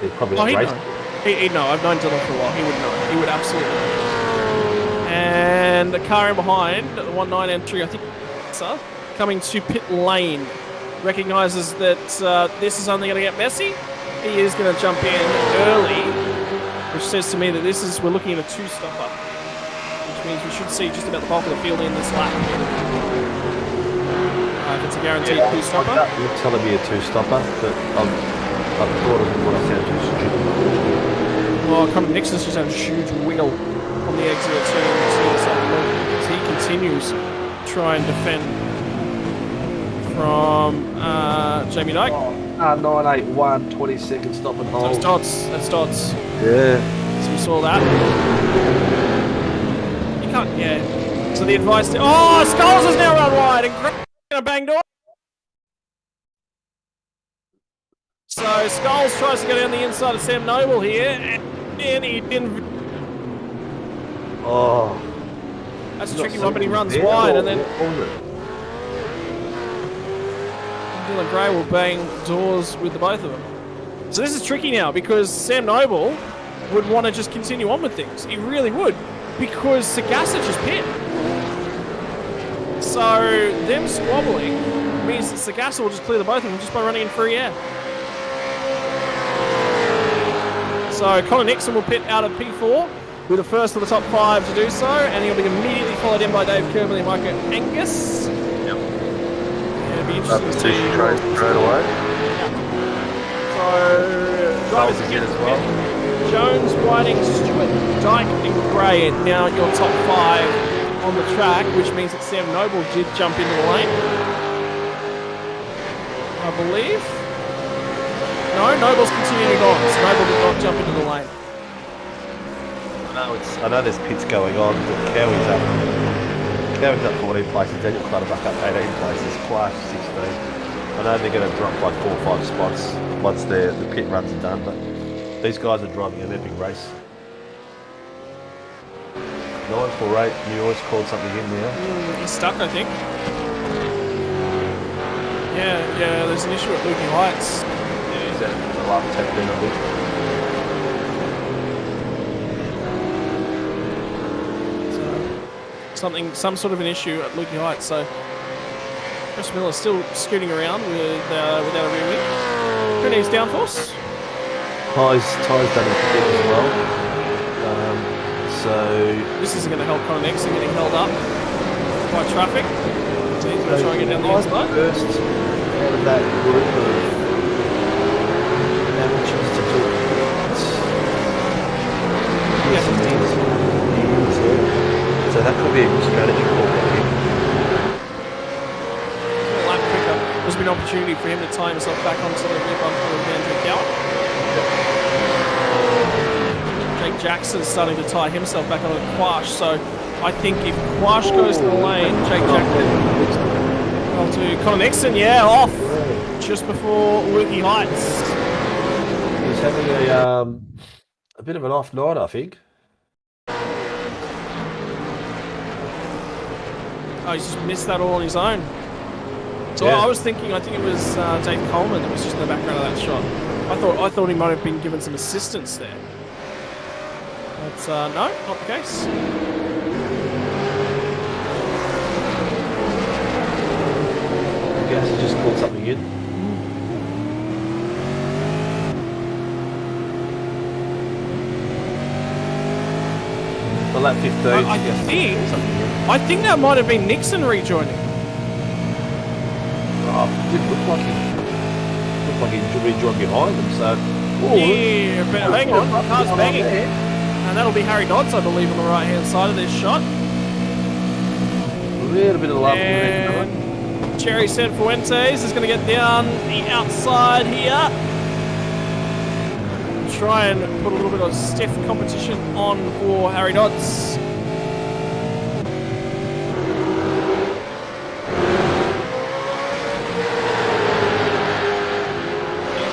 C: They're probably not racing.
E: He'd know. I've known Dylan for a while. He would know. He would absolutely know. And the car in behind, the 1.9 entry, I think, coming to pit lane. Recognises that this is only going to get messy. He is going to jump in early, which says to me that we're looking at a 2-stopper, which means we should see just about the bulk of the field in this lap. If it's a guaranteed 2-stopper.
C: You're telling me a 2-stopper, but I've thought of what I sound too stupid.
E: Well, Conor Nixon's just had a huge wiggle on the exit of turn 2, so he continues to try and defend from Jamie Dyke.
C: 981, 20-second stop and hold.
E: That's Dodds.
C: Yeah.
E: So we saw that. You can't, yeah. So the advice to, Skulls has now run wide and Grant's gonna bang door. So Skulls tries to go down the inside of Sam Noble here, and he didn't.
C: Oh.
E: That's a tricky one, but he runs wide and then Dylan Gray will bang doors with the both of them. So this is tricky now because Sam Noble would want to just continue on with things. He really would, because Sagasa just pit. So them squabbling means that Sagasa will just clear the both of them just by running in free air. So Conor Nixon will pit out of P4 with the first of the top 5 to do so, and he'll be immediately followed in by Dave Kirby and Micah Angus. It'll be interesting to see.
C: Straight away.
E: So drivers again as well. Jones, Whiting, Stewart, Dyke, and Gray are now your top 5 on the track, which means that Sam Noble did jump into the lane, I believe. No, Noble's continuing on. So Noble did not jump into the lane.
C: I know there's pits going on, but Cowie's up 14 places, Daniel Clutterbuck up 18 places, Clash 16. I know they're going to drop like 4 or 5 spots once the pit runs are done, but these guys are driving an epic race. 948, you always called something in there.
E: He's stuck, I think. Yeah, there's an issue at Lukey Heights.
C: Yeah, he's at the last tap in, I think.
E: Some sort of an issue at Lukey Heights. So Chris Miller's still scooting around without a rear wing. Who needs downforce?
C: Ty's done a bit as well. So
E: this isn't going to help Conor Nixon getting held up by traffic. So he's going to try and get down the inside.
C: First out of that group of amateurs to do it. So that could be a good strategy for him.
E: A lap quicker. There's been an opportunity for him to tie himself back onto the rear bumper of Andrew Cowart. Jake Jackson's starting to tie himself back onto the Quash, so I think if Quash goes to the lane, Jake Jackson well to Conor Nixon, off just before Lukey Heights.
C: He's having a bit of an off night, I think.
E: Oh, he's just missed that all on his own. So I was thinking, I think it was Dave Coleman that was just in the background of that shot. I thought he might have been given some assistance there. But no, not the case.
C: I guess he just called something in. The lap 15.
E: I think that might have been Nixon rejoining.
C: Oh, it did look like he rejoined behind them, so...
E: Yeah, but hang on, the car's banging. And that'll be Harry Dodds, I believe, on the right-hand side of this shot.
C: A little bit of love.
E: And Cherry Sanfuentes is going to get down the outside here. Try and put a little bit of stiff competition on for Harry Dodds.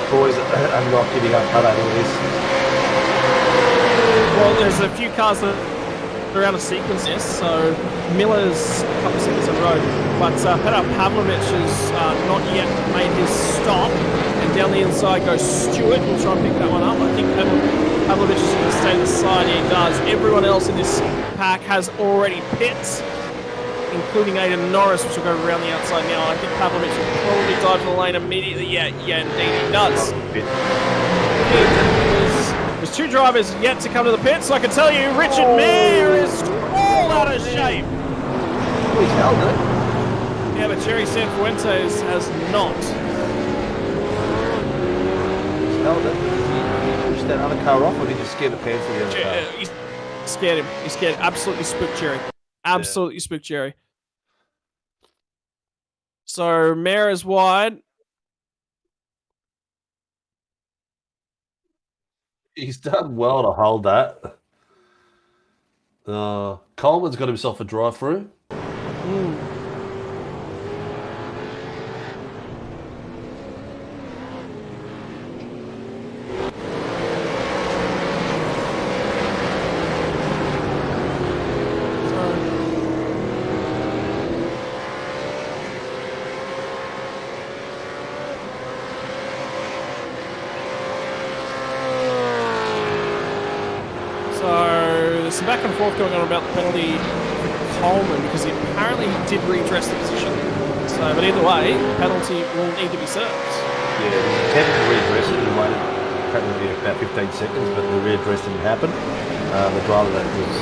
C: Boys are not giving up, are they, this?
E: Well, there's a few cars that are out of sequence, yes, so Miller's a couple of seconds in a row, but Petar Pavlovich has not yet made his stop, and down the inside goes Stewart. We'll try and pick that one up. I think Pavlovich is going to stay to the side. He does. Everyone else in this pack has already pit, including Aidan Norris, which will go around the outside now. I think Pavlovich will probably dive to the lane immediately. Yeah, indeed he does. There's two drivers yet to come to the pit, so I can tell you Richard Mayer is all out of shape.
C: Oh, he's held it.
E: Yeah, but Jerry Sanfuentes has not.
C: He's held it. Did he push that other car off, or did he just scare the pants of the other car?
E: He scared him. He scared. Absolutely spooked Jerry. Absolutely spooked Jerry. So Mayer is wide.
C: He's done well to hold that. Coleman's got himself a drive-through.
E: Some back and forth going on about the penalty for Coleman because he apparently did redress the position. So, but either way, penalty will need to be served.
C: Yeah, he attempted to redress it. He waited apparently about 15 seconds, but the redress didn't happen. The driver that was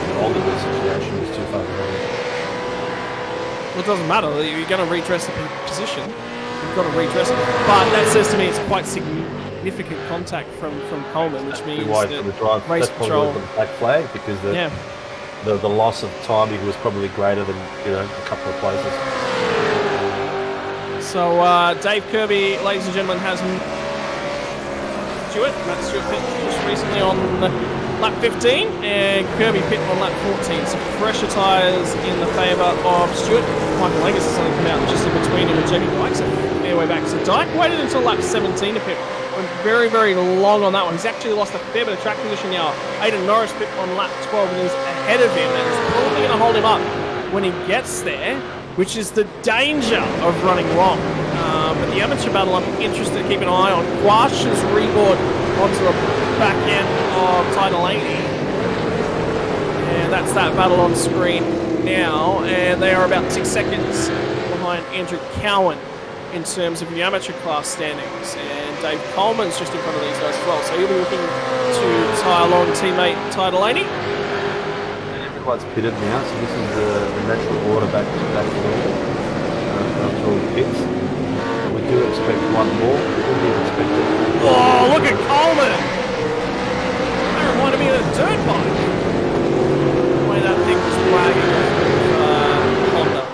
C: involved in the situation was too far behind.
E: Well, it doesn't matter. You're going to redress the position. You've got to redress it. But that says to me it's quite significant contact from Coleman, which means that
C: the drive,
E: race
C: that's
E: control.
C: probably the black flag because the loss of timing was probably greater than a couple of places.
E: So Dave Kirby, ladies and gentlemen, has Matt Stewart pit just recently on lap 15, and Kirby pit on lap 14. So fresher tyres in the favour of Stewart. Michael Angus has only come out just in between him and Jamie Dyke, so fair way back. So Dyke waited until lap 17 to pit. Went very, very long on that one. He's actually lost a fair bit of track position now. Aidan Norris pit on lap 12 and is ahead of him, and is probably going to hold him up when he gets there, which is the danger of running long. But the amateur battle, I'm interested to keep an eye on. Quash has reboard onto the back end of Ty Delaney. And that's that battle on screen now. And they are about 6 seconds behind Andrew Cowan in terms of the amateur class standings. And Dave Coleman's just in front of these guys as well. So he'll be looking to tie along teammate Ty Delaney.
C: Everyone's pitted now, so this is the natural order back after all the pits. We do expect one more. We do expect it.
E: Oh, look at Coleman! That reminded me of a dirt bike. The way that thing was wagging Honda.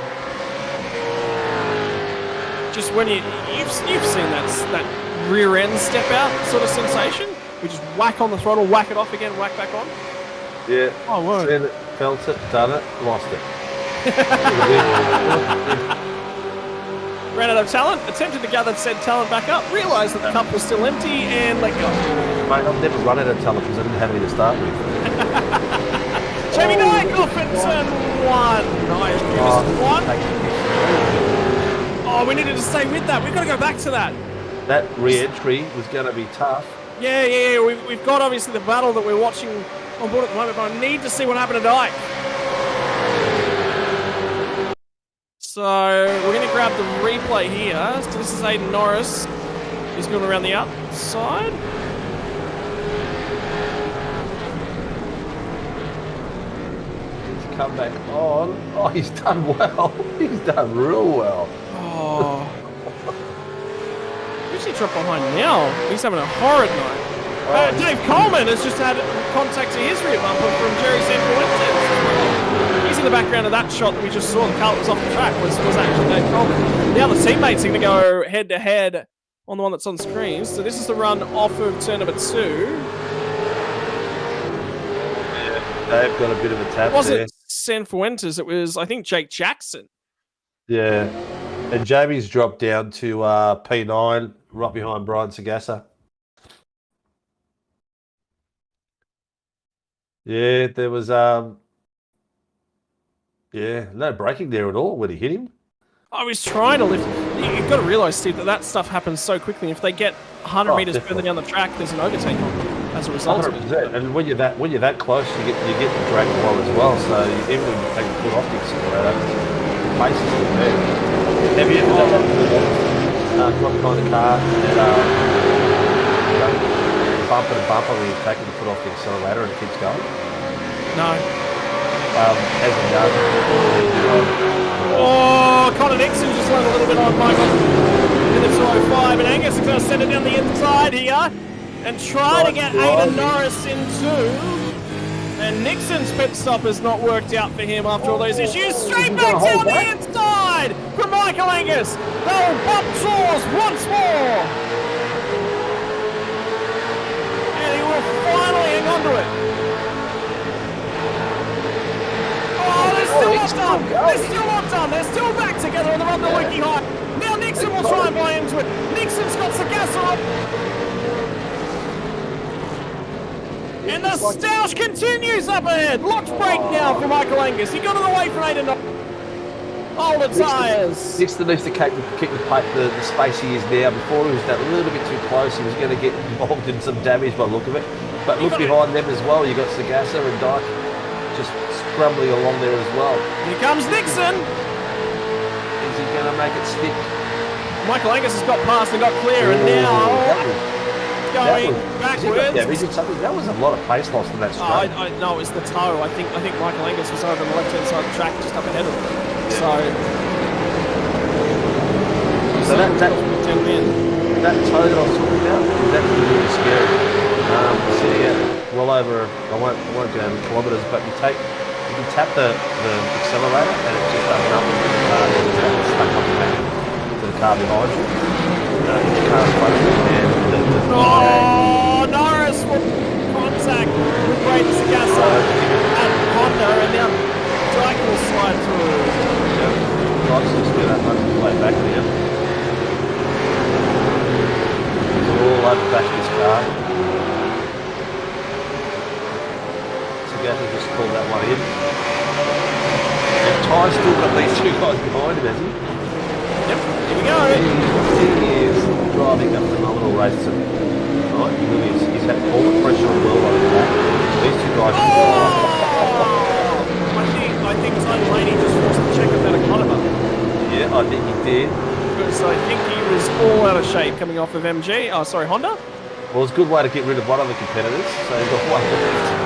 E: Just when you've seen that rear end step out sort of sensation. We just whack on the throttle, whack it off again, whack back on.
C: Yeah.
E: Oh, word.
C: Seen it, felt it, done it, lost it.
E: Ran out of talent, attempted to gather said talent back up, realised that the cup was still empty, and let go.
C: Mate, I've never run out of talent because I didn't have any to start with.
E: Jamie Dyke off in turn one. Nice. Oh, we needed to stay with that. We've got to go back to that.
C: That re-entry was going to be tough.
E: Yeah. We've got obviously the battle that we're watching on board at the moment, but I need to see what happened to Dyke. So we're going to grab the replay here. So this is Aidan Norris. He's going around the outside.
C: He's come back on. Oh, he's done well. He's done real well.
E: Oh. Who's he dropped behind now? He's having a horrid night. Dave Coleman has just had contact to his rear bumper from Jerry Sanfuentes. He's in the background of that shot that we just saw. The car that was off the track was actually Dave Coleman. Now the teammates are going to go head-to-head on the one that's on screen. So this is the run off of turn number 2.
C: They've got a bit of a tap
E: It wasn't
C: there.
E: Sanfuentes, it was, I think, Jake Jackson.
C: Yeah. And Jamie's dropped down to P9, right behind Brian Sagassa. Yeah, there was no braking there at all when he hit him.
E: I was trying to lift. You've got to realise, Steve, that stuff happens so quickly. If they get 100 metres further down the track, there's an overtake on them as a result of it.
C: 100%. And when you're that close, you get the drag blow as well. So even when you take the foot off the accelerator, the pace is still there. Have you ever done that? Got behind the car and bumper to bumper when you're taking the foot off the accelerator and it keeps going?
E: No.
C: Hasn't done.
E: Oh, Connor Nixon just went a little bit on Michael in the 205, and Angus is going to send it down the inside here and try to get Aidan Norris in too. And Nixon's pit stop has not worked out for him after all those issues. Straight back down the inside from Michael Angus. They'll bump Jaws once more. And he will finally hang on to it. Oh, they're still not done. They're still not done. They're still back together on the run to Wiki High. Now Nixon will try and buy into it. Nixon's got Sagassa up. And the stoush continues up ahead. Locked brake now for Michael Angus. He got it away from Aidan. Hold the tyres.
C: Nixon needs to keep the space he is now. Before he was that little bit too close, he was going to get involved in some damage by the look of it. But look behind them as well. You've got Sagassa and Dyke just scrambling along there as well.
E: Here comes Nixon.
C: Is he going to make it stick?
E: Michael Angus has got past and got clear, and now going backwards.
C: That was a lot of pace loss in that straight.
E: No, it's the toe. I think Michael Angus was over on the left-hand side of the track, just up ahead of him. Yeah. So
C: that toe that I was talking about is actually really scary. Sitting at well over, I won't go over kilometres, but you can tap the accelerator and it just doesn't up the car and it's stuck up the back to the car behind you. The car's floating and
E: Norris will contact with Braden Sagassa at Honda, and now Dyke will slide through.
C: Dyke's just do that much way back there. He's all over the back of his car. Sagassa just pulled that one in. And Ty's still got these two guys behind him, has he?
E: Yep, here we go.
C: He is driving a phenomenal race. Right, he really is. He's had all the pressure on the world over that. These two guys.
E: I think Tony Laney just forced the check of that economy.
C: Yeah, I think he did.
E: Because I think he was all out of shape coming off of MG. Oh, sorry, Honda.
C: Well, it's a good way to get rid of one of the competitors. So you've got one left.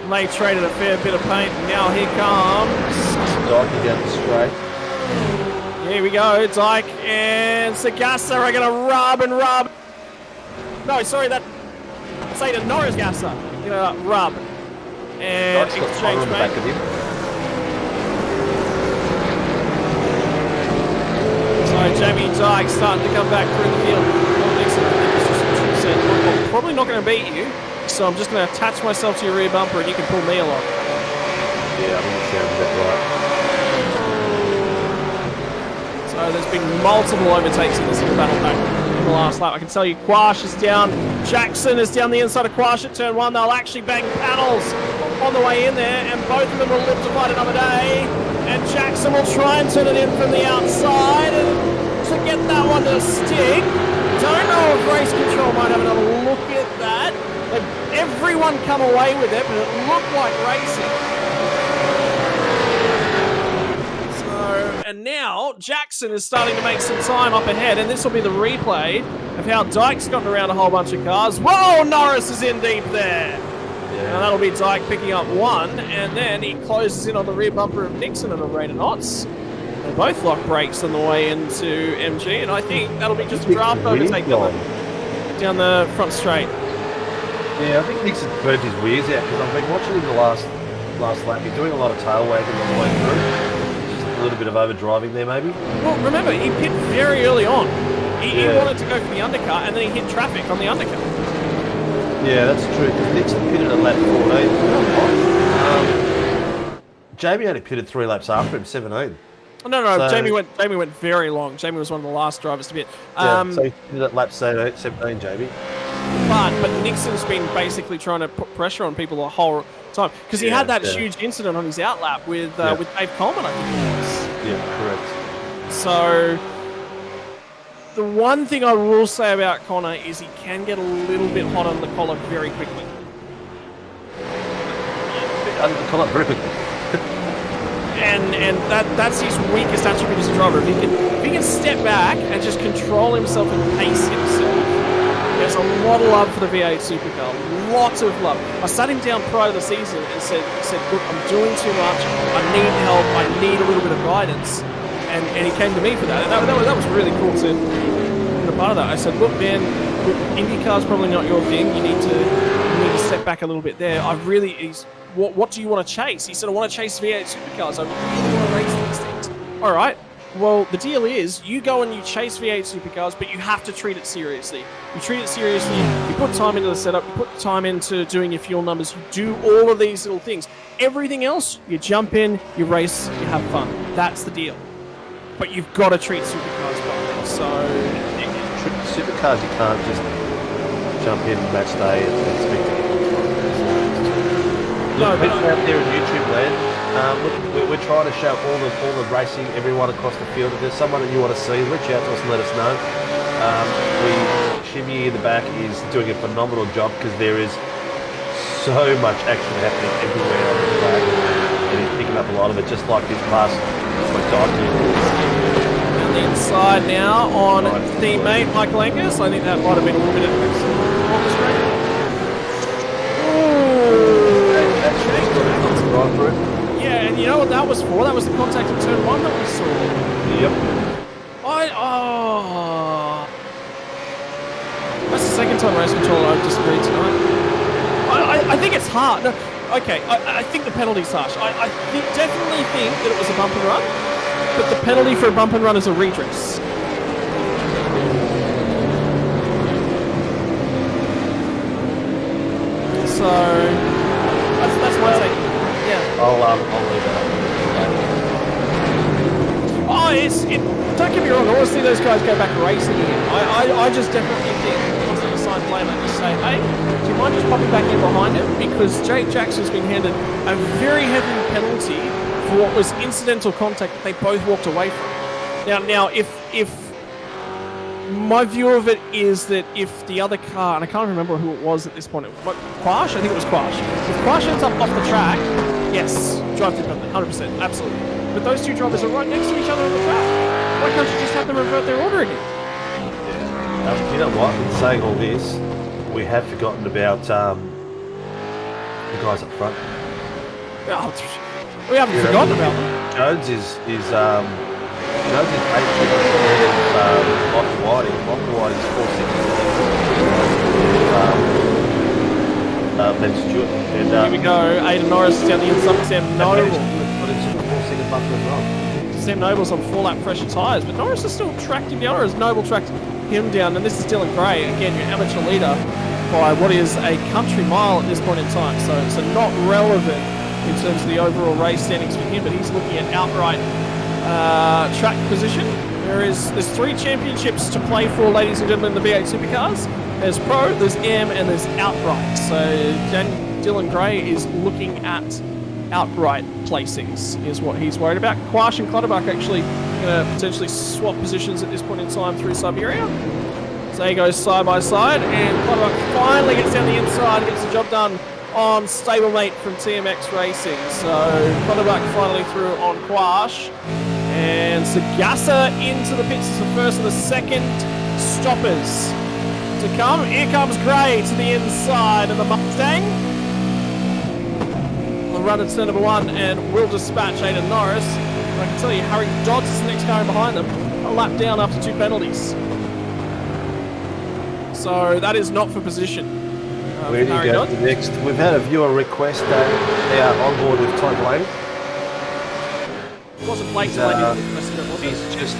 E: They traded a fair bit of paint, and now here comes
C: Dyke down the straight.
E: Here we go, Dyke and Sagassa are going to rub and rub. No, sorry, that's Aidan Norris Gassa. Rub and exchange paint. So Jamie Dyke starting to come back through the field. Probably not going to beat you. So I'm just going to attach myself to your rear bumper and you can pull me along.
C: Yeah, I think it sounds about right.
E: So there's been multiple overtakes in this little battle pack in the last lap. I can tell you Quash is down, Jackson is down the inside of Quash at turn 1. They'll actually bang panels on the way in there, and both of them will live to fight another day. And Jackson will try and turn it in from the outside and to get that one to stick. Don't know if race control might have another look at that. Everyone come away with it, but it looked like racing. So, and now Jackson is starting to make some time up ahead, and this will be the replay of how Dyke's gotten around a whole bunch of cars. Whoa, Norris is in deep there. Now that'll be Dyke picking up one, and then he closes in on the rear bumper of Nixon at a rate of knots. They both lock brakes on the way into MG, and I think that'll be just a draft overtake down the front straight.
C: Yeah, I think Nixon burnt his wheels out because I've been watching him the last lap. He's doing a lot of tail wagging on the way through. Just a little bit of overdriving there, maybe.
E: Well, remember, he pit very early on. He wanted to go for the undercut, and then he hit traffic on the undercut.
C: Yeah, that's true, because Nixon pitted at lap 14. Jamie only pitted 3 laps after him, 17.
E: No,
C: So-
E: Jamie went very long. Jamie was one of the last drivers to pit.
C: So he pitted at lap 17, Jamie.
E: But Nixon's been basically trying to put pressure on people the whole time because he had that huge incident on his outlap with Dave Coleman, I think it was.
C: Yeah, correct.
E: So the one thing I will say about Connor is he can get a little bit hot on the collar very quickly.
C: Under the collar very quickly.
E: And that's his weakest attribute as a driver. If he can step back and just control himself and pace himself, there's a lot of love for the V8 Supercar. Lots of love. I sat him down prior to the season and said, look, I'm doing too much. I need help. I need a little bit of guidance. And he came to me for that. And that was really cool to be a part of that. I said, look, man, IndyCar's probably not your thing. You need to step back a little bit there. What do you want to chase? He said, I want to chase V8 Supercars. I really want to race these things. All right. Well, the deal is you go and you chase V8 Supercars, but you have to treat it seriously. You treat it seriously. You put time into the setup. You put time into doing your fuel numbers. You do all of these little things. Everything else, you jump in, you race, you have fun. That's the deal. But you've got to treat Supercars properly. So,
C: Supercars, you can't just jump in match day and expect to get
E: no,
C: people out there in YouTube land, look, we're trying to show all the racing, everyone across the field. If there's someone that you want to see, reach out to us and let us know. ShiBBy in the back is doing a phenomenal job because there is so much action happening everywhere on the track, and he's picking up a lot of it, just like this last
E: on the inside now on teammate Michael Angus. I think that might have been a little bit of orchestrated. Yeah, and you know what that was for? That was the contact in turn 1 that we saw.
C: Yep.
E: That's the second time race control I've disagreed tonight. I think it's hard. No, okay, I think the penalty's harsh. I definitely think that it was a bump and run, but the penalty for a bump and run is a redress. So that's my take. Yeah.
C: I'll leave that up.
E: Don't get me wrong, I want to see those guys go back racing again. I just definitely think once they decide blame and just say, hey, do you mind just popping back in behind him? Because Jake Jackson's been handed a very heavy penalty for what was incidental contact that they both walked away from. Now, if my view of it is that if the other car, and I can't remember who it was at this point, Quash? I think it was Quash. If Quash ends up off the track, yes, drive through penalty, 100%, absolutely. But those two drivers are right next to each other on the track. Why can't you just have them revert their order again?
C: You know what? In saying all this, we have forgotten about the guys up front.
E: Oh, we haven't forgotten about them.
C: Jones is 8 seconds ahead of Michael Whiting. Michael Whiting is 4 seconds ahead of Ben Stewart. And,
E: here we go. Aidan Norris down the inside. Sam Noble. Sam Noble's on 4-lap fresher tyres, but Norris is still tracked him down, or has Noble tracked him down? And this is Dylan Gray, again, your amateur leader, by what is a country mile at this point in time. So not relevant in terms of the overall race standings for him, but he's looking at outright track position. There's 3 championships to play for, ladies and gentlemen, in the V8 Supercars. There's Pro, there's M, and there's Outright. So Dylan Gray is looking at outright placings is what he's worried about. Quash and Clutterbuck actually going to potentially swap positions at this point in time through Siberia. So he goes side by side, and Clutterbuck finally gets down the inside and gets the job done on stablemate from TMX Racing. So Clutterbuck finally through on Quash, and Sagasa into the pits as the first and the second stoppers to come. Here comes Gray to the inside of the Mustang. Run at turn number 1, and will dispatch Aidan Norris. I can tell you, Harry Dodds is the next car in behind them, a lap down after 2 penalties. So that is not for position.
C: Where do you go to next? We've had a viewer request they are on board with Todd Lane.
E: It wasn't Blake Delaney that requested it, was it?
C: He's just,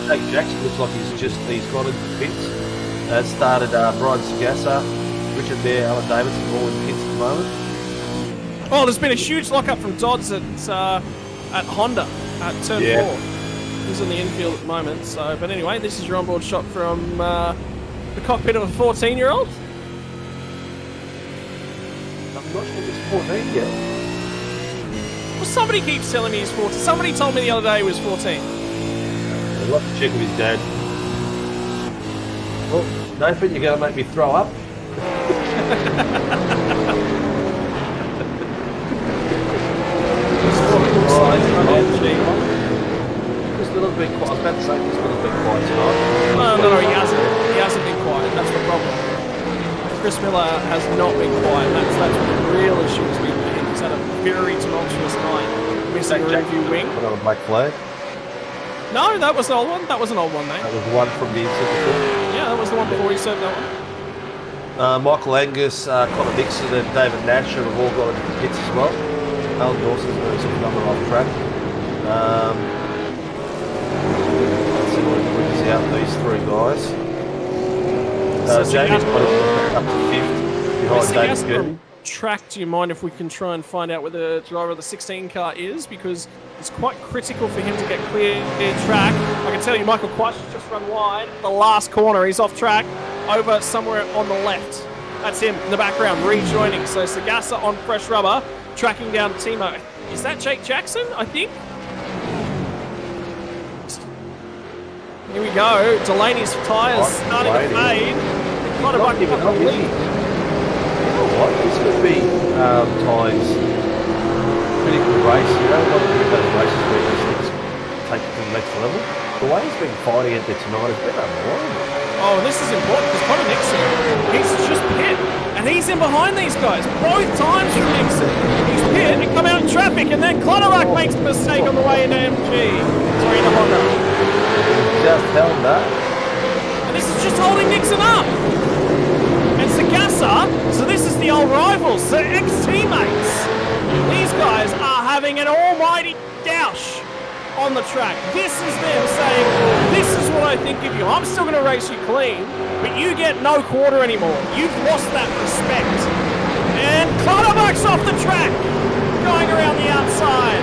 C: Jake Jackson looks like he's gone into the pits. Started Brian Sagassa, Richard Bear, Alan Davidson, all in the pits at the moment.
E: Oh, there's been a huge lockup from Dodds at Honda at turn 4. He's in the infield at the moment. So, but anyway, this is your onboard shot from the cockpit of a 14-year-old.
C: I'm not sure if it's 14 yet.
E: Well, somebody keeps telling me he's 14. Somebody told me the other day he was 14.
C: I'd like to check with his dad. Oh, Nathan, you're going to make me throw up. Just a little bit quiet. I was about to say just a little bit quiet tonight.
E: No, he hasn't. He hasn't been quiet. That's the problem. Chris Miller has not been quiet. That's what the real issue has been for him. He's had a very tumultuous night, missing a review wing.
C: Put on a black flag.
E: No, that was an old one. That was an old one, mate.
C: That was one from the insert before.
E: Yeah, that was the one before he served that one.
C: Michael Angus, Connor Dixon and David Nash have all got into the pits as well. Alan Dawson's got a number off track. Let's see what brings out these 3 guys. Jamie's got up to 5th behind David Gurley.
E: Track, do you mind if we can try and find out where the driver of the 16 car is? Because it's quite critical for him to get clear track. I can tell you Michael Quach has just run wide. The last corner, he's off track over somewhere on the left. That's him in the background, rejoining. So Sagassa on fresh rubber, tracking down Timo. Is that Jake Jackson, I think? Here we go. Delaney's tyres starting to fade. Kind of like up the lead.
C: What? This could be Ty's pretty good race. You know, a lot of those races where these things take it to the next level. The way he's been fighting it there tonight has been unbelievable.
E: Oh, this is important because Connor Nixon, he's just pit. And he's in behind these guys both times from Nixon. He's pit and come out in traffic, and then Clutterbuck makes a mistake on the way into MG. Sorry, into Honda.
C: Just held that.
E: And this is just holding Nixon up. And Sagassa, so this is the old rivals, the ex-teammates. These guys are having an almighty douche on the track. This is them saying, this is what I think of you. I'm still going to race you clean, but you get no quarter anymore. You've lost that respect. And Clutterbuck's off the track, going around the outside,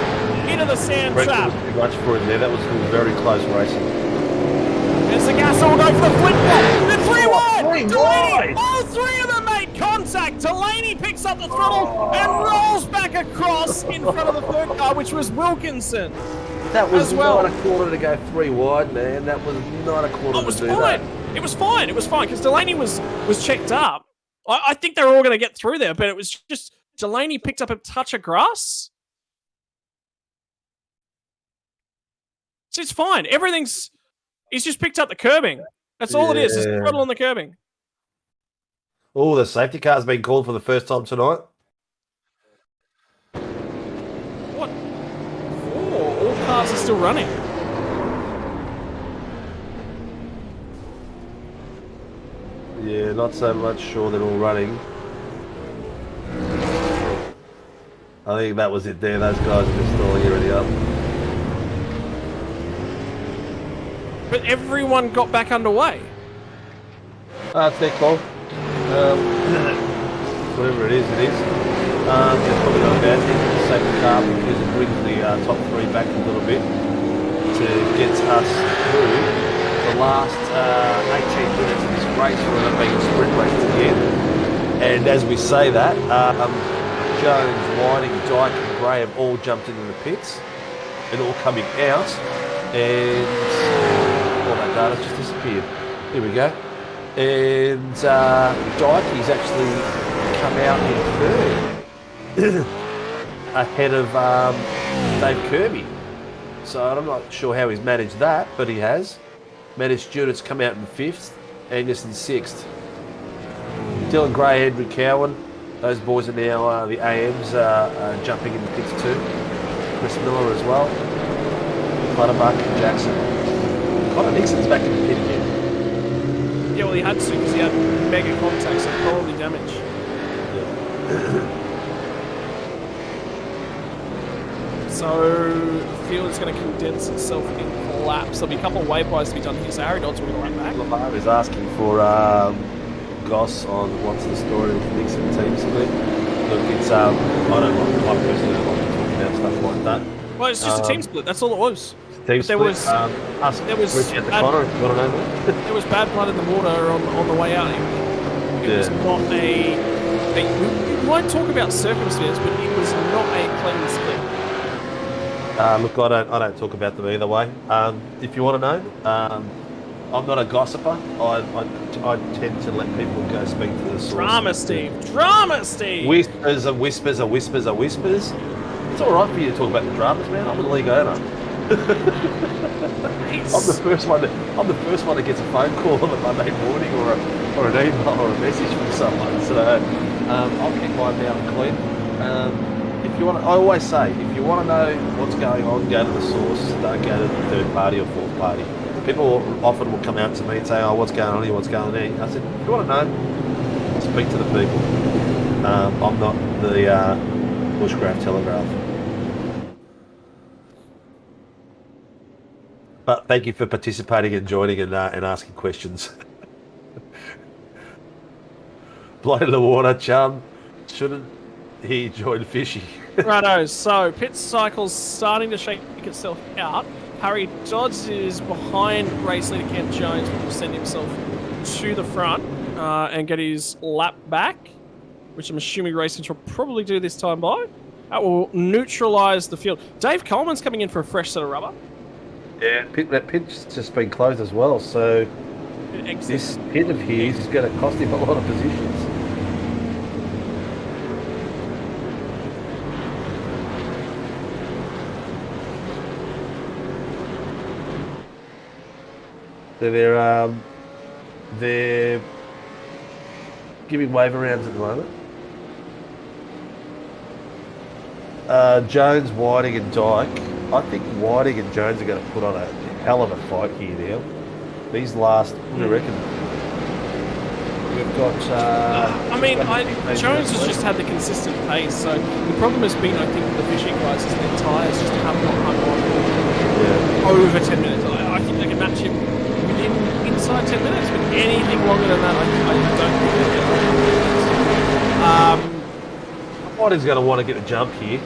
E: into the sand trap.
C: Too much for him there. That was very close racing.
E: And Sagassa will go for the flip flop. The 3 wide! Delaney! All 3 of them made contact. Delaney picks up the throttle and rolls back across in front of the 3rd car, which was Wilkinson.
C: That was not a quarter to go 3 wide, man. That was not a quarter to do that.
E: It was fine. It was fine because Delaney was checked up. I think they were all going to get through there, but it was just Delaney picked up a touch of grass. So it's fine. He's just picked up the curbing. That's all it is. It's the throttle on the curbing.
C: Oh, the safety car's been called for the first time tonight.
E: What? All cars are still running.
C: Yeah, not so much sure they're all running. I think that was it there. Those guys are just stalling everything up.
E: But everyone got back underway.
C: It's their call. Whatever it is, it is. It's probably not a bad thing to save the car because it brings the top 3 back a little bit to get us through the last 18 minutes of this race where it being a sprint race to the end. And as we say that, Jones, Whiting, Dyke and Graham all jumped into the pits and all coming out, and all that data's just disappeared. Here we go. And Dykey's actually come out in 3rd ahead of Dave Kirby. So I'm not sure how he's managed that, but he has. Managed Stewart's come out in 5th, Angus in 6th. Dylan Gray, Henry Cowan, those boys are now, the AMs jumping in the pits too. Chris Miller as well. Clutterbuck, Jackson. Connor Nixon's back in the pit again.
E: Yeah, well, he had to because he had mega contacts and probably damage. So, the field is going to condense itself in laps. There'll be a couple of waybyes to be done here, so Harry Dodds will get a lap back.
C: Lamar is asking for Goss on what's the story with Nixon team split. Look, it's I personally don't like to talk about stuff like that.
E: Well, it's just a team split. That's all it was.
C: Team
E: There
C: split.
E: was
C: Richie at the corner. If you want to know that.
E: there was bad blood in the water on the way out. It was not we won't talk about circumstance, but it was not a clean split.
C: Look, I don't talk about them either way. If you want to know, I'm not a gossiper. I tend to let people go speak to the source.
E: Drama, Steve. Drama, Steve.
C: Whispers are whispers are whispers are whispers. It's all right for you to talk about the dramas, man. I'm a league owner. I'm the first one that gets a phone call on a Monday morning or an email or a message from someone. So I'll keep my mouth clean. If you want, I always say, if you want to know what's going on, go to the source. Don't go to the third party or fourth party. People often will come out to me and say, "Oh, what's going on here? What's going on there?" I said, "If you want to know, speak to the people. I'm not the bushcraft telegraph." But thank you for participating and joining and asking questions. Blow to the water, chum. Shouldn't he join Fishy?
E: Righto, so pit cycle's starting to shake itself out. Harry Dodds is behind race leader Kent Jones, but will send himself to the front and get his lap back, which I'm assuming Race Control probably do this time by. That will neutralise the field. Dave Coleman's coming in for a fresh set of rubber.
C: Yeah, that pit's just been closed as well, so this pit of his is going to cost him a lot of positions. So they're giving wave rounds at the moment. Jones, Whiting and Dyke. I think Whiting and Jones are going to put on a hell of a fight here now. These last, what do you reckon? We've got...
E: Jones has just had the consistent pace, so the problem has been, I think, with the fishing guys is their tyres just have not hung on over 10 minutes. I think they can match him inside 10 minutes, but anything longer than that, I don't think they can.
C: Whiting's going to want to get a jump here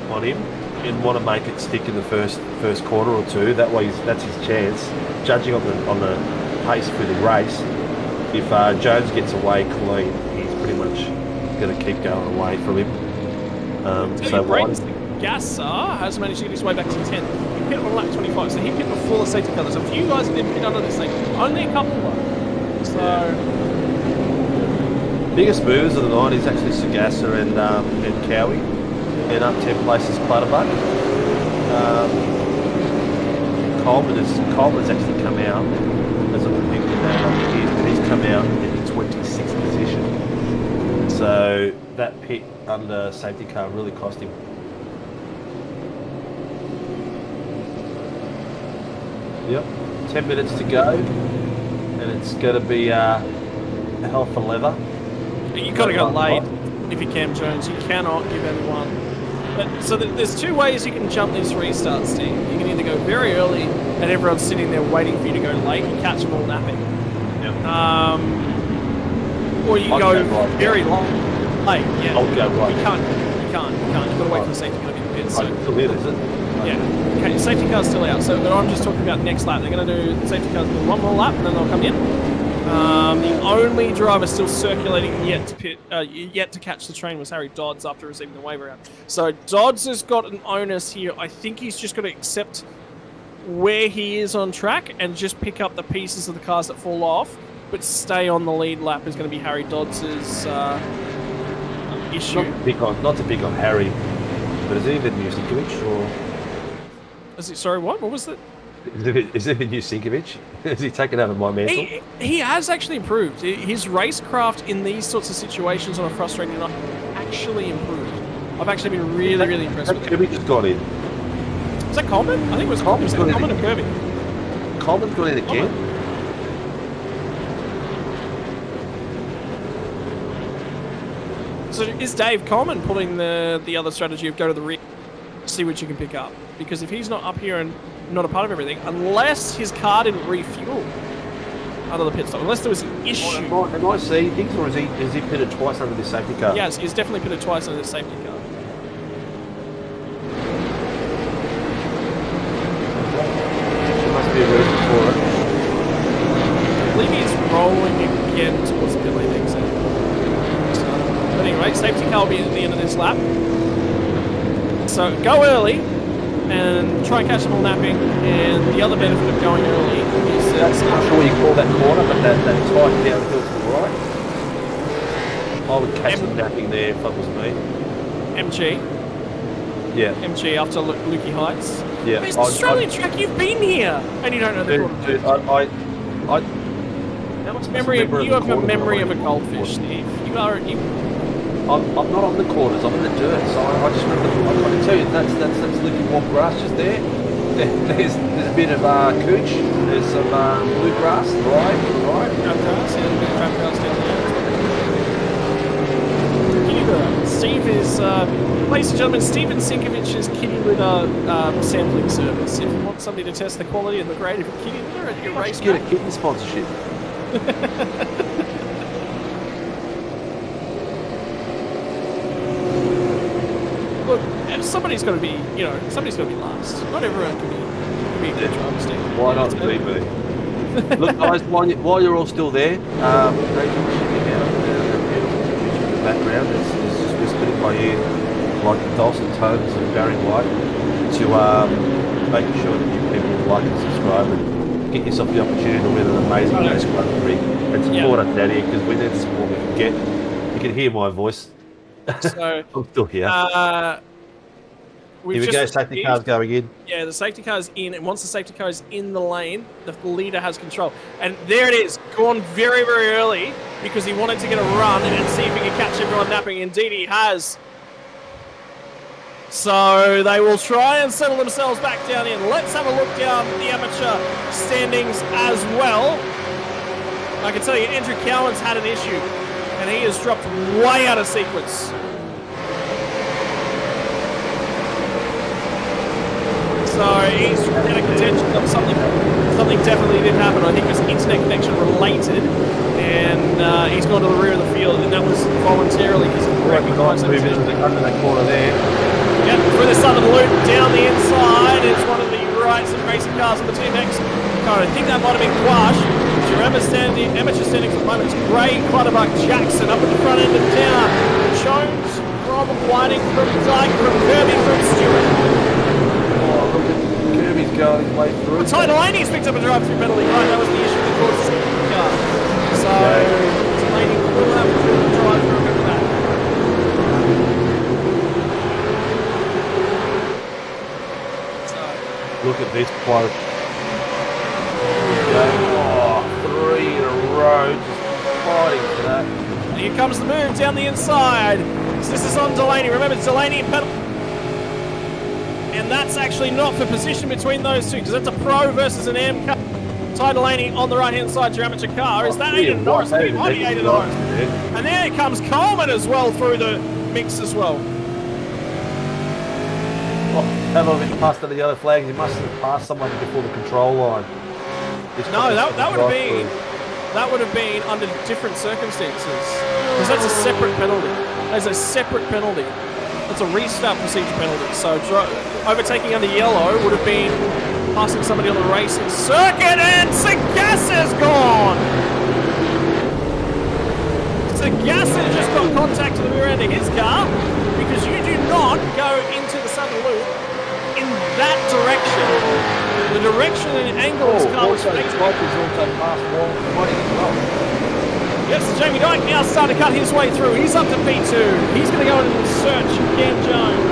C: on him and want to make it stick in the first corner or two. That way, that's his chance. Judging on the pace for the race, if Jones gets away clean, he's pretty much going to keep going away from him. So
E: Gasser has managed to get his way back to 10th. He pit on lap 25, so he pit before the safety car. There's a few guys that didn't pit under this thing. Only a couple though. So
C: biggest movers of the night is actually Sagassa and Cowie. And up 10 places Clutterbuck. Coleman's actually come out as I'm thinking that up here, but he's come out in the 26th position. So that pit under safety car really cost him. Yep, 10 minutes to go, and it's going to be hell for leather.
E: You've got to go late if you can, Jones. You cannot give anyone. So there's two ways you can jump these restarts, Steve. You can either go very early and everyone's sitting there waiting for you to go late and catch them all napping.
C: Yep.
E: Or you go very long. Late, yeah.
C: I'll go right.
E: You can't. You've got to wait for the safety car to get the pit. So,
C: still here, is it?
E: Yeah. Okay, safety car's still out. So I'm just talking about next lap. They're going to do the safety car's do one more lap and then they'll come in. The only driver still circulating yet to catch the train was Harry Dodds after receiving the waiver out. So Dodds has got an onus here. I think he's just got to accept where he is on track and just pick up the pieces of the cars that fall off, but stay on the lead lap is going to be Harry Dodds' issue.
C: Not to pick on Harry, but is he the new Sinkovic or?
E: Is it? Sorry, what? What was that?
C: Is it the new Sinkovic? Is he taken over my mantle?
E: He has actually improved. His racecraft in these sorts of situations on a frustrating night actually improved. I've actually been really impressed with him.
C: Sinkovic just got in.
E: Was that Coleman? I think it was
C: Coleman's got
E: Coleman
C: in.
E: and Kirby.
C: Coleman's got in again.
E: So is Dave Coleman pulling the other strategy of go to the rear, see what you can pick up? Because if he's not up here and not a part of everything, unless his car didn't refuel out of the pit stop, unless there was an issue.
C: Am I seeing things, or is he pitted twice under this safety car?
E: Yes, he's definitely pitted twice under the safety car.
C: There must be a reason for it.
E: I believe he's rolling again towards the pit lane exit. But anyway, safety car will be at the end of this lap. So go early and try and catch them all napping. And the other benefit of going early is that...
C: I'm not sure what you call that corner, but that tight downhill to the right. I would catch them napping there if that was me.
E: MG.
C: Yeah.
E: MG after Lukey Heights.
C: Yeah.
E: It's Australian track, you've been here! And you don't know the corner.
C: Dude,
E: you have a memory of a goldfish, Steve. I'm
C: not on the corners, I'm in the dirt, so I just remember, I can tell you, that's looking warm grass just there. There's a bit of cooch, there's some blue grass, right?
E: Trap grass, yeah, there's a bit of trap grass down there. Steve is, ladies and gentlemen, Stephen Sinkovic's kitty litter sampling service. If you want somebody to test the quality and the grade of your kitty litter at your race,
C: get a kitten sponsorship.
E: Look, somebody's got to be, somebody's got to be last. Not everyone can be a good driver, Steve.
C: Why not be me? Look, guys, while you're all still there, thank you for checking out the background. It's just whispered in my ear like the dulcet tones of Barry White to making sure that you people like and subscribe and get yourself the opportunity to win an amazing race Grand Prix and support us out here, because we need the support we can get. You can hear my voice.
E: So
C: I'm still here. Here we go, safety car's going in.
E: Yeah, the safety car's in, and once the safety car is in the lane, the leader has control. And there it is, gone very, very early because he wanted to get a run and see if he could catch everyone napping. Indeed, he has. So they will try and settle themselves back down in. Let's have a look down the amateur standings as well. I can tell you, Andrew Cowan's had an issue, and he has dropped way out of sequence. So he's in a contention of something definitely did happen. I think it was internet connection related, and he's gone to the rear of the field, and that was voluntarily because he recognised it.
C: Under that corner there.
E: Yep, through the southern loop, down the inside is one of the rights and racing cars on the Team X. I think that might have been Quash. Your amateur standing at the moment is Gray, Clutterbuck, Jackson up at the front end of town. Jones from Whiting, from Dyke, from Kirby, from Stewart.
C: Oh, look at Kirby's going his way through.
E: Ty Delaney's picked up a drive-through penalty. Right, that was the issue that caused the car. So Delaney will have to drive through a that.
C: Look at this quote. Oh, 3 in a row, just fighting for that.
E: And here comes the move down the inside. So this is on Delaney. Remember, Delaney and pedal. And that's actually not for position between those two, because that's a pro versus an M car. Ty Delaney on the right-hand side, your amateur car. Is that Aidan Norris? It might be Aidan Norris. And there comes Coleman as well through the mix as well.
C: Oh, have I been passed under the yellow flags? He must have passed someone before the control line.
E: No, that would have been under different circumstances, because that's a separate penalty. That's a separate penalty. That's a restart procedure penalty. So overtaking under yellow would have been passing somebody on the racing circuit, and Sagasa is gone. Sagasa just got contact to the rear end of his car, because you do not go into the southern loop in that direction. The direction and angle of his car was facing. Yes, Jamie Dyke now starting to cut his way through. He's up to P2. He's going to go in and search Cam Jones.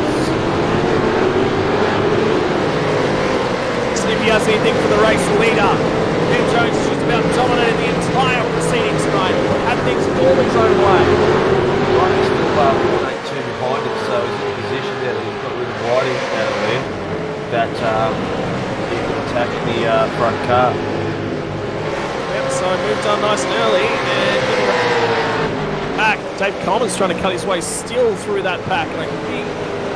E: See if he has anything for the race leader. Cam Jones has just about dominated the entire proceedings tonight. Had things all his own way.
C: Ryan's still 182 behind him, so he's in a position there that he's got rid of Whiting out of there. that he could attack the front car.
E: Yep, so move done nice and early, and getting back. Dave Coleman's trying to cut his way still through that pack, and I think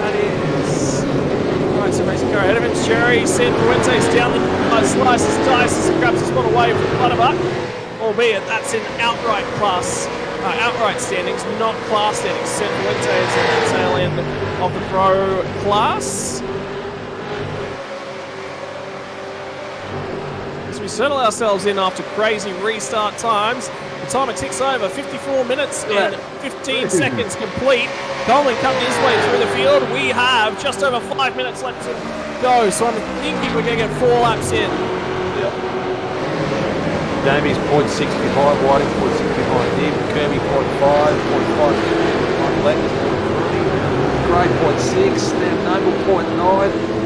E: that is... Right, so racing car ahead of him. Cherry, Sinkovic down the slices, dices, and grabs his spot away from buildup, albeit that's in outright class. Outright standings, not class standings. Sinkovic is at the tail end of the pro class. As we settle ourselves in after crazy restart times, the timer ticks over 54 minutes and 15 seconds complete. Coleman coming his way through the field. We have just over 5 minutes left to go, so I'm thinking we're going to get 4 laps in.
C: Yep. Jamie's 0.6 behind, Whiting 0.6 behind him, Kirby 0.5, 0.5 Letters 0.3, Gray 0.6, then Noble 0.9.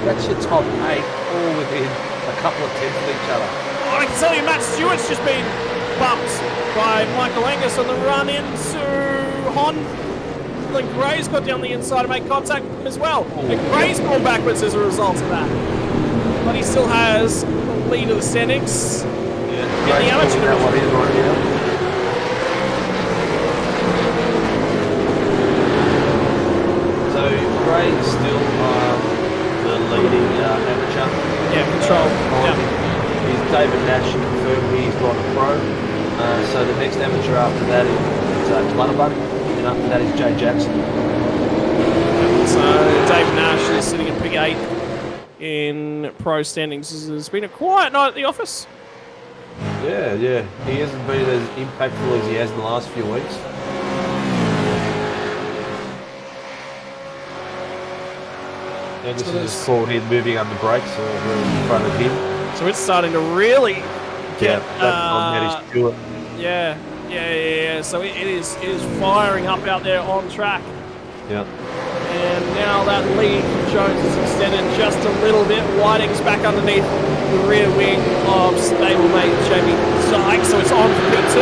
C: That's your top 8, all within a couple of tenths of each other.
E: Oh, I can tell you Matt Stewart's just been bumped by Michael Angus on the run into Hon. And Gray's got down the inside to make contact as well. And Gray's gone backwards as a result of that. But he still has the lead of the standings.
C: Yeah,
E: in the amateur
C: that one in right now. So Gray's still the leading amateur.
E: Yeah, control.
C: Is David Nash confirmed he's got a pro. So the next amateur after that is Clutterbug, and after that is Jay Jackson.
E: So Dave Nash is sitting at P8 in pro standings. It's been a quiet night at the office.
C: Yeah. He hasn't been as impactful as he has in the last few weeks. Anderson is caught in moving under brakes in front of him.
E: So it's starting to really get...
C: Stewart.
E: Yeah. So it is firing up out there on track.
C: Yeah.
E: And now that lead from Jones is extended just a little bit. Whiting's back underneath the rear wing of stablemate Jamie Sykes, so it's on for P2.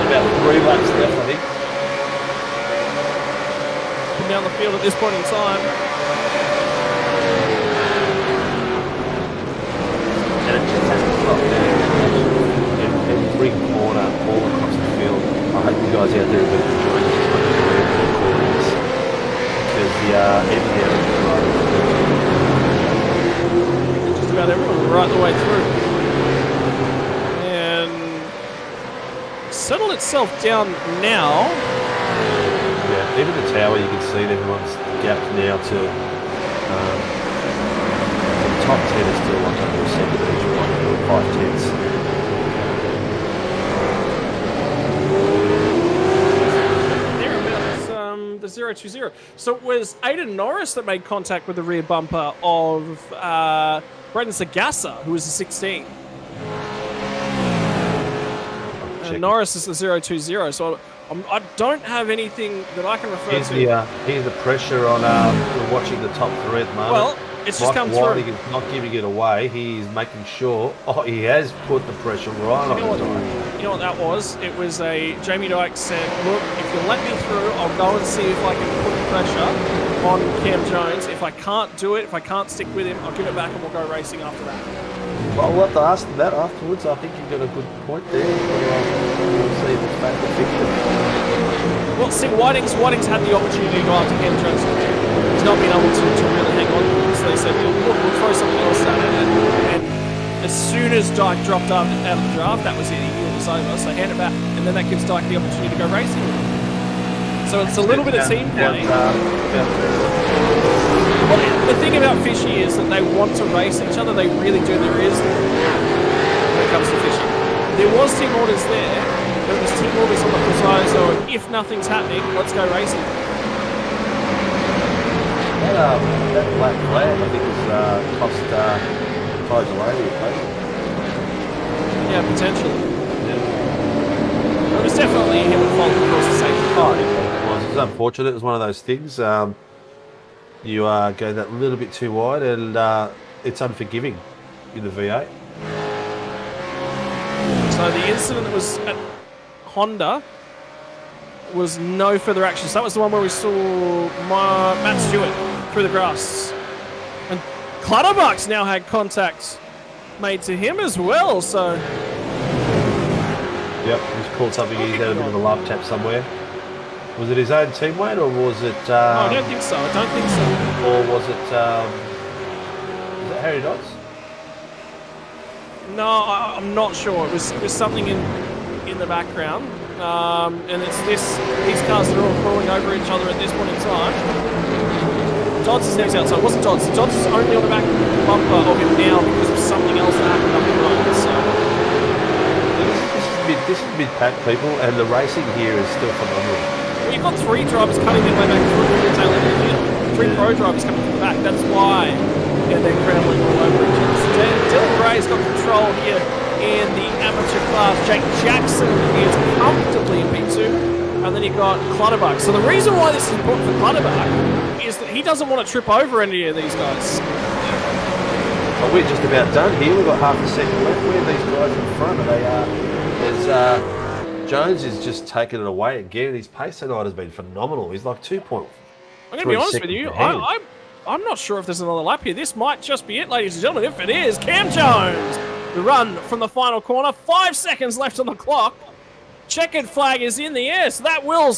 C: About 3 laps left, I think.
E: Down the field at this point in time.
C: And it just has to drop down every corner all across the field. I hope you guys out there have been enjoying this as much as we're recording this. Because even the
E: just about everyone right the way through. And settled itself down now.
C: Yeah, even the tower you can see that everyone's gapped now to the top 10 is still like under a second each one, 5 tenths.
E: The 020. So it was Aidan Norris that made contact with the rear bumper of Brendan Sagassa, who was the 16. Norris is the 020. So I don't have anything that I can refer to.
C: Here's the pressure on watching the top 3 at the moment.
E: Well, it's just come through.
C: Whiting is not giving it away. He's making sure. Oh, he has put the pressure right on him.
E: You know what that was? It was Jamie Dykes said, look, if you let me through, I'll go and see if I can put the pressure on Cam Jones. If I can't do it, if I can't stick with him, I'll give it back and we'll go racing after that.
C: Well, we'll have to ask them that afterwards. I think you've got a good point there. We'll see if it's back to 50.
E: Well, see, Whiting's had the opportunity to go after Cam Jones. He's not been able to really hang on to him. So they said, look, we'll throw something else at it. And as soon as Dyke dropped out of the draft, that was it. He knew it was over, so hand it back. And then that gives Dyke the opportunity to go racing with him. So it's a little bit of team play. Well, the thing about Fishy is that they want to race each other. They really do. There is, when it comes to Fishy, there was team orders there. There was team orders on the Presizo, and if nothing's happening, let's go racing.
C: That black flag, I think, has cost Tyler Delaney a place.
E: Yeah, potentially. It was definitely him at fault across the safety car.
C: It was unfortunate. It was one of those things. You go that little bit too wide, and it's unforgiving in the V8.
E: So the incident that was at Honda was no further action. So that was the one where we saw Matt Stewart through the grass. And Clutterbuck's now had contact made to him as well, so...
C: Yep, he's caught something. He's had a bit of a love tap somewhere. Was it his own teammate, or was it...
E: no, I don't think so. I don't think so.
C: Or was it Harry Dodds?
E: No, I'm not sure. It was something in the background. And it's these cars that are all crawling over each other at this point in time. Dodds is next outside. It wasn't Dodds. Dodds is only on the back bumper of him now because of something else that happened up the road. So
C: this is mid-pack, people, and the racing here is still phenomenal.
E: well, you've got 3 drivers coming their way back through the tail end of the field. 3 pro drivers coming from the back. That's why they're scrambling all over each other. So Dylan Gray's got control here in the amateur class. Jake Jackson is comfortably in P2. And then you got Clutterbuck. So the reason why this is important for Clutterbuck is that he doesn't want to trip over any of these guys.
C: Oh, we're just about done here. We've got half a second left. Where are these guys in front? There's Jones is just taking it away again. His pace tonight has been phenomenal. He's like 2.3
E: I'm going to be honest with you. I'm not sure if there's another lap here. This might just be it, ladies and gentlemen. If it is, Cam Jones, the run from the final corner. 5 seconds left on the clock. Checkered flag is in the air, so that will...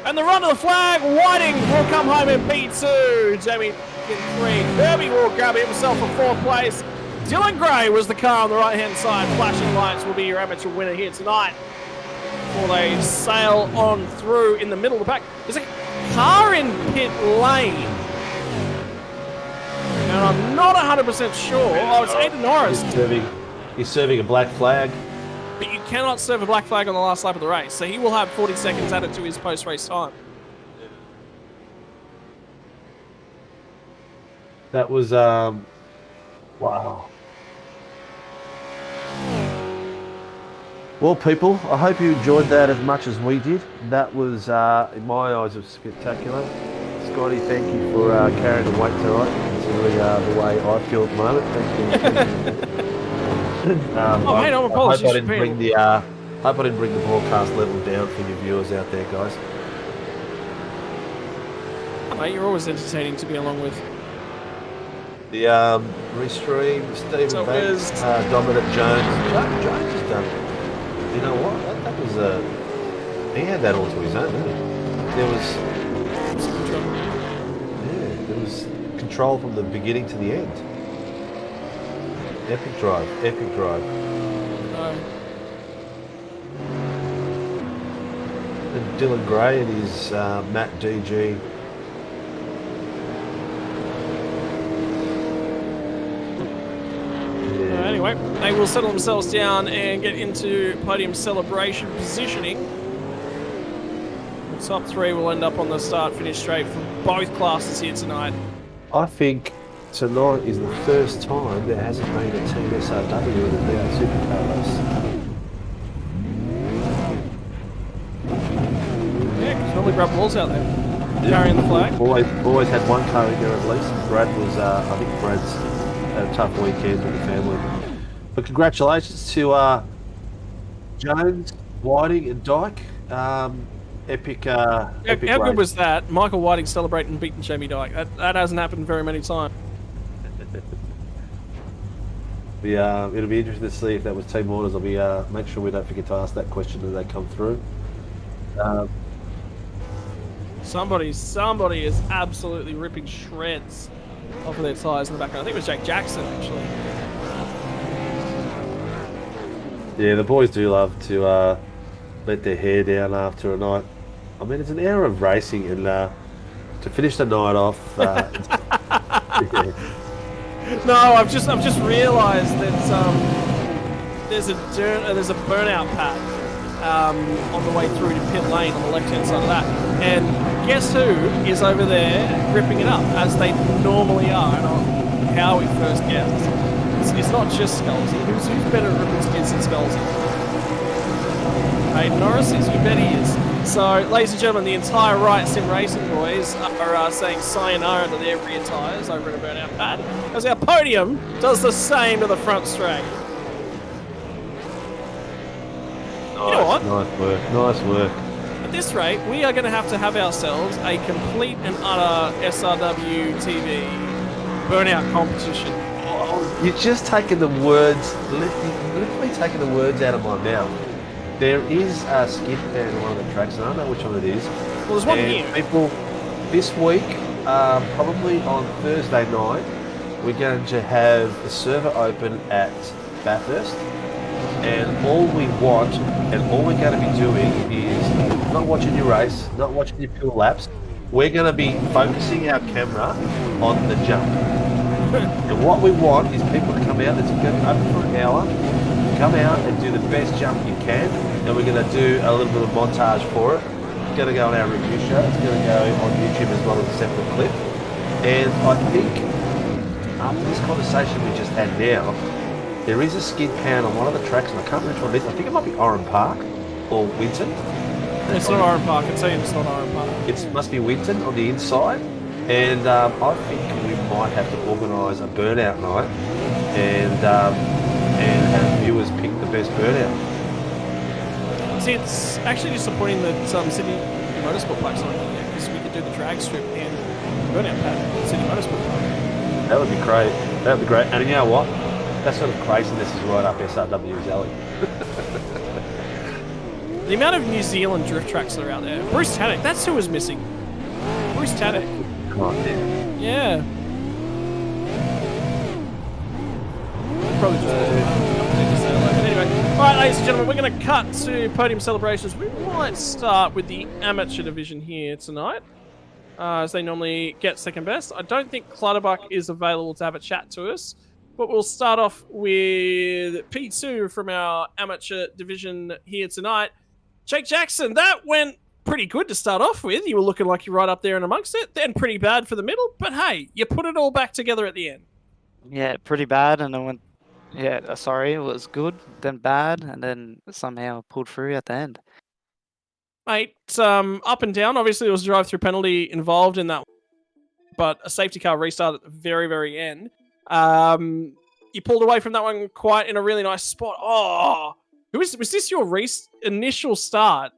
E: And the run of the flag, Whiting will come home in P2. Jamie in 3. Kirby will grab himself a 4th place. Dylan Gray was the car on the right-hand side. Flashing lights will be your amateur winner here tonight. Before they sail on through in the middle of the pack. There's a car in pit lane. And I'm not 100% sure. Oh, it's Aiden Norris.
C: He's serving a black flag.
E: But you cannot serve a black flag on the last lap of the race, so he will have 40 seconds added to his post-race time.
C: That was, wow. Well, people, I hope you enjoyed that as much as we did. That was, in my eyes, was spectacular. Scotty, thank you for carrying the weight tonight, considering the way I feel at the moment. Thank you.
E: Oh, mate, I'm apologies.
C: I hope I didn't bring the broadcast level down for your viewers out there, guys.
E: Mate, you're always entertaining to be along with.
C: The restream, Stephen Banks, Dominic Jones. Jones has done. You know what? That was he had that all to his own, didn't he? There was control from the beginning to the end. Epic drive, epic drive. And Dylan Gray and his Matt DG.
E: Anyway, they will settle themselves down and get into podium celebration positioning. The top 3 will end up on the start-finish straight for both classes here tonight.
C: I think tonight is the first time there hasn't been a Team SRW in the V8 Supercar race.
E: Yeah, because normally Brad Wall's out there carrying the flag.
C: Always had one car in there at least. Brad was, I think Brad's had a tough weekend with the family. But congratulations to Jones, Whiting and Dyke. Epic
E: How
C: race.
E: good was that? Michael Whiting celebrating beating Jamie Dyke. That hasn't happened very many times.
C: It'll be interesting to see if that was team orders. I'll be make sure we don't forget to ask that question as they come through.
E: Somebody is absolutely ripping shreds off of their tyres in the background. I think it was Jake Jackson actually.
C: Yeah, the boys do love to let their hair down after a night. I mean, it's an hour of racing, and to finish the night off. Yeah.
E: No, I've just realised that there's a burnout pad on the way through to pit lane on the left-hand side of that, and guess who is over there ripping it up as they normally are, and how we first guessed. It's not just Scalzi. Who's better at ripping skids than Scalzi? Aiden Norris is. You bet he is. So, ladies and gentlemen, the entire Right Sim Racing boys are saying sayonara to their rear tyres over at a burnout pad, as our Podium does the same to the front straight.
C: Nice, you know what? Nice work.
E: at this rate, we are going to have ourselves a complete and utter SRW TV burnout competition.
C: You're just taking the words, literally taking the words out of my mouth. There is a skid pan on one of the tracks, and I don't know which one it is.
E: Well, there's one here.
C: People, this week, probably on Thursday night, we're going to have the server open at Bathurst, and all we want, and all we're going to be doing is not watching your race, not watching your pure laps. We're going to be focusing our camera on the jump. And what we want is people to come out, that's going to be open for an hour, come out and do the best jump you can, and we're going to do a little bit of montage for it. It's going to go on our review show, it's going to go on YouTube as well as a separate clip. And I think after this conversation we just had now, there is a skid pan on one of the tracks, and I can't remember which one it is. I think it might be Oran Park or Winton.
E: It's not Oran Park, I'm saying it's not Oran Park.
C: It must be Winton on the inside, and I think we might have to organise a burnout night and have viewers pick the best burnout.
E: See, it's actually disappointing that City Motorsport Park's not here because we could do the drag strip and burnout pad at City Motorsport Park.
C: That would be great. That would be great. And you know what? That sort of craziness is right up SRW's alley.
E: The amount of New Zealand drift tracks that are out there. Bruce Taddock, that's who was missing. Bruce Taddock.
C: Come on, man.
E: Yeah. Probably just but anyway. Alright, ladies and gentlemen, we're going to cut to podium celebrations. We might start with the amateur division here tonight, as they normally get second best. I don't think Clutterbuck is available to have a chat to us, but we'll start off with P2 from our amateur division here tonight. Jake Jackson, that went pretty good to start off with. You were looking like you're right up there and amongst it. Then pretty bad for the middle, but hey, you put it all back together at the end.
N: Yeah, pretty bad, and then went. Yeah, sorry, it was good, then bad, and then somehow pulled through at the end.
E: Mate, up and down. Obviously, there was a drive-through penalty involved in that, but a safety car restart at the very, very end. You pulled away from that one quite in a really nice spot. Oh, was this your initial start?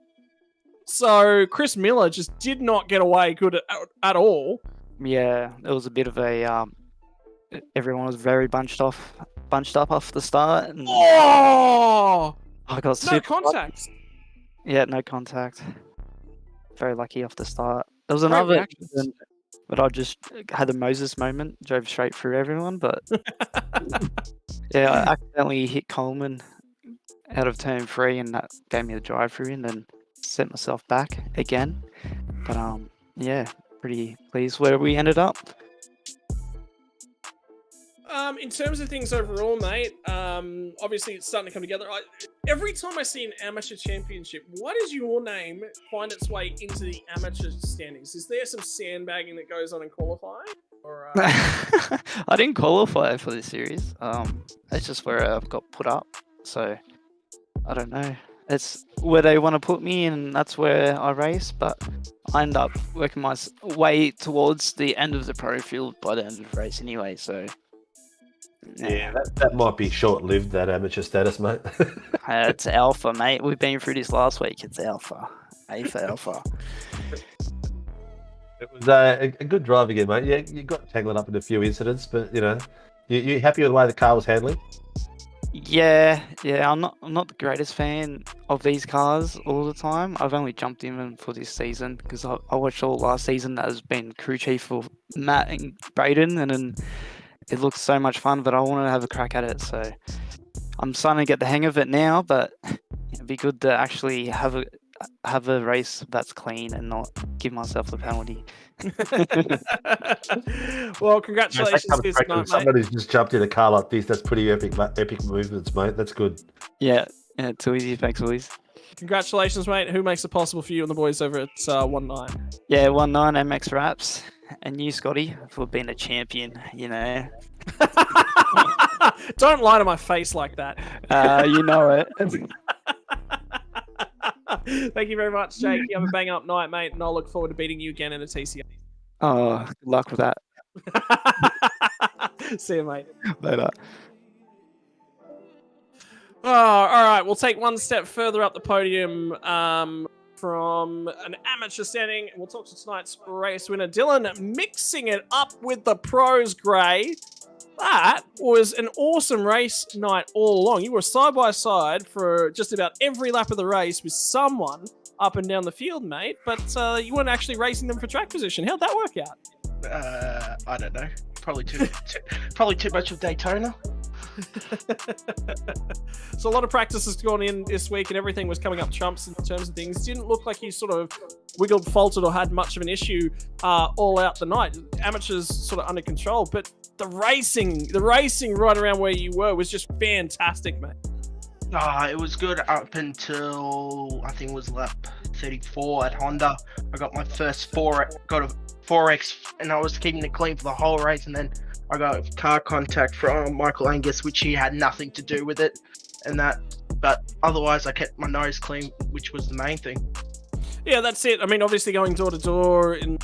E: So Chris Miller just did not get away good at all.
N: Yeah, it was a bit of a. Everyone was very bunched up off the start. And
E: oh!
N: I got
E: no contact.
N: Yeah, no contact. Very lucky off the start. There was another accident, but I just had a Moses moment, drove straight through everyone. But yeah, I accidentally hit Coleman out of turn 3, and that gave me the drive-through, and then sent myself back again. But yeah, pretty pleased where we ended up.
E: In terms of things overall, mate, obviously it's starting to come together. Every time I see an amateur championship, why does your name find its way into the amateur standings? Is there some sandbagging that goes on in qualifying? Or,
N: I didn't qualify for this series. It's just where I've got put up. So, I don't know. It's where they want to put me, and that's where I race. But I end up working my way towards the end of the pro field by the end of the race anyway, so...
C: Yeah, that might be short-lived, that amateur status, mate.
N: It's alpha, mate. We've been through this last week. It's alpha. A for alpha.
C: It was a good drive again, mate. Yeah, you got tangled up in a few incidents, but, you know, you happy with the way the car was handling?
N: Yeah. I'm not the greatest fan of these cars all the time. I've only jumped in them for this season because I watched all last season. That has been crew chief for Matt and Braden, and then it looks so much fun, but I want to have a crack at it. So I'm starting to get the hang of it now, but it'd be good to actually have a race that's clean and not give myself a penalty.
E: Well, congratulations this night, mate.
C: Somebody's just jumped in a car like this. That's pretty epic movements, mate. That's good.
N: Yeah, too easy. Thanks, Louise.
E: Congratulations, mate. Who makes it possible for you and the boys over at 1-9?
N: Yeah, 1-9 MX Raps. And you, Scotty, for being a champion, you know.
E: Don't lie to my face like that.
N: You know it.
E: Thank you very much, Jake. You have a bang up night, mate, and I'll look forward to beating you again in a TCA.
N: Oh, good luck with that.
E: See you, mate.
N: Later.
E: Oh, all right. We'll take one step further up the podium from an amateur setting. We'll talk to tonight's race winner, Dylan, mixing it up with the pros, Gray. That was an awesome race night all along. You were side by side for just about every lap of the race with someone up and down the field, mate. But you weren't actually racing them for track position. How'd that work out?
O: I don't know. Probably too much of Daytona.
E: So a lot of practice has gone in this week and everything was coming up trumps in terms of things. Didn't look like you sort of wiggled, faltered, or had much of an issue all out the night. Amateurs sort of under control, but the racing right around where you were was just fantastic, mate.
O: It was good up until I think it was lap 34 at Honda. I got my first got a 4X, and I was keeping it clean for the whole race, and then I got car contact from Michael Angus, which he had nothing to do with it, but otherwise I kept my nose clean, which was the main thing.
E: Yeah, that's it. I mean, obviously going door to door and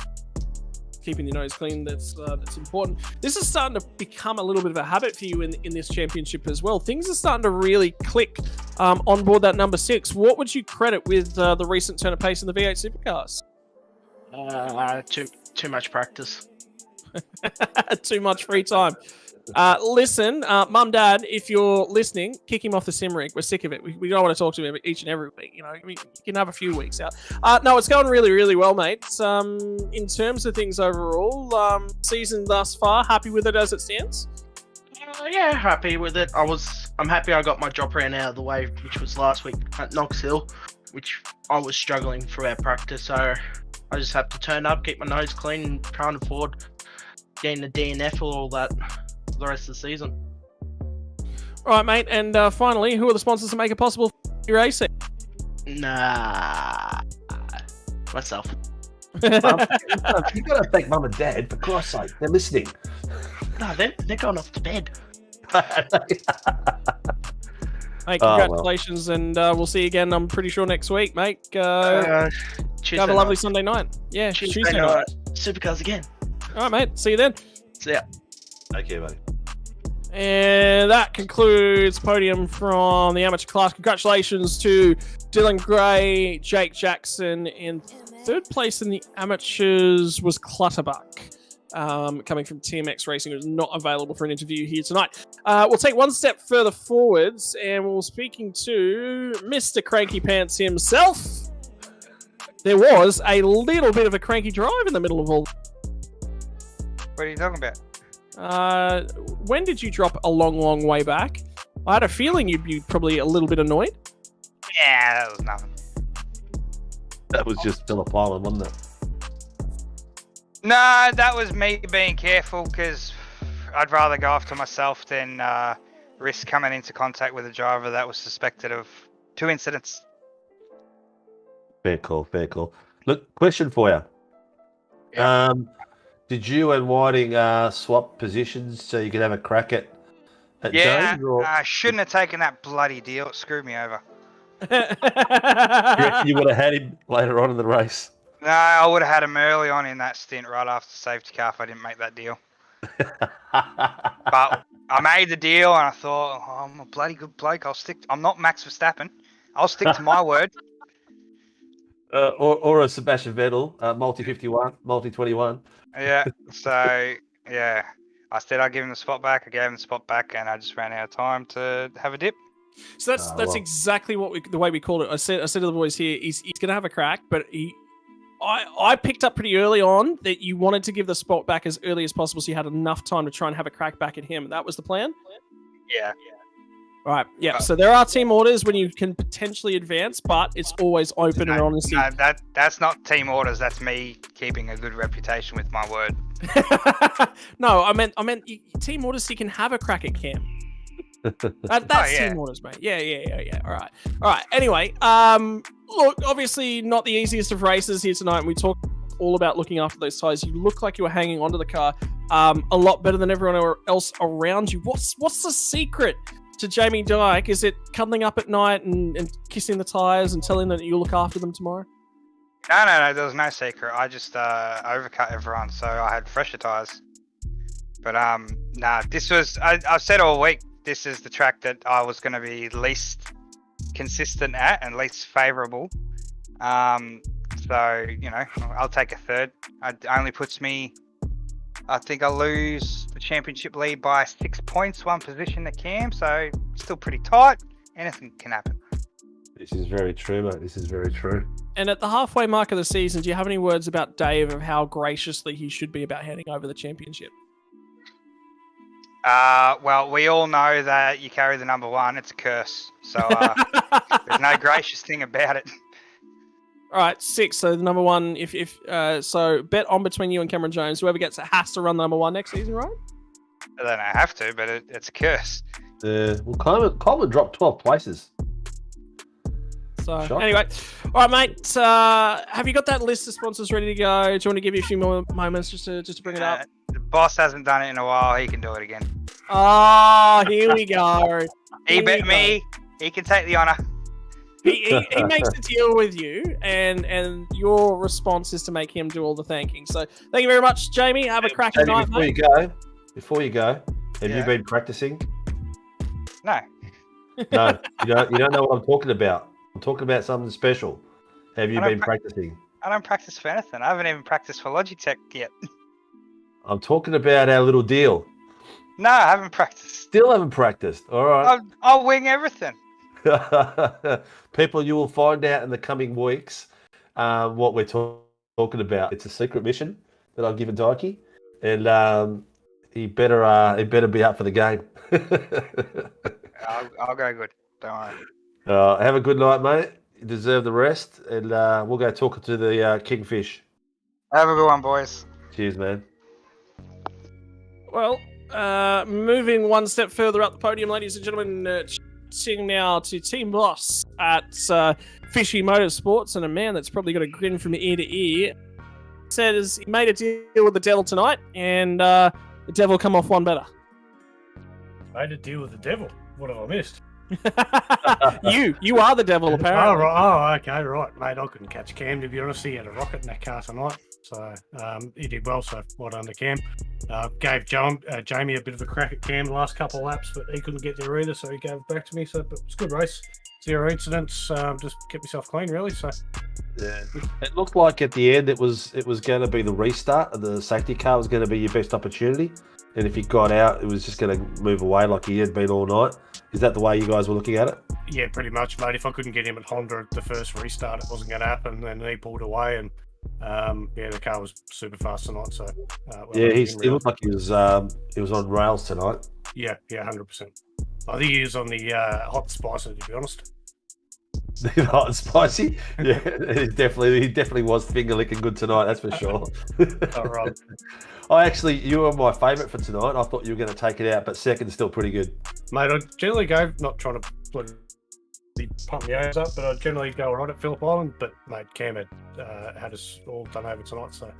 E: keeping your nose clean, that's important. This is starting to become a little bit of a habit for you in this championship as well. Things are starting to really click on board that number 6. What would you credit with the recent turn of pace in the V8 Supercars?
O: Too much practice.
E: Too much free time. Listen, Mum, Dad, if you're listening, kick him off the sim rig. We're sick of it. We don't want to talk to him each and every week. You know, you can have a few weeks out. No, it's going really, really well, mate. In terms of things overall, season thus far, happy with it as it stands?
O: Yeah, happy with it. I'm happy I got my drop round out of the way, which was last week at Knox Hill, which I was struggling throughout practice. So I just have to turn up, keep my nose clean, and can't afford getting the DNF or all that for the rest of the season.
E: All right, mate. And finally, who are the sponsors to make it possible for your racing?
O: Myself.
C: You've got to thank Mum and Dad, for Christ's sake. They're listening.
O: No, they're going off to bed.
E: Hey, congratulations, and we'll see you again, I'm pretty sure, next week, mate. Have a lovely Sunday night. Yeah, Tuesday night.
O: Supercars again.
E: All right, mate. See you then.
O: See ya.
C: Okay, buddy.
E: And that concludes Podium from the amateur class. Congratulations to Dylan Gray, Jake Jackson. In third place in the amateurs was Clutterbuck, coming from TMX Racing, who's not available for an interview here tonight. We'll take one step further forwards, and we're speaking to Mr. Cranky Pants himself. There was a little bit of a cranky drive in the middle of all.
L: What are you talking about?
E: When did you drop a long way back? I had a feeling you'd be probably a little bit annoyed.
L: Yeah, that was nothing.
C: That was just Phillip Island, wasn't it?
L: No, that was me being careful because I'd rather go off to myself than risk coming into contact with a driver that was suspected of 2 incidents.
C: Fair call, fair call. Look, question for you.
L: Yeah.
C: Did you and Whiting swap positions so you could have a crack at
L: Yeah,
C: James? Or...
L: I shouldn't have taken that bloody deal. It screwed me over.
C: You would have had him later on in the race.
L: No, I would have had him early on in that stint right after safety car if I didn't make that deal. But I made the deal and I thought, oh, I'm a bloody good bloke. I'm not Max Verstappen. I'll stick to my word.
C: Or a Sebastian Vettel, multi-51, multi-21.
L: Yeah, so, yeah. I said I'd give him the spot back. I gave him the spot back, and I just ran out of time to have a dip.
E: So that's exactly the way we called it. I said to the boys here, he's going to have a crack, but I picked up pretty early on that you wanted to give the spot back as early as possible so you had enough time to try and have a crack back at him. That was the plan?
L: Yeah.
E: All right, yeah. So there are team orders when you can potentially advance, but it's always open and honest.
L: No, that's not team orders. That's me keeping a good reputation with my word.
E: No, I meant team orders so you can have a crack at Cam. That's team orders, mate. Yeah. All right. Anyway, look, obviously not the easiest of races here tonight. And we talked all about looking after those tyres. You look like you were hanging onto the car a lot better than everyone else around you. What's the secret to Jamie Dyke? Is it cuddling up at night and kissing the tyres and telling them that you'll look after them tomorrow?
L: No, there was no secret. I just overcut everyone, so I had fresher tyres. But this was, I've said all week, this is the track that I was going to be least consistent at and least favourable.
P: So, you know, I'll take a third. It only puts me, I think I'll lose the championship lead by 6 points, 1 position to Cam, so still pretty tight. Anything can happen.
C: This is very true, mate. This is very true.
E: And at the halfway mark of the season, do you have any words about Dave of how graciously he should be about handing over the championship?
P: Well, we all know that you carry the number 1. It's a curse. So there's no gracious thing about it.
E: All right, 6. So the number 1, so bet on between you and Cameron Jones. Whoever gets it has to run the number 1 next season, right?
P: I don't have to, but it's a curse.
C: Well, Coleman dropped 12 places.
E: So
C: Shocking.
E: anyway, all right, mate. Have you got that list of sponsors ready to go? Do you want to give you a few more moments just to bring it up?
P: The boss hasn't done it in a while. He can do it again.
E: Oh, here we go.
P: He bet me. He can take the honour.
E: He makes a deal with you, and your response is to make him do all the thanking. So thank you very much, Jamie. Have a cracking night, mate.
C: Before you go, have you been practicing?
P: No.
C: No, you don't know what I'm talking about. I'm talking about something special. Have you been practicing?
P: I don't practice for anything. I haven't even practiced for Logitech yet.
C: I'm talking about our little deal.
P: No, I haven't practiced.
C: Still haven't practiced. All right.
P: I'll wing everything.
C: People, you will find out in the coming weeks what we're talking about. It's a secret mission that I've given Dikey, and he better be up for the game.
P: I'll go good. Don't worry.
C: Have a good night, mate. You deserve the rest, and we'll go talk to the Kingfish.
P: Have a good one, boys.
C: Cheers, man.
E: Well, moving one step further up the podium, ladies and gentlemen, sitting now to Team Boss at Fishy Motorsports, and a man that's probably got a grin from ear to ear. Says he made a deal with the devil tonight, and the devil come off one better.
J: Made a deal with the devil? What have I missed?
E: You are the devil, apparently.
J: Okay, right, mate. I couldn't catch Cam, to be honest. He had a rocket in that car tonight, so he did well. So well done to Cam. Gave Jamie a bit of a crack at Cam the last couple of laps, but he couldn't get there either, so he gave it back to me. So, but it was a good race. 0 incidents. Just kept myself clean, really. So
C: yeah, it looked like at the end it was going to be the restart. The safety car was going to be your best opportunity, and if he got out, it was just going to move away like he had been all night. Is that the way you guys were looking at it?
J: yeah, pretty much, mate. If I couldn't get him at Honda at the first restart, it wasn't going to happen. And he pulled away, and yeah, the car was super fast tonight. So
C: yeah, he looked like he was on rails tonight.
J: Yeah, 100%. I think he was on the hot and spicy, to be honest.
C: Hot and spicy? Yeah, he definitely was finger licking good tonight, that's for sure.
J: All right.
C: You were my favourite for tonight. I thought you were going to take it out, but second's still pretty good.
J: Mate, I generally go, not trying to pump my nose up, but I generally go all right at Phillip Island. But, mate, Cam had us all done over tonight. So,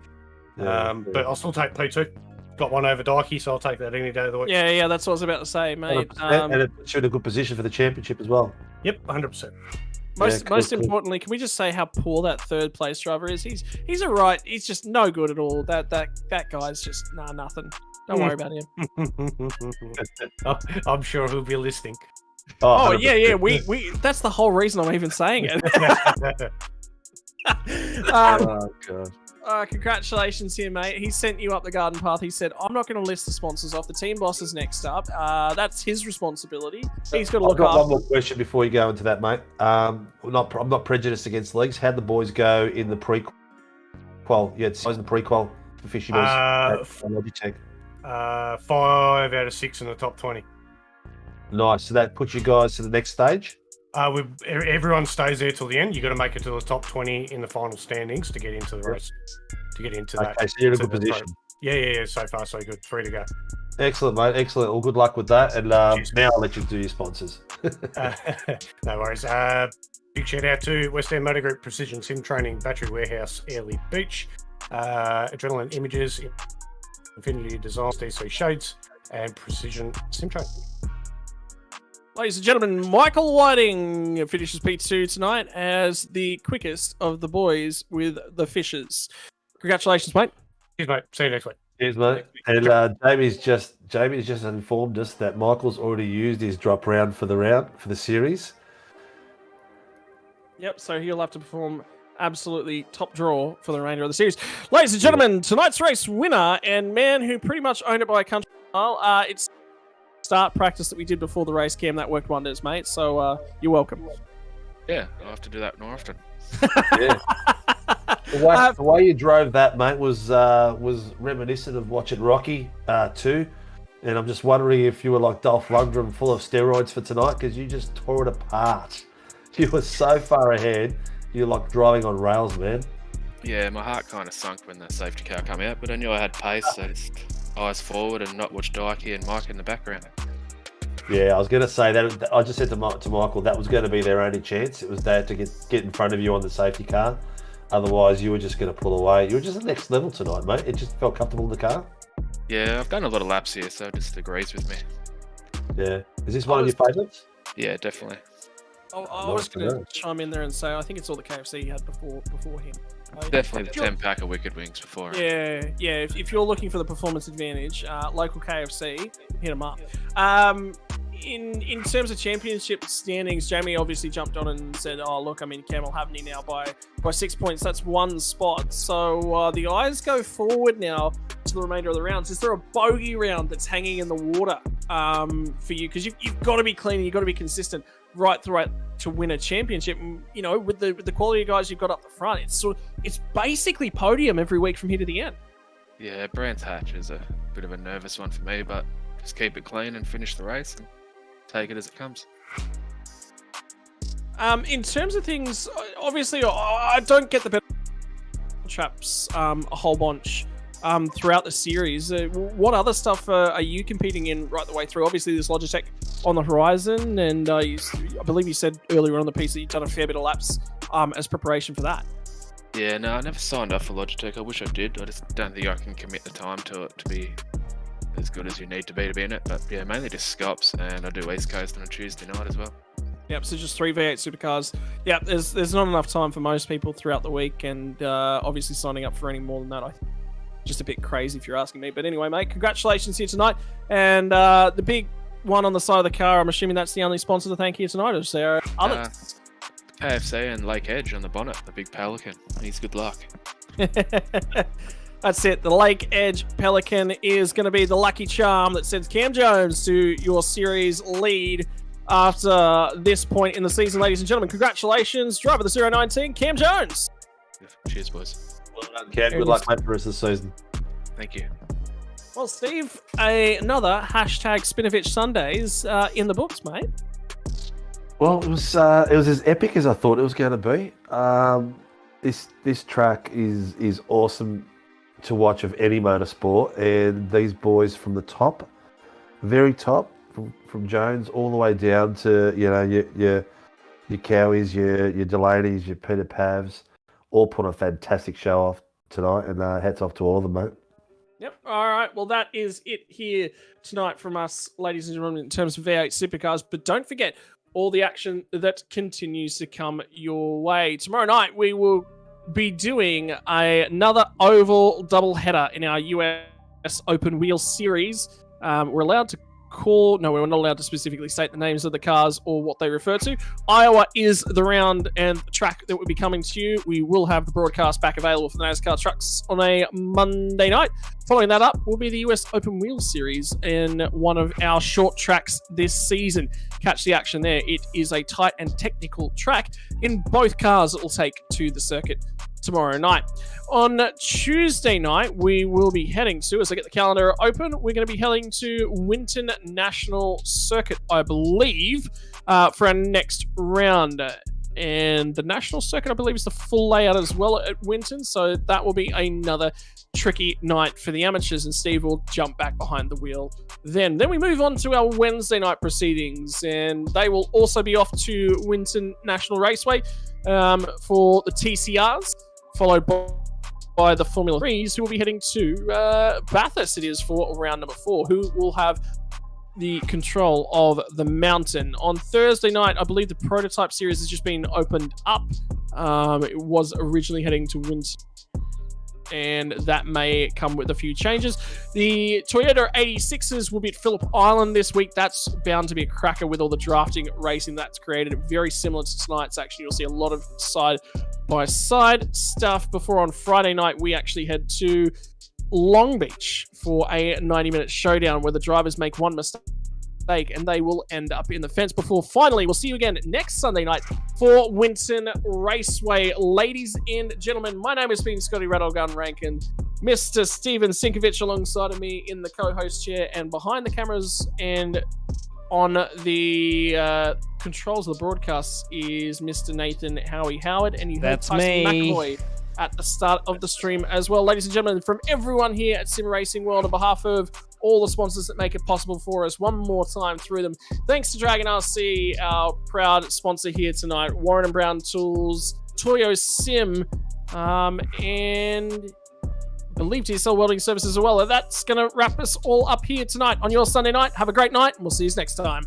J: but I'll still take P2. Got one over Dikey, so I'll take that any day of the week.
E: Yeah, that's what I was about to say, mate.
C: And it puts you in a good position for the championship as well.
J: Yep, 100%.
E: Most importantly, can we just say how poor that third place driver is? He's alright. He's just no good at all. That guy's just nothing. Don't worry about him.
J: I'm sure he'll be listening.
E: Oh yeah. We that's the whole reason I'm even saying it.
C: Oh god.
E: Congratulations here, mate. He sent you up the garden path. He said, I'm not going to list the sponsors off. The team boss is next up. That's his responsibility. He's got to look after.
C: I've got one more question before you go into that, mate. I'm not prejudiced against leagues. How'd the boys go in the pre-qual? You had in the pre-qual for Fishy Boys.
J: 5 out of 6 in the top 20.
C: Nice. So that puts you guys to the next stage?
J: Everyone stays there till the end. You got to make it to the top 20 in the final standings to get into the race. To get into that.
C: Okay, so you're in a good position.
J: Yeah. So far, so good. 3 to go.
C: Excellent, mate. Excellent. Well, good luck with that. And now I'll let you do your sponsors.
J: No worries. Big shout out to West End Motor Group, Precision Sim Training, Battery Warehouse, Airlie Beach, Adrenaline Images, Infinity Designs, DC Shades, and Precision Sim Training.
E: Ladies and gentlemen, Michael Whiting finishes P2 tonight as the quickest of the boys with the Fishers. Congratulations, mate.
J: Cheers, mate. See you next week.
C: Cheers, mate. And Jamie's just informed us that Michael's already used his drop round for the series.
E: Yep, so he'll have to perform absolutely top draw for the remainder of the series. Ladies and gentlemen, tonight's race winner and man who pretty much owned it by a country mile. It's start practice that we did before the race, Cam. That worked wonders, mate. So you're welcome.
M: Yeah, I'll have to do that more often.
C: Yeah. The way you drove that, mate, was reminiscent of watching Rocky 2. And I'm just wondering if you were like Dolph Lundgren full of steroids for tonight, because you just tore it apart. You were so far ahead. You're like driving on rails, man.
M: Yeah, my heart kind of sunk when the safety car came out, but I knew I had pace, so just eyes forward and not watch Dikey and Mike in the background.
C: Yeah, I was going to say that. I just said to Michael that was going to be their only chance. It was they had to get in front of you on the safety car. Otherwise, you were just going to pull away. You were just the next level tonight, mate. It just felt comfortable in the car.
M: Yeah, I've done a lot of laps here, so it just agrees with me.
C: Yeah. Is this one of your favourites?
M: Yeah, definitely.
E: I was going to chime in there and say I think it's all the KFC you had beforehand.
M: Definitely the 10-pack of Wicked Wings before.
E: Yeah. If you're looking for the performance advantage, local KFC, hit them up. In terms of championship standings, Jamie obviously jumped on and said, "Oh, look, I mean, Cam will have me now by 6 points. That's one spot." So the eyes go forward now to the remainder of the rounds. Is there a bogey round that's hanging in the water for you? Because you've got to be clean, you've got to be consistent right throughout to win a championship. And, you know, with the quality of guys you've got up the front, it's basically podium every week from here to the end.
M: Yeah, Brands Hatch is a bit of a nervous one for me, but just keep it clean and finish the race and take it as it comes.
E: In terms of things, obviously, I don't get the better traps a whole bunch throughout the series. What other stuff are you competing in right the way through? Obviously, there's Logitech on the horizon, and I believe you said earlier on the piece that you've done a fair bit of laps as preparation for that.
M: Yeah, no, I never signed up for Logitech. I wish I did. I just don't think I can commit the time to it to be as good as you need to be in it. But yeah, mainly just scops, and I do East Coast on a Tuesday night as well.
E: Yep, so just 3 V8 Supercars. Yeah, there's not enough time for most people throughout the week, and obviously signing up for any more than that, just a bit crazy if you're asking me. But anyway, mate, congratulations here tonight. And the big one on the side of the car, I'm assuming that's the only sponsor to thank here tonight, or is there others?
M: KFC and Lake Edge on the bonnet, the big Pelican. He's good luck.
E: That's it. The Lake Edge Pelican is going to be the lucky charm that sends Cam Jones to your series lead after this point in the season, ladies and gentlemen. Congratulations, driver of the 019, Cam Jones.
M: Cheers, boys.
C: Well done, Cam. Good luck, mate, for the rest of the season.
M: Thank you.
E: Well, Steve, another hashtag Spinovic Sundays in the books, mate.
C: Well, it was as epic as I thought it was going to be. This track is awesome to watch of any motorsport, and these boys from the top, very top, from Jones all the way down to your Cowies, your Delaney's, your Peter Pavs, all put a fantastic show off tonight, and hats off to all of them, mate.
E: Yep. All right. Well, that is it here tonight from us, ladies and gentlemen, in terms of V8 Supercars. But don't forget all the action that continues to come your way. Tomorrow night, we will be doing another oval doubleheader in our US Open Wheel Series. We're allowed to we're not allowed to specifically state the names of the cars or what they refer to. Iowa is the round and the track that will be coming to you. We will have the broadcast back available for the NASCAR trucks on a Monday night. Following that up will be the US Open Wheel Series in one of our short tracks this season. Catch the action there. It is a tight and technical track in both cars that will take to the circuit tomorrow night. On Tuesday night, we will be heading to, as I get the calendar open, we're going to be heading to Winton National Circuit, I believe, for our next round. And the National Circuit, I believe, is the full layout as well at Winton, so that will be another tricky night for the amateurs, and Steve will jump back behind the wheel then. Then we move on to our Wednesday night proceedings, and they will also be off to Winton National Raceway for the TCRs, followed by the Formula 3s, who will be heading to Bathurst, it is, for round number 4, who will have the control of the mountain. On Thursday night, I believe the prototype series has just been opened up. It was originally heading to Winton, and that may come with a few changes. The Toyota 86s will be at Phillip Island this week. That's bound to be a cracker with all the drafting racing that's created. Very similar to tonight's action. You'll see a lot of side side-by-side stuff before on Friday night we actually head to Long Beach for a 90-minute showdown where the drivers make one mistake and they will end up in the fence before finally we'll see you again next Sunday night for Winton Raceway. Ladies and gentlemen, my name has been Scotty Rattle-gun Rankin, Mr. Steven Sinkovic alongside of me in the co-host chair, and behind the cameras and on the controls of the broadcast is Mr. Nathan Howard, and you heard
B: That's
E: Tyson
B: me.
E: McAvoy at the start of the stream as well. Ladies and gentlemen, from everyone here at Sim Racing World, on behalf of all the sponsors that make it possible for us, one more time through them, thanks to Dragon RC, our proud sponsor here tonight, Warren and Brown Tools, Toyo Sim, and I believe TSL Welding Services as well. That's going to wrap us all up here tonight on your Sunday night. Have a great night, and we'll see you next time.